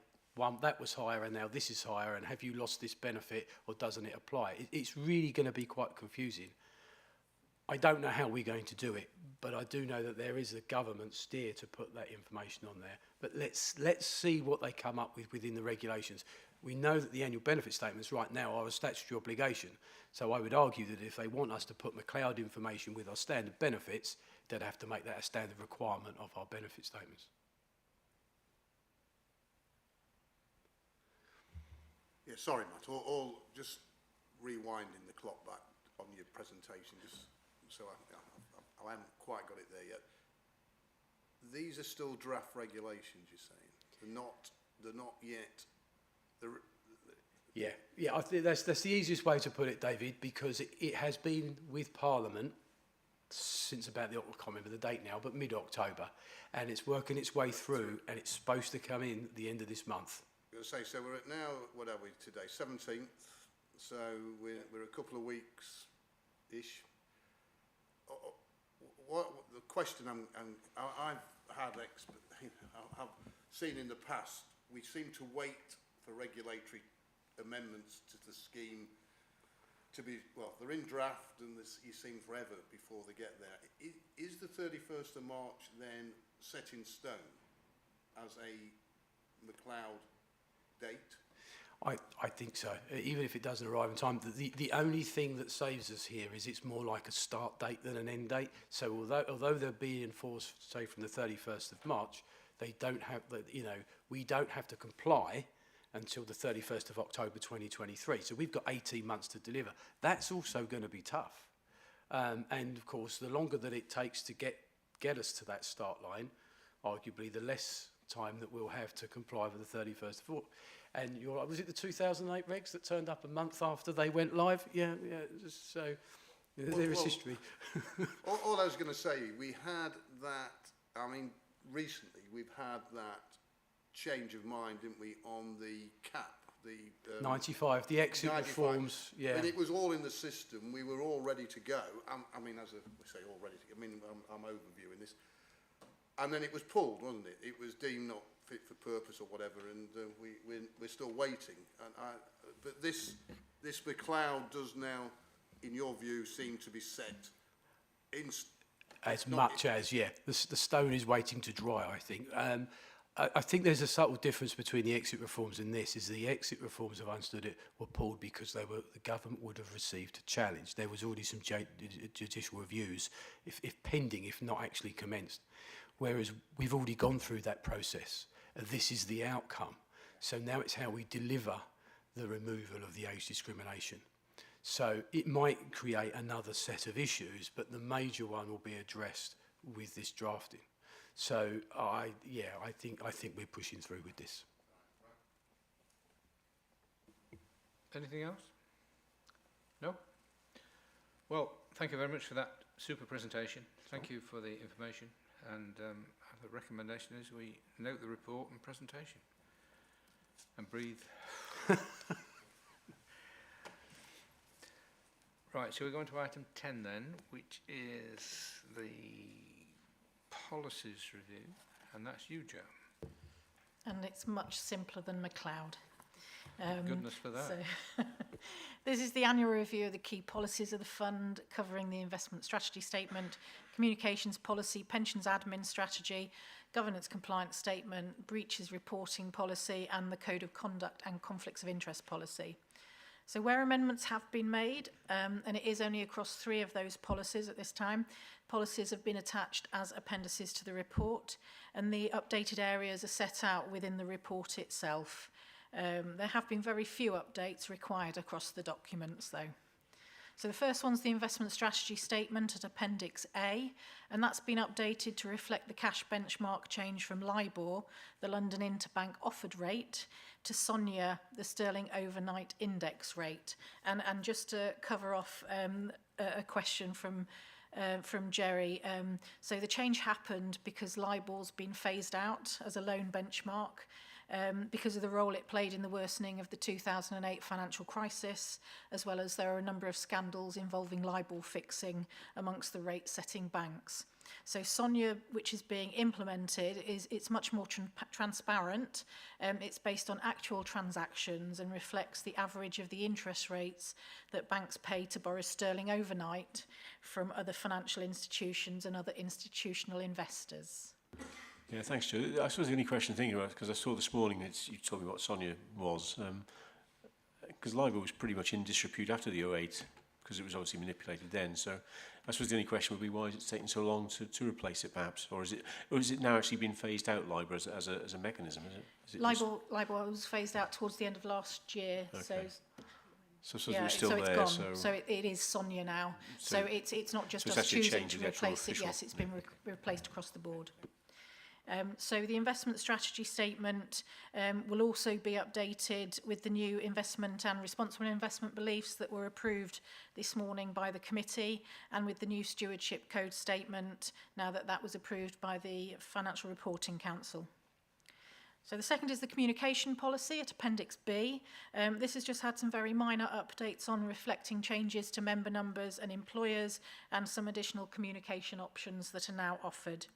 H: that was higher and now this is higher, and have you lost this benefit, or doesn't it apply? It's really going to be quite confusing. I don't know how we're going to do it, but I do know that there is a government steer to put that information on there. But let's see what they come up with within the regulations. We know that the annual benefit statements right now are a statutory obligation, so I would argue that if they want us to put McLeod information with our standard benefits, they'd have to make that a standard requirement of our benefit statements.
G: Yeah, Yeah, sorry, Matt. All just rewinding the clock back on your presentation, just so I haven't quite got it there yet. These are still draft regulations, you're saying? They're not yet.
H: Yeah. I think that's the easiest way to put it, David, because it has been with Parliament since about I can't remember the date now, but mid-October, and it's working its way through, and it's supposed to come in at the end of this month.
G: I was going to say, so we're at now, what are we today, 17th, so we're a couple of weeks-ish. What the question I've seen in the past, we seem to wait for regulatory amendments to the scheme to be, well, they're in draft and you seem forever before they get there. Is the 31st of March then set in stone as a McLeod date?
H: I think so, even if it doesn't arrive in time. The only thing that saves us here is it's more like a start date than an end date. So although they're being enforced, say, from the 31st of March, they don't have, we don't have to comply until the 31st of October 2023. So we've got 18 months to deliver. That's also going to be tough. And of course, the longer that it takes to get us to that start line, arguably the less time that we'll have to comply with the 31st of October. And you're like, was it the 2008 regs that turned up a month after they went live? Yeah. So there is history.
G: all I was going to say, we had that, recently we've had that change of mind, didn't we, on the cap, the
H: 95, the exit
G: 95,
H: reforms, yeah.
G: And it was all in the system. We were all ready to go. We say all ready to go. I'm overviewing this. And then it was pulled, wasn't it? It was deemed not fit for purpose or whatever, and we're still waiting. But this McLeod does now, in your view, seem to be set in.
H: As much as, yeah, the stone is waiting to dry, I think. I think there's a subtle difference between the exit reforms and this. Is the exit reforms, I've understood it, were pulled because the government would have received a challenge. There was already some judicial reviews, if pending, if not actually commenced. Whereas we've already gone through that process. This is the outcome. So now it's how we deliver the removal of the age discrimination. So it might create another set of issues, but the major one will be addressed with this drafting. So I think we're pushing through with this.
A: Anything else? No? Well, thank you very much for that super presentation. Thank you for the information. And the recommendation is we note the report and presentation and breathe. Right, so we're going to item 10 then, which is the policies review, and that's you, Joe.
I: And it's much simpler than McLeod.
A: Goodness for that.
I: So this is the annual review of the key policies of the fund, covering the investment strategy statement, communications policy, pensions admin strategy, governance compliance statement, breaches reporting policy, and the code of conduct and conflicts of interest policy. So where amendments have been made, and it is only across 3 of those policies at this time, policies have been attached as appendices to the report, and the updated areas are set out within the report itself. There have been very few updates required across the documents, though. So the first one's the investment strategy statement at Appendix A, and that's been updated to reflect the cash benchmark change from LIBOR, the London Interbank offered rate, to SONIA, the Sterling Overnight Index rate. And just to cover off a question from Jerry, so the change happened because LIBOR's been phased out as a loan benchmark, because of the role it played in the worsening of the 2008 financial crisis, as well as there are a number of scandals involving LIBOR fixing amongst the rate-setting banks. So SONIA, which is being implemented, it's much more transparent. It's based on actual transactions and reflects the average of the interest rates that banks pay to borrow sterling overnight from other financial institutions and other institutional investors.
D: Yeah, thanks, Joe. I suppose the only question thinking about it, because I saw this morning that you told me what SONIA was, because LIBOR was pretty much in disrepute after the 08 because it was obviously manipulated then. So I suppose the only question would be, why is it taking so long to replace it, perhaps? Or is it now actually been phased out, LIBOR, as a mechanism? Is it
I: LIBOR was phased out towards the end of last year.
D: Okay. So
I: Yeah,
D: it's still
I: so it's
D: there.
I: gone. So it is SONIA now. So it's not just us choosing to replace it. Yes, it's been replaced across the board. So the investment strategy statement will also be updated with the new investment and responsible investment beliefs that were approved this morning by the committee, and with the new stewardship code statement now that was approved by the Financial Reporting Council. So the second is the communication policy at Appendix B. This has just had some very minor updates on reflecting changes to member numbers and employers, and some additional communication options that are now offered.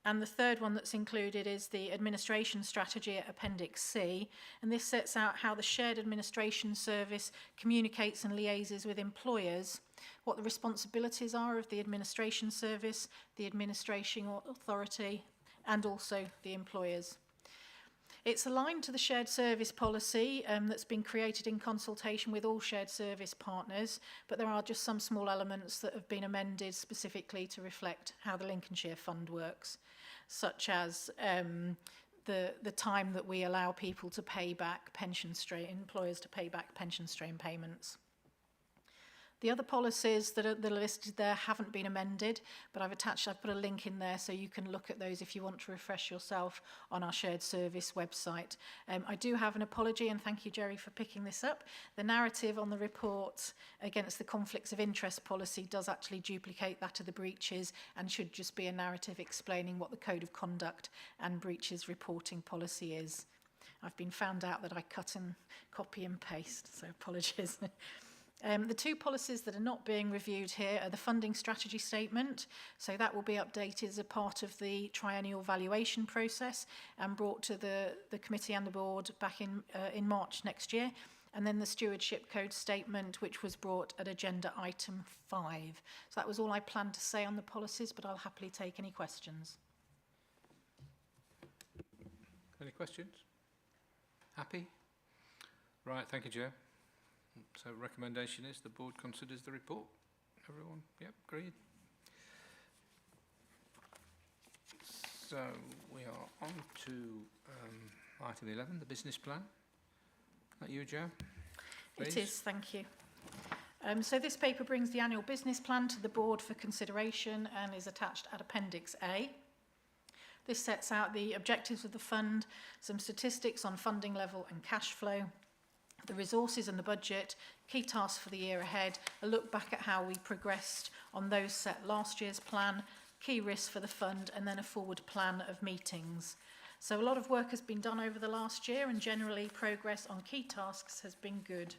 I: And the third one that's included is the administration strategy at Appendix C, and this sets out how the shared administration service communicates and liaises with employers, what the responsibilities are of the administration service, the administration authority, and also the employers. It's aligned to the shared service policy that's been created in consultation with all shared service partners, but there are just some small elements that have been amended specifically to reflect how the Lincolnshire Fund works, such as the time that we allow people to pay back employers to pay back pension strain payments. The other policies that are listed there haven't been amended, but I've put a link in there so you can look at those if you want to refresh yourself on our shared service website. I do have an apology, and thank you, Jerry, for picking this up. The narrative on the report against the conflicts of interest policy does actually duplicate that of the breaches, and should just be a narrative explaining what the code of conduct and breaches reporting policy is. I've been found out that I cut and copy and paste, so apologies. The two policies that are not being reviewed here are the funding strategy statement. So that will be updated as a part of the triennial valuation process and brought to the committee and the board back in March next year. And then the stewardship code statement, which was brought at agenda item 5. So that was all I planned to say on the policies, but I'll happily take any questions.
A: Any questions? Happy? Right, thank you, Joe. So recommendation is the board considers the report. Everyone, yep, agreed. So we are on to item 11, the business plan. Is that you, Joe? Please.
I: It is, thank you. So this paper brings the annual business plan to the board for consideration and is attached at Appendix A. This sets out the objectives of the fund, some statistics on funding level and cash flow, the resources and the budget, key tasks for the year ahead, a look back at how we progressed on those set last year's plan, key risks for the fund, and then a forward plan of meetings. So a lot of work has been done over the last year, and generally progress on key tasks has been good.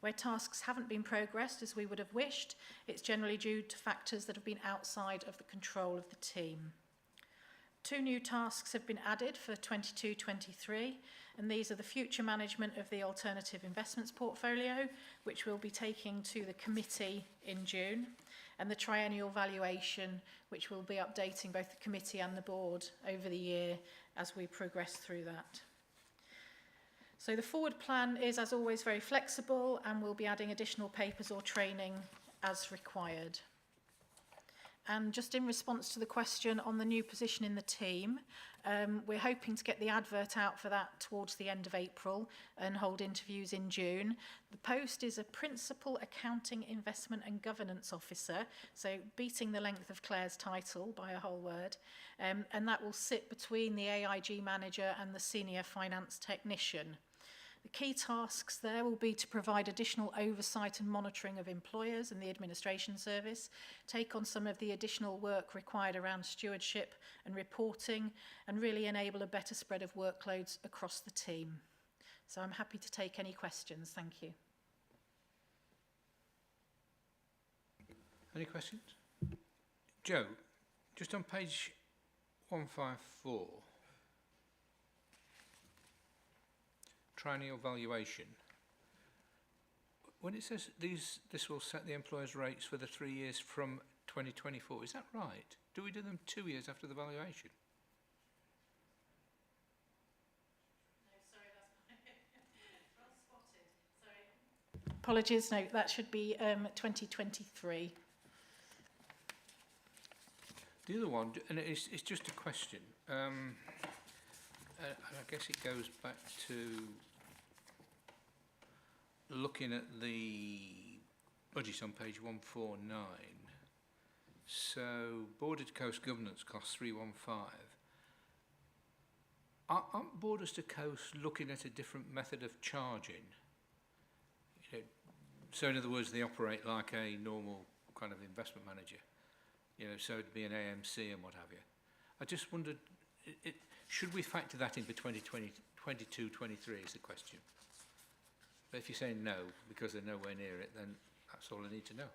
I: Where tasks haven't been progressed as we would have wished, it's generally due to factors that have been outside of the control of the team. 2 new tasks have been added for 22-23, and these are the future management of the alternative investments portfolio, which we'll be taking to the committee in June, and the triennial valuation, which will be updating both the committee and the board over the year as we progress through that. So the forward plan is, as always, very flexible, and we'll be adding additional papers or training as required. And just in response to the question on the new position in the team, we're hoping to get the advert out for that towards the end of April and hold interviews in June. The post is a Principal Accounting Investment and Governance Officer, so beating the length of Claire's title by a whole word, and that will sit between the AIG manager and the Senior Finance Technician. The key tasks there will be to provide additional oversight and monitoring of employers and the administration service, take on some of the additional work required around stewardship and reporting, and really enable a better spread of workloads across the team. So I'm happy to take any questions. Thank you.
A: Any questions? Joe, just on page 154. Triennial valuation. When it says this will set the employer's rates for the 3 years from 2024, is that right? Do we do them 2 years after the valuation?
I: No, sorry, that's well spotted. Sorry. Apologies, no, that should be 2023.
A: The other one, and it's just a question, and I guess it goes back to looking at the budget on page 149. So, Bordered Coast Governance costs 315. Aren't Borders to Coast looking at a different method of charging? You know, so in other words, they operate like a normal kind of investment manager. You know, so it'd be an AMC and what have you. I just wondered, should we factor that in for 2020, 22, 23 is the question. But if you're saying no, because they're nowhere near it, then that's all I need to know.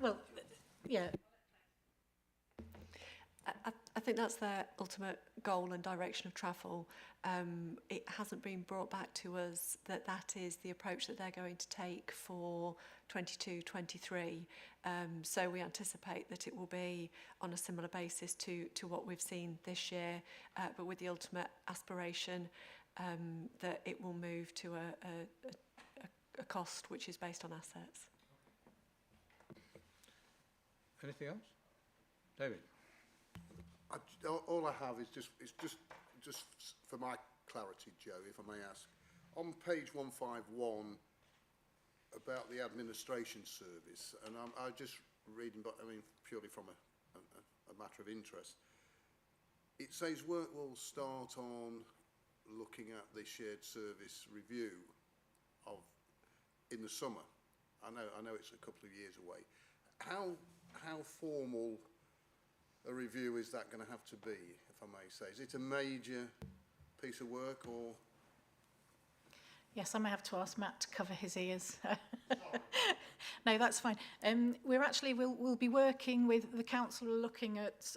I: Well, yeah.
F: I think that's their ultimate goal and direction of travel. It hasn't been brought back to us that that is the approach that they're going to take for 22-23. So we anticipate that it will be on a similar basis to what we've seen this year, but with the ultimate aspiration that it will move to a cost which is based on assets.
A: Anything else? David?
G: All I have is just for my clarity, Joe, if I may ask. On page 151, about the administration service, and I'm just reading, but I mean purely from a matter of interest. It says work will start on looking at the shared service review in the summer. I know it's a couple of years away. How formal a review is that going to have to be, if I may say? Is it a major piece of work, or?
I: Yes, I may have to ask Matt to cover his ears. No, that's fine. We'll be working with the council looking at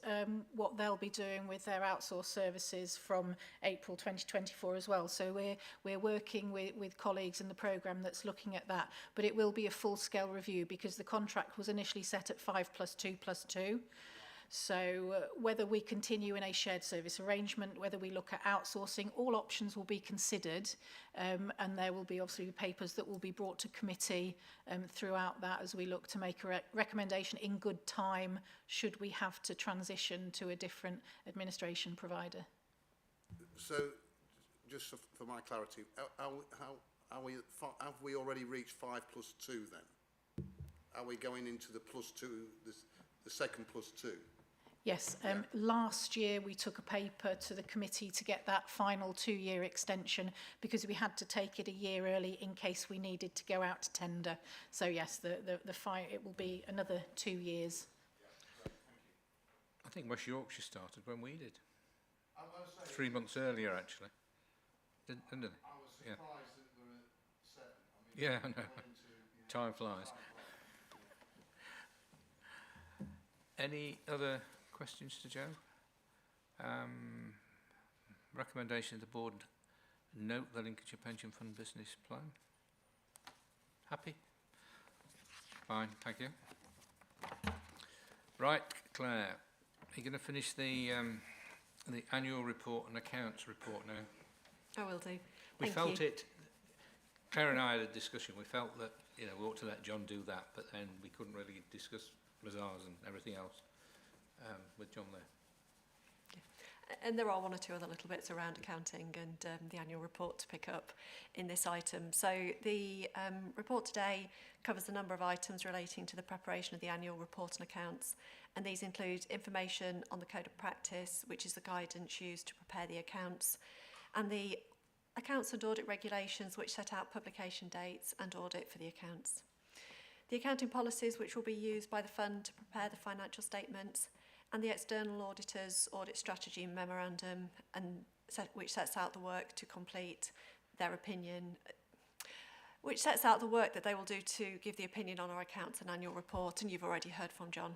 I: what they'll be doing with their outsourced services from April 2024 as well. So we're working with colleagues in the programme that's looking at that, but it will be a full-scale review because the contract was initially set at 5+2+2. So whether we continue in a shared service arrangement, whether we look at outsourcing, all options will be considered, and there will be obviously papers that will be brought to committee throughout that as we look to make a recommendation in good time should we have to transition to a different administration provider.
G: So, just for my clarity, have we already reached 5+2 then? Are we going into the +2, the second +2?
I: Yes, last year we took a paper to the committee to get that final 2-year extension because we had to take it a year early in case we needed to go out to tender. So yes, it will be another 2 years.
A: I think West Yorkshire started when we did. 3 months earlier, actually. Didn't they?
G: I was surprised that there are 7. I mean,
A: Yeah, I know. Time flies. Any other questions to Joe? Recommendation of the board, note the Lincolnshire Pension Fund business plan. Happy? Fine, thank you. Right, Claire, are you going to finish the annual report and accounts report now?
F: I will do.
A: We felt it, Claire and I had a discussion, we felt that, you know, we ought to let John do that, but then we couldn't really discuss Mazars and everything else with John there.
F: And there are one or two other little bits around accounting and the annual report to pick up in this item. So the report today covers a number of items relating to the preparation of the annual report and accounts, and these include information on the Code of Practice, which is the guidance used to prepare the accounts, and the Accounts and Audit Regulations, which set out publication dates and audit for the accounts. The accounting policies which will be used by the fund to prepare the financial statements, and the external auditor's audit strategy and memorandum, which sets out the work to complete their opinion, which sets out the work that they will do to give the opinion on our accounts and annual report, and you've already heard from John.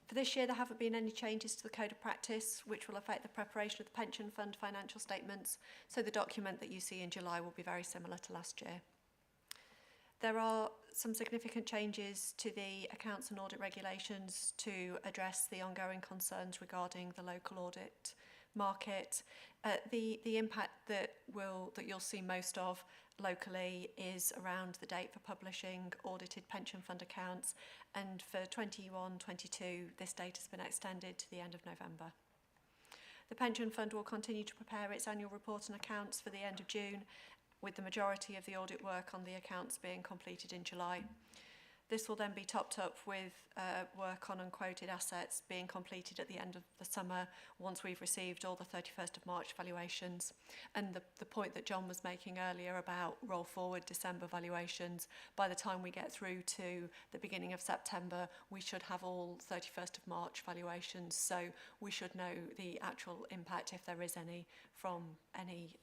F: For this year, there haven't been any changes to the Code of Practice, which will affect the preparation of the pension fund financial statements, so the document that you see in July will be very similar to last year. There are some significant changes to the accounts and audit regulations to address the ongoing concerns regarding the local audit market. The impact that you'll see most of locally is around the date for publishing audited pension fund accounts, and for 21-22 this date has been extended to the end of November. The pension fund will continue to prepare its annual report and accounts for the end of June, with the majority of the audit work on the accounts being completed in July. This will then be topped up with work on unquoted assets being completed at the end of the summer once we've received all the 31st of March valuations. And the point that John was making earlier about roll forward December valuations, by the time we get through to the beginning of September, we should have all 31st of March valuations. So we should know the actual impact, if there is any, from any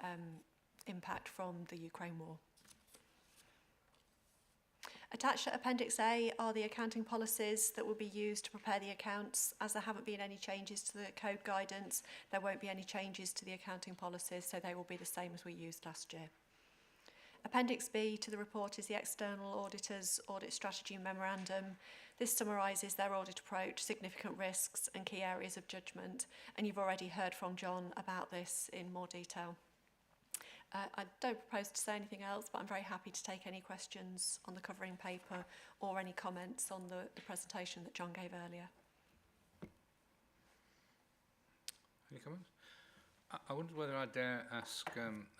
F: impact from the Ukraine war. Attached to Appendix A are the accounting policies that will be used to prepare the accounts. As there haven't been any changes to the code guidance, there won't be any changes to the accounting policies, so they will be the same as we used last year. Appendix B to the report is the External Auditor's Audit Strategy Memorandum. This summarises their audit approach, significant risks and key areas of judgment, and you've already heard from John about this in more detail. I don't propose to say anything else, but I'm very happy to take any questions on the covering paper or any comments on the presentation that John gave earlier.
A: Any comments? I wondered whether I'd dare ask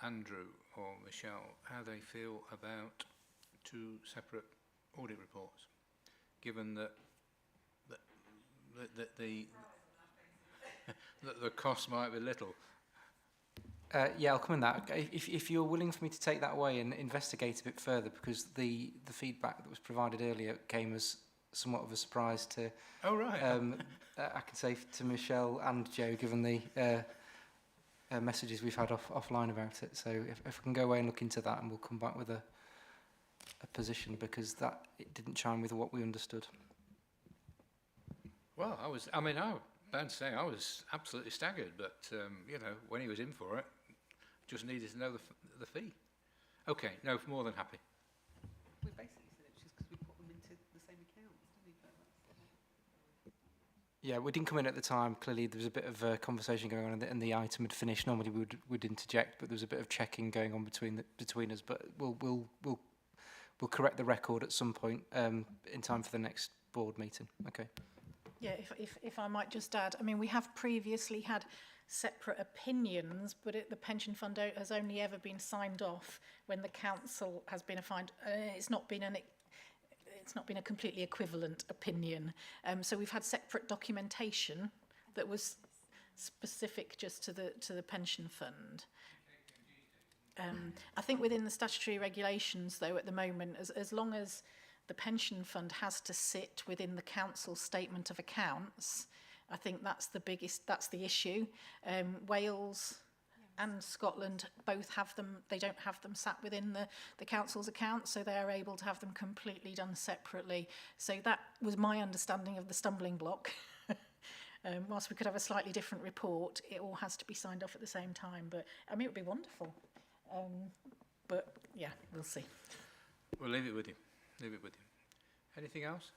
A: Andrew or Michelle how they feel about two separate audit reports, given that the cost might be little.
K: Yeah, I'll come in that. If you're willing for me to take that away and investigate a bit further, because the feedback that was provided earlier came as somewhat of a surprise to.
A: Oh right.
K: I can say to Michelle and Joe, given the messages we've had offline about it. So if we can go away and look into that, and we'll come back with a position, because it didn't chime with what we understood.
A: Well, I was bound to say I was absolutely staggered, but you know, when he was in for it, just needed to know the fee. Okay, no, more than happy.
L: We basically said it was just because we put them into the same accounts, didn't we?
K: Yeah, we didn't come in at the time. Clearly, there was a bit of conversation going on, and the item had finished. Normally, we would interject, but there was a bit of checking going on between us. But we'll correct the record at some point in time for the next board meeting. Okay.
I: Yeah, if I might just add, I mean, we have previously had separate opinions, but the pension fund has only ever been signed off when the council has been it's not been a completely equivalent opinion. So we've had separate documentation that was specific just to the pension fund. I think within the statutory regulations, though, at the moment, as long as the pension fund has to sit within the council statement of accounts, I think that's the issue. Wales and Scotland both have them. They don't have them sat within the council's accounts, so they are able to have them completely done separately. So that was my understanding of the stumbling block. Whilst we could have a slightly different report, it all has to be signed off at the same time. But I mean, it would be wonderful. But yeah, we'll see.
A: We'll leave it with you. Leave it with you. Anything else?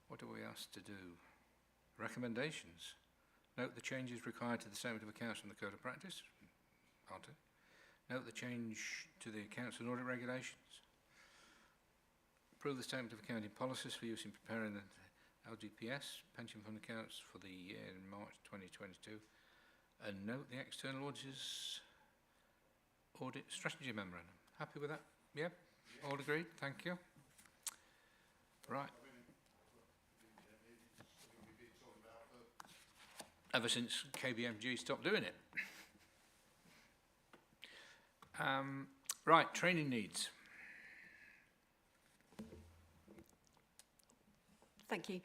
A: What are we asked to do? Recommendations. Note the changes required to the statement of accounts from the Code of Practice. Aren't it? Note the change to the accounts and audit regulations. Approve the statement of accounting policies for use in preparing the Lgps pension fund accounts for the year in March 2022. And note the external auditor's audit strategy memorandum. Happy with that? Yeah? All agreed? Thank you. Right. Ever since KBMG stopped doing it. Right, training needs.
F: Thank you.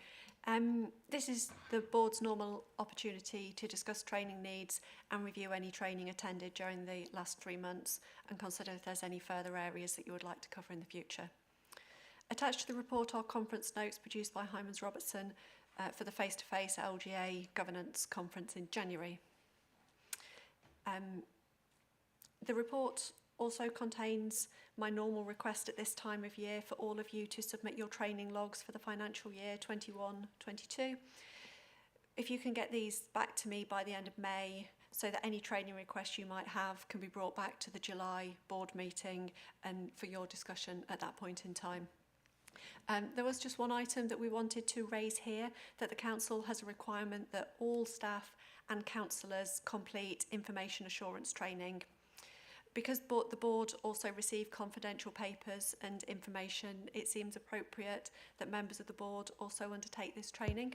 F: This is the board's normal opportunity to discuss training needs and review any training attended during the last 3 months and consider if there's any further areas that you would like to cover in the future. Attached to the report are conference notes produced by Hymans Robertson for the face-to-face LGA governance conference in January. The report also contains my normal request at this time of year for all of you to submit your training logs for the financial year 21-22. if you can get these back to me by the end of May, so that any training requests you might have can be brought back to the July board meeting and for your discussion at that point in time. There was just one item that we wanted to raise here, that the council has a requirement that all staff and councillors complete information assurance training. Because the board also receive confidential papers and information, it seems appropriate that members of the board also undertake this training.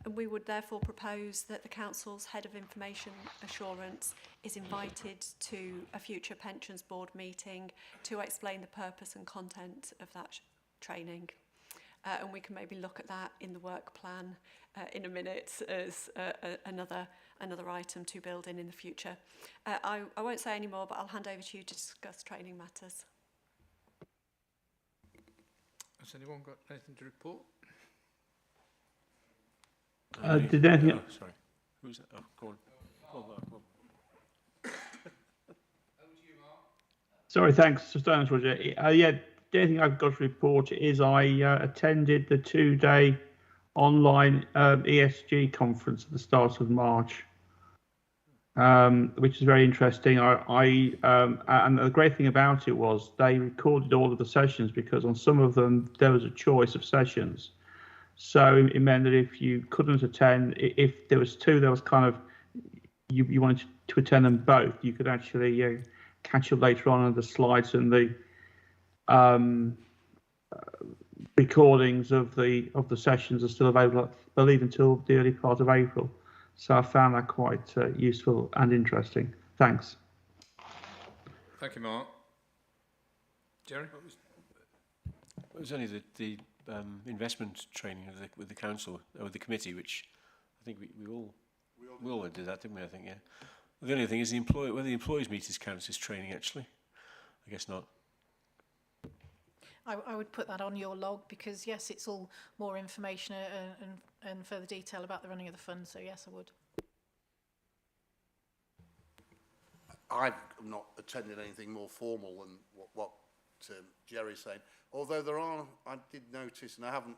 F: And we would therefore propose that the council's head of information assurance is invited to a future pensions board meeting to explain the purpose and content of that training. And we can maybe look at that in the work plan in a minute as another item to build in the future. I won't say any more, but I'll hand over to you to discuss training matters.
A: Has anyone got anything to report?
C: Did anything?
D: Oh, sorry. Who's that? Oh, go on. Go on, Mark, go on.
C: Sorry, thanks so much, Roger. Yeah, the only thing I've got to report is I attended the 2-day online ESG conference at the start of March, which is very interesting. And the great thing about it was they recorded all of the sessions, because on some of them there was a choice of sessions. So it meant that if you couldn't attend, if there was two, there was kind of, you wanted to attend them both, you could actually catch up later on the slides and the recordings of the sessions are still available, I believe, until the early part of April. So I found that quite useful and interesting. Thanks.
A: Thank you, Mark. Jerry?
D: It was only the investment training with the council, or the committee, which I think we all did that, didn't we? I think, yeah. The only thing is whether the employees meetings counts as training, actually. I guess not.
I: I would put that on your log, because yes, it's all more information and further detail about the running of the fund. So yes, I would.
G: I've not attended anything more formal than what Jerry's saying. Although I did notice, and I haven't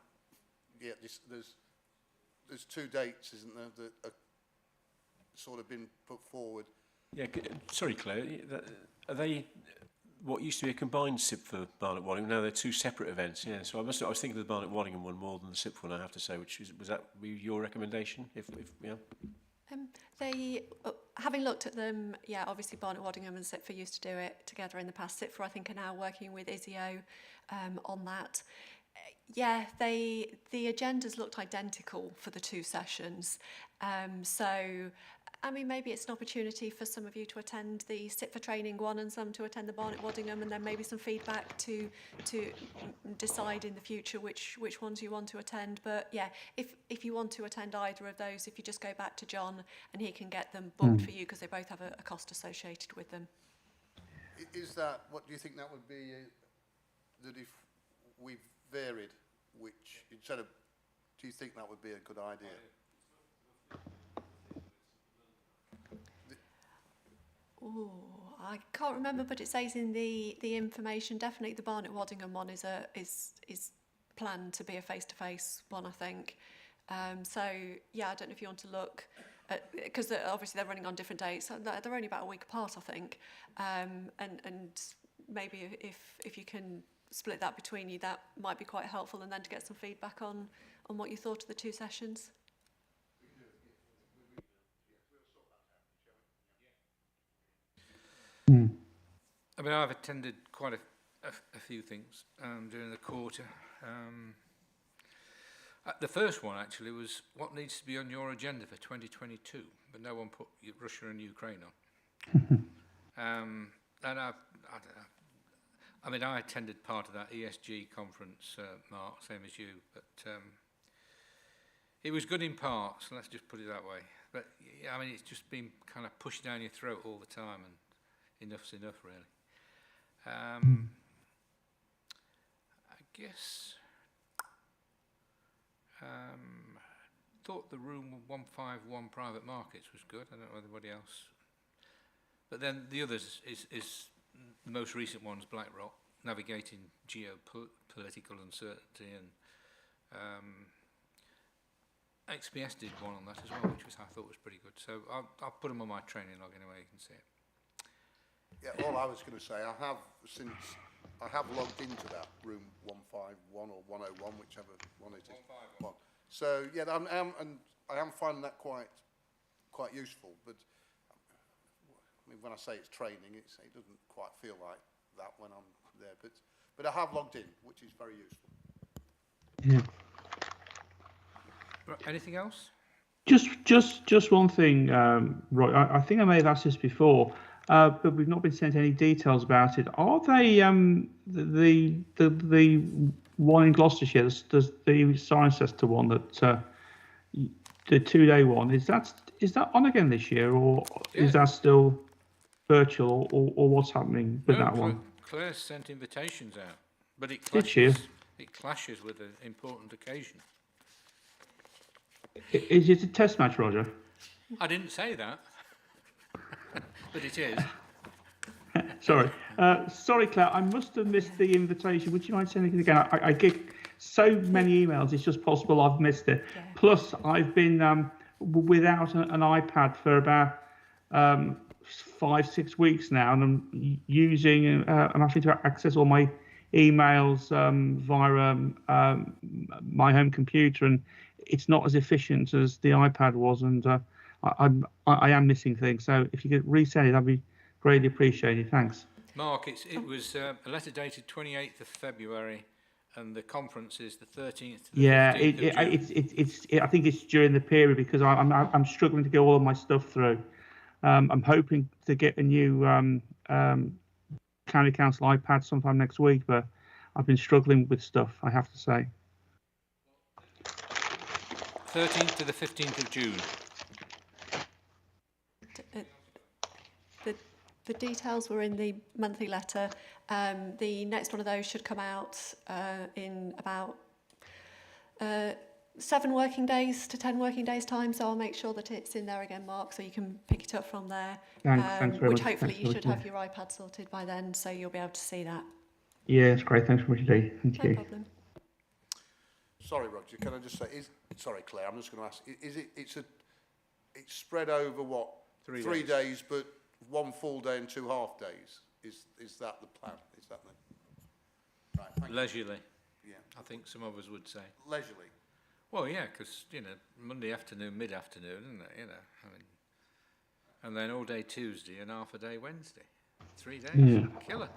G: yet. There's 2 dates, isn't there, that are sort of been put forward.
D: Yeah, sorry, Claire. Are they what used to be a combined SIP for Barnet-Waddingham? Now they're 2 separate events. Yeah, so I was thinking of the Barnet-Waddingham one more than the SIP one, I have to say. Was that your recommendation? If yeah.
F: They, having looked at them, yeah, obviously Barnet-Waddingham and SIPFA used to do it together in the past. SIPFA, I think, are now working with ISIO on that. Yeah, the agendas looked identical for the 2 sessions. So, I mean, maybe it's an opportunity for some of you to attend the SIPFA training one and some to attend the Barnet-Waddingham, and then maybe some feedback to decide in the future which ones you want to attend. But yeah, if you want to attend either of those, if you just go back to John and he can get them booked for you, because they both have a cost associated with them.
G: Is that, what do you think that would be, that if we've varied, which instead of, do you think that would be a good idea?
F: Oh, I can't remember, but it says in the information, definitely the Barnet-Waddingham one is planned to be a face-to-face one, I think. So yeah, I don't know if you want to look at, because obviously they're running on different dates. They're only about a week apart, I think. And maybe if you can split that between you, that might be quite helpful, and then to get some feedback on what you thought of the 2 sessions.
A: I mean, I've attended quite a few things during the quarter. The first one actually was what needs to be on your agenda for 2022, but no one put Russia and Ukraine on. And I mean, I attended part of that ESG conference, Mark, same as you, but it was good in parts, let's just put it that way. But yeah, I mean, it's just been kind of pushed down your throat all the time, and enough's enough, really. I guess thought the room 151 private markets was good. I don't know anybody else, but then the others is the most recent ones: BlackRock, navigating geopolitical uncertainty, XPS did one on that as well, which I thought was pretty good. So I'll put them on my training log anyway, you can see it.
G: Yeah, all I was going to say, I have logged into that room 151 or 101, whichever one it is. 151. So yeah, I am finding that quite useful. But I mean, when I say it's training, it doesn't quite feel like that when I'm there. But I have logged in, which is very useful.
C: Yeah.
A: Right, anything else?
C: Just one thing, Roy. I think I may have asked this before, but we've not been sent any details about it. Are they the one in Gloucestershire? Does the Cirencester one that the 2-day one is that on again this year, or is that still virtual, or what's happening with that one?
A: Claire sent invitations out, but it clashes with an important occasion.
C: Is it a test match, Roger?
A: I didn't say that, but it is.
C: Sorry. Sorry, Claire, I must have missed the invitation. Would you mind sending it again? I get so many emails, it's just possible I've missed it. Yeah. Plus, I've been without an iPad for about 5-6 weeks now, and I'm using, I'm having to access all my emails via my home computer, and it's not as efficient as the iPad was, and I am missing things. So if you could resend it, that'd be greatly appreciated. Thanks.
A: Mark, it was a letter dated 28th of February, and the conference is the 13th to the 15th of June.
C: I think it's during the period, because I'm struggling to get all of my stuff through. I'm hoping to get a new county council iPad sometime next week, but I've been struggling with stuff, I have to say.
A: 13th to the 15th of June.
F: The details were in the monthly letter. The next one of those should come out in about 7 working days to 10 working days time, so I'll make sure that it's in there again, Mark, so you can pick it up from there.
C: Thanks very
F: which
C: much.
F: Hopefully you should have your iPad sorted by then, so you'll be able to see that.
C: Yeah, that's great. Thanks very much indeed. Thank you.
F: No problem.
G: Sorry, Roger, can I just say, sorry, Claire, I'm just going to ask, it's spread over what? 3 days, but 1 full day and 2 half days. Is that the plan? Is that the... Right, thank
A: Leisurely.
G: You. Yeah.
A: I think some of us would say.
G: Leisurely.
A: Well, yeah, because, Monday afternoon, mid-afternoon, isn't it? I mean, and then all day Tuesday and half a day Wednesday. 3 days.
C: Yeah.
A: Killer.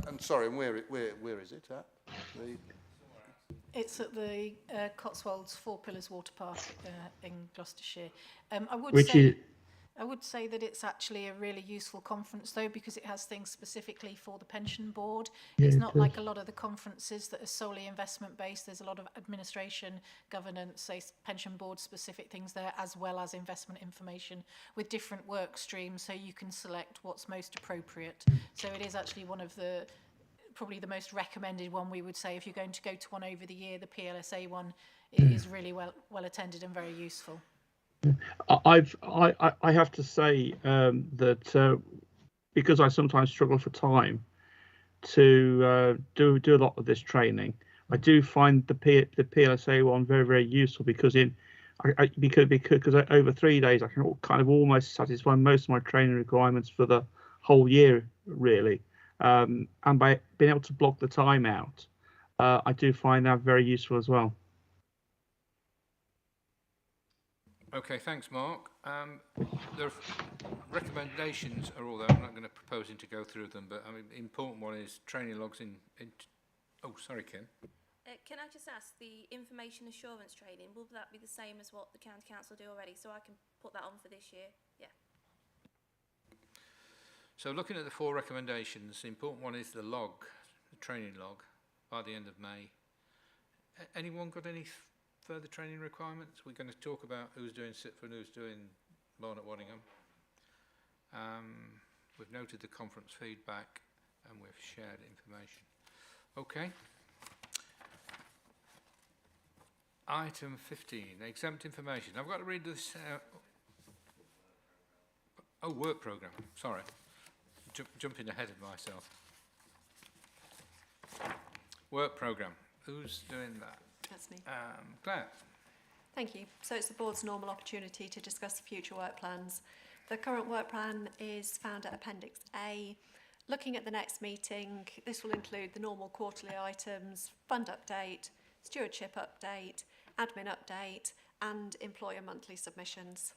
G: And sorry, and where is it at?
I: It's at the Cotswolds Four Pillars Water Park in Gloucestershire. I would say that it's actually a really useful conference, though, because it has things specifically for the pension board.
C: Yeah,
I: it's not like a lot of the conferences that are solely investment based. There's a lot of administration, governance, say pension board specific things there, as well as investment information with different work streams, so you can select what's most appropriate. So it is actually one of the probably the most recommended one, we would say. If you're going to go to one over the year, the PLSA one is really well attended and very useful.
C: I have to say that because I sometimes struggle for time to do a lot of this training, I do find the PLSA one very, very useful, because because over 3 days I can kind of almost satisfy most of my training requirements for the whole year, really. And by being able to block the time out, I do find that very useful as well.
A: Okay, thanks, Mark. The recommendations are all there. I'm not going to propose to go through them, but I mean, the important one is training logs in oh, sorry, Kim.
J: Can I just ask, the information assurance training, will that be the same as what the County Council do already? So I can put that on for this year? Yeah.
A: So looking at the 4 recommendations, the important one is the log, the training log, by the end of May. Anyone got any further training requirements? We're going to talk about who's doing Sitford and who's doing Barnet Waddingham. We've noted the conference feedback and we've shared information. Okay. Item 15, exempt information. I've got to read this. Work programme. Sorry. Jumping ahead of myself. Work programme. Who's doing that?
F: That's me.
A: Claire.
F: Thank you. So it's the board's normal opportunity to discuss the future work plans. The current work plan is found at Appendix A. Looking at the next meeting, this will include the normal quarterly items, fund update, stewardship update, admin update, and employer monthly submissions.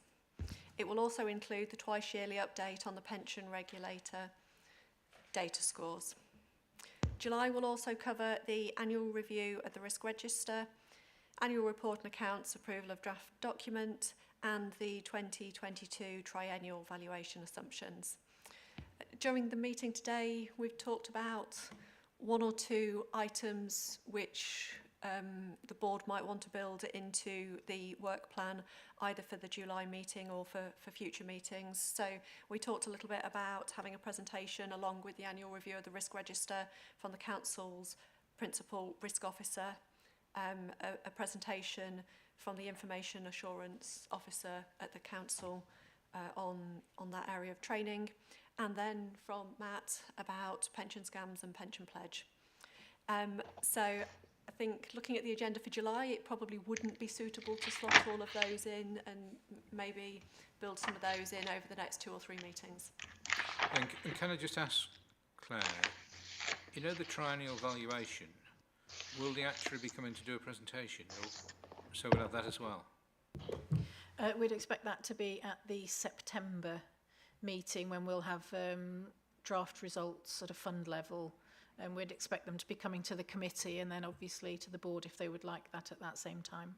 F: It will also include the twice yearly update on the pension regulator data scores. July will also cover the annual review of the risk register, annual report and accounts approval of draft document, and the 2022 triennial valuation assumptions. During the meeting today, we've talked about one or two items which the board might want to build into the work plan, either for the July meeting or for future meetings. So we talked a little bit about having a presentation along with the annual review of the risk register from the council's principal risk officer, a presentation from the information assurance officer at the council on that area of training, and then from Matt about pension scams and pension pledge. So I think looking at the agenda for July, it probably wouldn't be suitable to slot all of those in and maybe build some of those in over the next 2 or 3 meetings.
A: And can I just ask Claire, you know the triennial valuation, will the actuary be coming to do a presentation? Or, so we'll have that as well?
I: We'd expect that to be at the September meeting when we'll have draft results at a fund level, and we'd expect them to be coming to the committee and then obviously to the board if they would like that at that same time.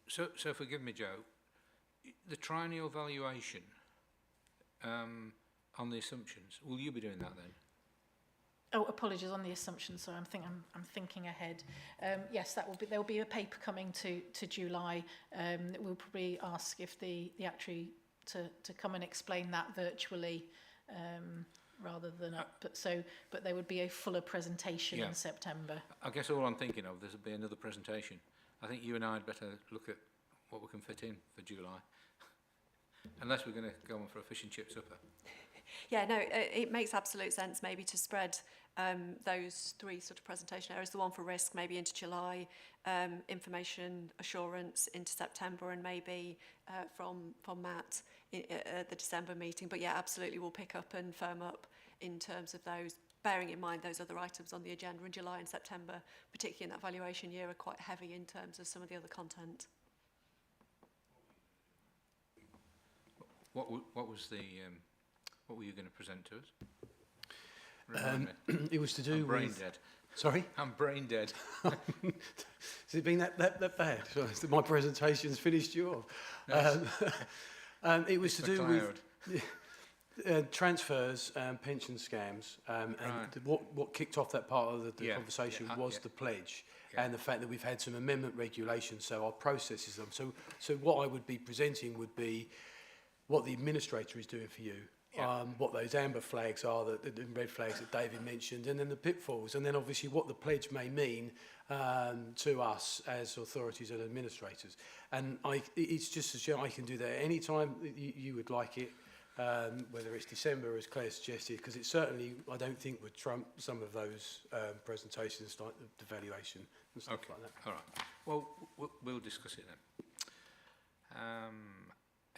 A: So forgive me, Joe, the triennial valuation on the assumptions, will you be doing that then?
I: Oh, apologies on the assumption. Sorry, I'm thinking ahead. Yes, that will be. There will be a paper coming to July. We'll probably ask if the actuary to come and explain that virtually rather than up. But there would be a fuller presentation in September.
A: I guess all I'm thinking of, there'll be another presentation. I think you and I had better look at what we can fit in for July, unless we're going to go on for a fish and chip supper.
F: Yeah, no, it makes absolute sense maybe to spread those 3 sort of presentation areas, the one for risk maybe into July, information assurance into September, and maybe from Matt at the December meeting. But yeah, absolutely, we'll pick up and firm up in terms of those, bearing in mind those other items on the agenda in July and September, particularly in that valuation year, are quite heavy in terms of some of the other content.
A: What was the... what were you going to present to us?
H: It was to do with...
A: brain dead.
H: Sorry?
A: I'm brain dead.
H: Has it been that bad? My presentation's finished you off. It was to do with transfers and pension scams. And what kicked off that part of the conversation was the pledge and the fact that we've had some amendment regulations, so our processes them. So what I would be presenting would be what the administrator is doing for you. What those amber flags are, the red flags that David mentioned, and then the pitfalls, and then obviously what the pledge may mean to us as authorities and administrators. And it's just as I can do that any time you would like it, whether it's December, as Claire suggested, because it certainly, I don't think, would trump some of those presentations like the valuation and stuff like that.
A: All right. Well, we'll discuss it then.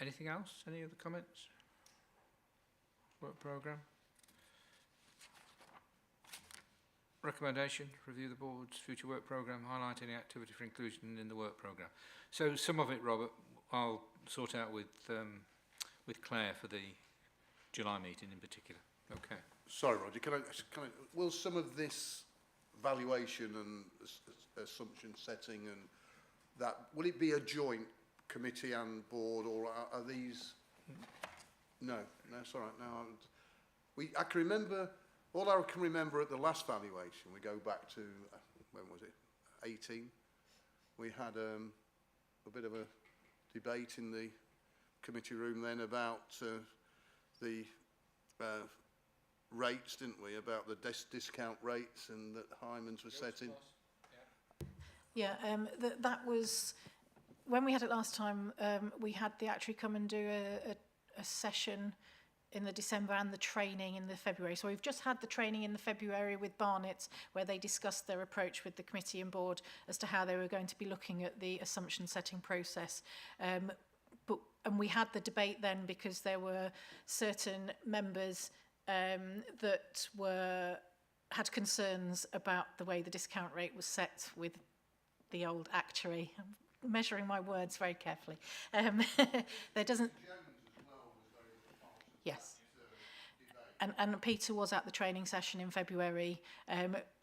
A: Anything else? Any other comments? Work programme. Recommendation, review the board's future work programme, highlight any activity for inclusion in the work programme. So some of it, Robert, I'll sort out with Claire for the July meeting in particular. Okay.
G: Sorry, Roger, can I will some of this valuation and assumption setting and that, will it be a joint committee and board, or are these... No, it's all right. No, I can remember, all I can remember at the last valuation, we go back to, when was it, 18? We had a bit of a debate in the committee room then about the rates, didn't we, about the discount rates and that Hyman's were setting.
I: Yeah, that was, when we had it last time, we had the actuary come and do a session in the December and the training in the February. So we've just had the training in the February with Barnet, where they discussed their approach with the committee and board as to how they were going to be looking at the assumption setting process. And we had the debate then because there were certain members that had concerns about the way the discount rate was set with the old actuary. I'm measuring my words very carefully. There doesn't... Yes. And Peter was at the training session in February.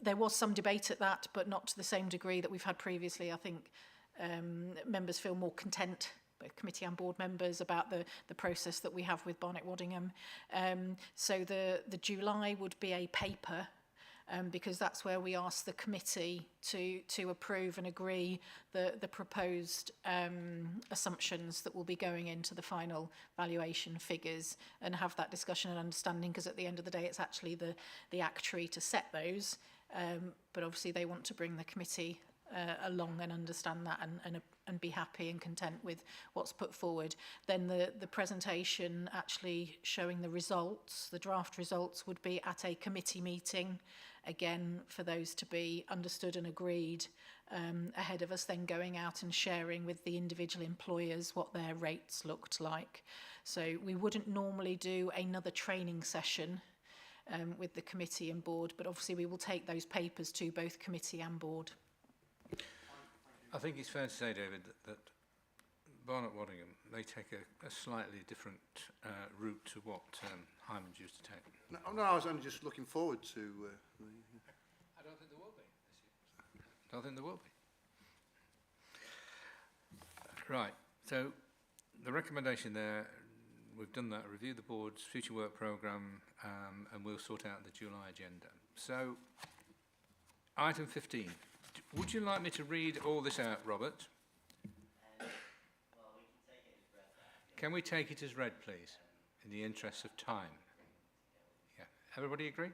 I: There was some debate at that, but not to the same degree that we've had previously. I think members feel more content, both committee and board members, about the process that we have with Barnet-Waddingham. So the July would be a paper, because that's where we ask the committee to approve and agree the proposed assumptions that will be going into the final valuation figures, and have that discussion and understanding, because at the end of the day it's actually the actuary to set those, but obviously they want to bring the committee along and understand that and be happy and content with what's put forward. Then the presentation actually showing the results, the draft results, would be at a committee meeting, again for those to be understood and agreed, ahead of us then going out and sharing with the individual employers what their rates looked like. So we wouldn't normally do another training session with the committee and board, but obviously we will take those papers to both committee and board.
A: I think it's fair to say, David, that Barnet-Waddingham, they take a slightly different route to what Hyman's used to take.
G: No, I was only just looking forward to...
A: I don't think there will be this year. I don't think there will be. Right, so the recommendation there, we've done that, review the board's future work programme, and we'll sort out the July agenda. So, item 15. Would you like me to read all this out, Robert?
B: Well, we can take it as read.
A: Can we take it as read, please, in the interest of time? Yeah. Everybody agree?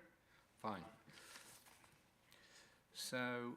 A: Fine. So,